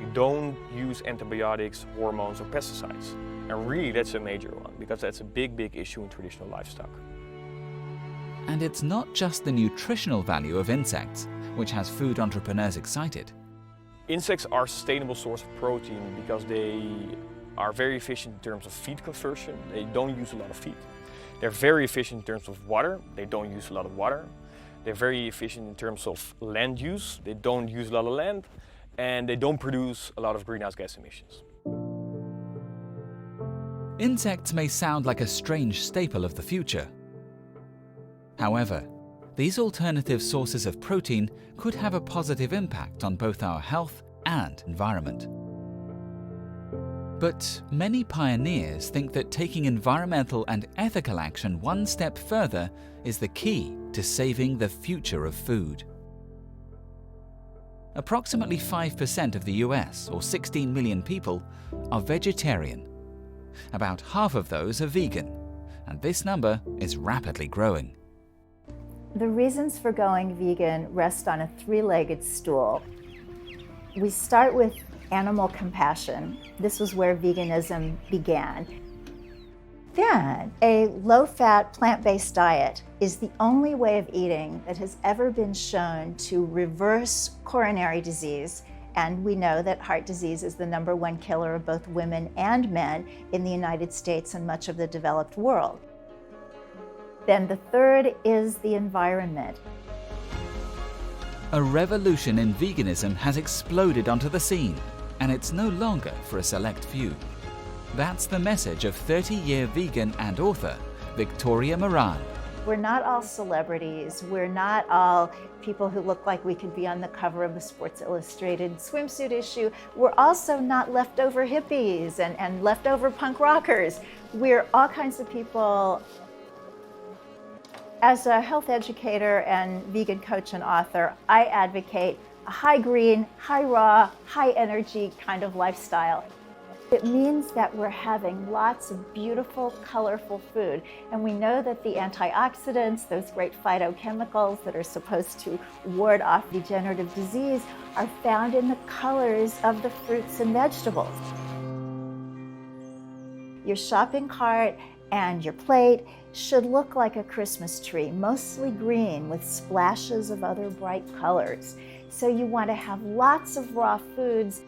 Speaker 21: You don't use antibiotics, hormones, or pesticides. And really that's a major one, because that's a big, big issue in traditional livestock.
Speaker 1: And it's not just the nutritional value of insects, which has food entrepreneurs excited.
Speaker 21: Insects are a sustainable source of protein because they are very efficient in terms of feed conversion. They don't use a lot of feed. They're very efficient in terms of water. They don't use a lot of water. They're very efficient in terms of land use. They don't use a lot of land. And they don't produce a lot of greenhouse gas emissions.
Speaker 1: Insects may sound like a strange staple of the future. However, these alternative sources of protein could have a positive impact on both our health and environment. But many pioneers think that taking environmental and ethical action one step further is the key to saving the future of food. Approximately 5% of the US, or 16 million people, are vegetarian. About half of those are vegan, and this number is rapidly growing.
Speaker 5: The reasons for going vegan rest on a three-legged stool. We start with animal compassion. This was where veganism began. Then, a low-fat, plant-based diet is the only way of eating that has ever been shown to reverse coronary disease, and we know that heart disease is the #1 killer of both women and men in the United States and much of the developed world. Then the third is the environment.
Speaker 1: A revolution in veganism has exploded onto the scene, and it's no longer for a select few. That's the message of 30-year vegan and author Victoria Moran.
Speaker 5: We're not all celebrities. We're not all people who look like we could be on the cover of a Sports Illustrated swimsuit issue. We're also not leftover hippies and leftover punk rockers. We're all kinds of people. As a health educator and vegan coach and author, I advocate a high green, high raw, high energy kind of lifestyle. It means that we're having lots of beautiful, colorful food. And we know that the antioxidants, those great phytochemicals that are supposed to ward off degenerative disease, are found in the colors of the fruits and vegetables. Your shopping cart and your plate should look like a Christmas tree, mostly green with splashes of other bright colors. So you want to have lots of raw foods,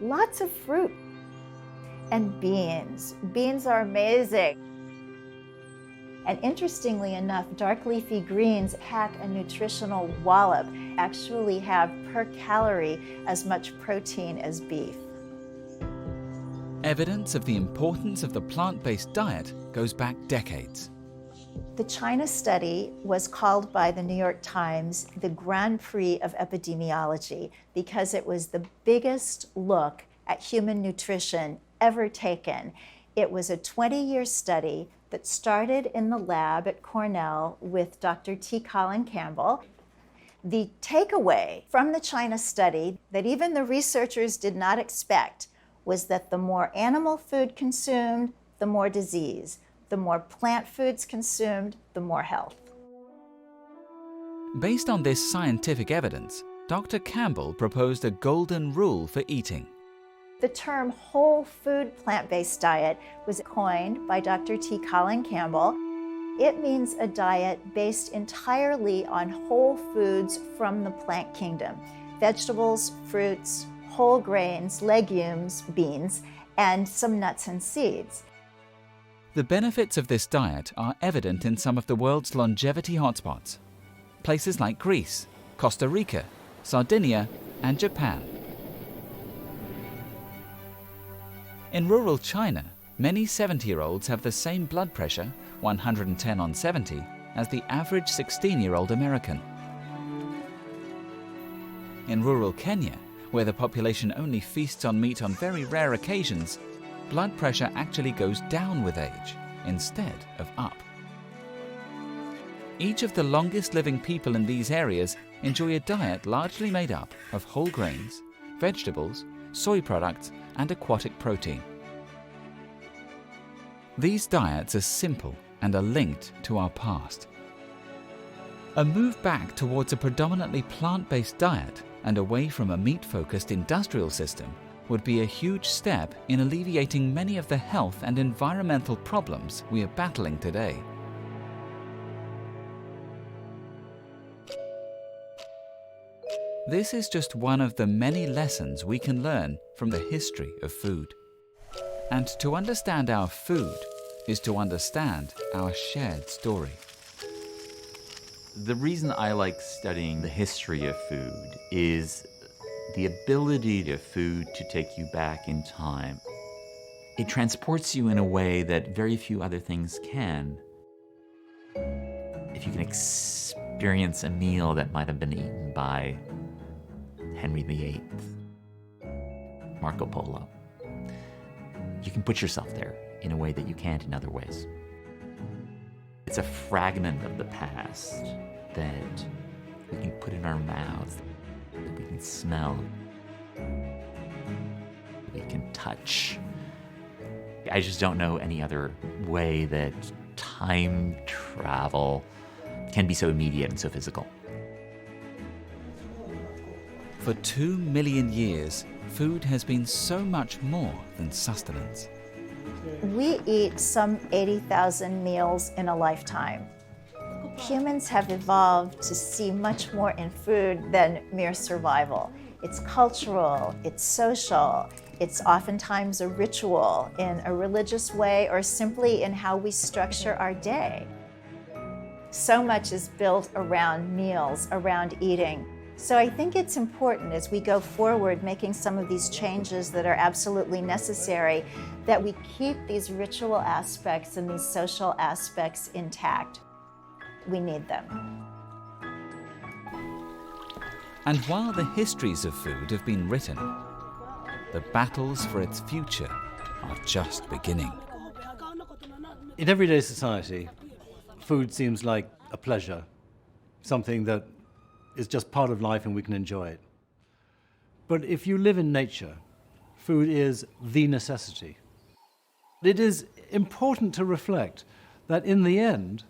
Speaker 5: lots of fruit, and beans. Beans are amazing. And interestingly enough, dark leafy greens pack a nutritional wallop, actually have per calorie as much protein as beef.
Speaker 1: Evidence of the importance of the plant-based diet goes back decades.
Speaker 5: The China study was called by the New York Times the Grand Prix of epidemiology because it was the biggest look at human nutrition ever taken. It was a 20-year study that started in the lab at Cornell with Dr. T. Colin Campbell. The takeaway from the China study that even the researchers did not expect was that the more animal food consumed, the more disease. The more plant foods consumed, the more health.
Speaker 1: Based on this scientific evidence, Dr. Campbell proposed a golden rule for eating.
Speaker 5: The term whole food plant-based diet was coined by Dr. T. Colin Campbell. It means a diet based entirely on whole foods from the plant kingdom: vegetables, fruits, whole grains, legumes, beans, and some nuts and seeds.
Speaker 1: The benefits of this diet are evident in some of the world's longevity hotspots, places like Greece, Costa Rica, Sardinia, and Japan. In rural China, many 70-year-olds have the same blood pressure, 110/70, as the average 16-year-old American. In rural Kenya, where the population only feasts on meat on very rare occasions, blood pressure actually goes down with age instead of up. Each of the longest living people in these areas enjoy a diet largely made up of whole grains, vegetables, soy products, and aquatic protein. These diets are simple and are linked to our past. A move back towards a predominantly plant-based diet and away from a meat-focused industrial system would be a huge step in alleviating many of the health and environmental problems we are battling today. This is just one of the many lessons we can learn from the history of food. And to understand our food is to understand our shared story.
Speaker 7: The reason I like studying the history of food is the ability of food to take you back in time. It transports you in a way that very few other things can. If you can experience a meal that might have been eaten by Henry VIII, Marco Polo. You can put yourself there in a way that you can't in other ways. It's a fragment of the past that we can put in our mouths, that we can smell, we can touch. I just don't know any other way that time travel can be so immediate and so physical.
Speaker 1: For 2 million years, food has been so much more than sustenance.
Speaker 5: We eat some 80,000 meals in a lifetime. Humans have evolved to see much more in food than mere survival. It's cultural, it's social, it's oftentimes a ritual in a religious way or simply in how we structure our day. So much is built around meals, around eating. So I think it's important as we go forward making some of these changes that are absolutely necessary that we keep these ritual aspects and these social aspects intact. We need them.
Speaker 1: And while the histories of food have been written, the battles for its future are just beginning.
Speaker 8: In everyday society, food seems like a pleasure, something that is just part of life and we can enjoy it. But if you live in nature, food is the necessity. It is important to reflect that in the end,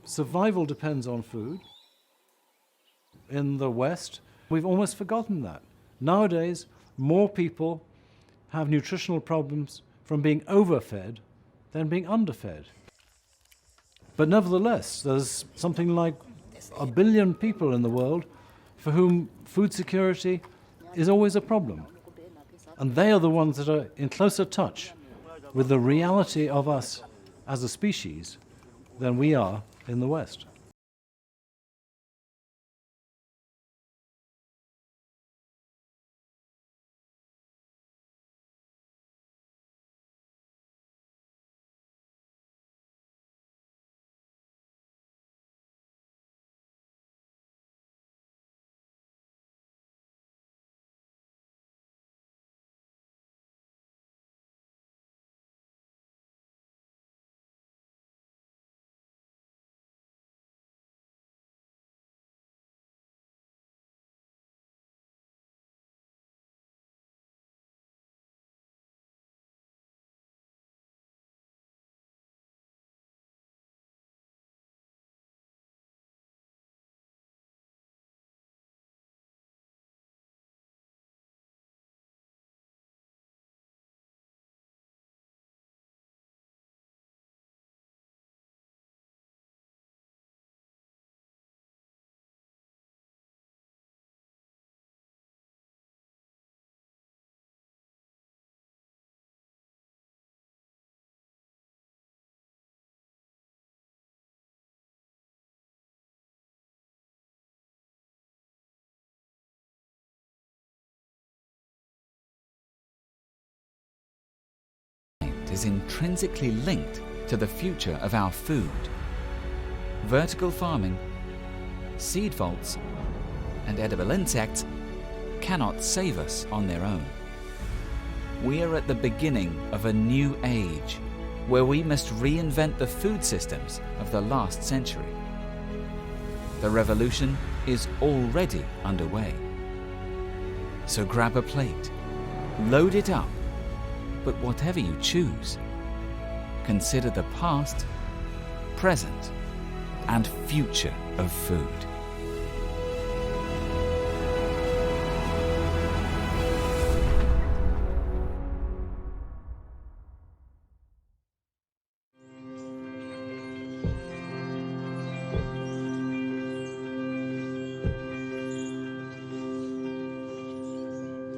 Speaker 8: survival depends on food. In the West, we've almost forgotten that. Nowadays, more people have nutritional problems from being overfed than being underfed. But nevertheless, there's something like 1 billion people in the world for whom food security is always a problem. And they are the ones that are in closer touch with the reality of us as a species than we are in the West.
Speaker 1: Is intrinsically linked to the future of our food. Vertical farming, seed vaults, and edible insects cannot save us on their own. We are at the beginning of a new age where we must reinvent the food systems of the last century. The revolution is already underway. So grab a plate, load it up, but whatever you choose, consider the past, present, and future of food.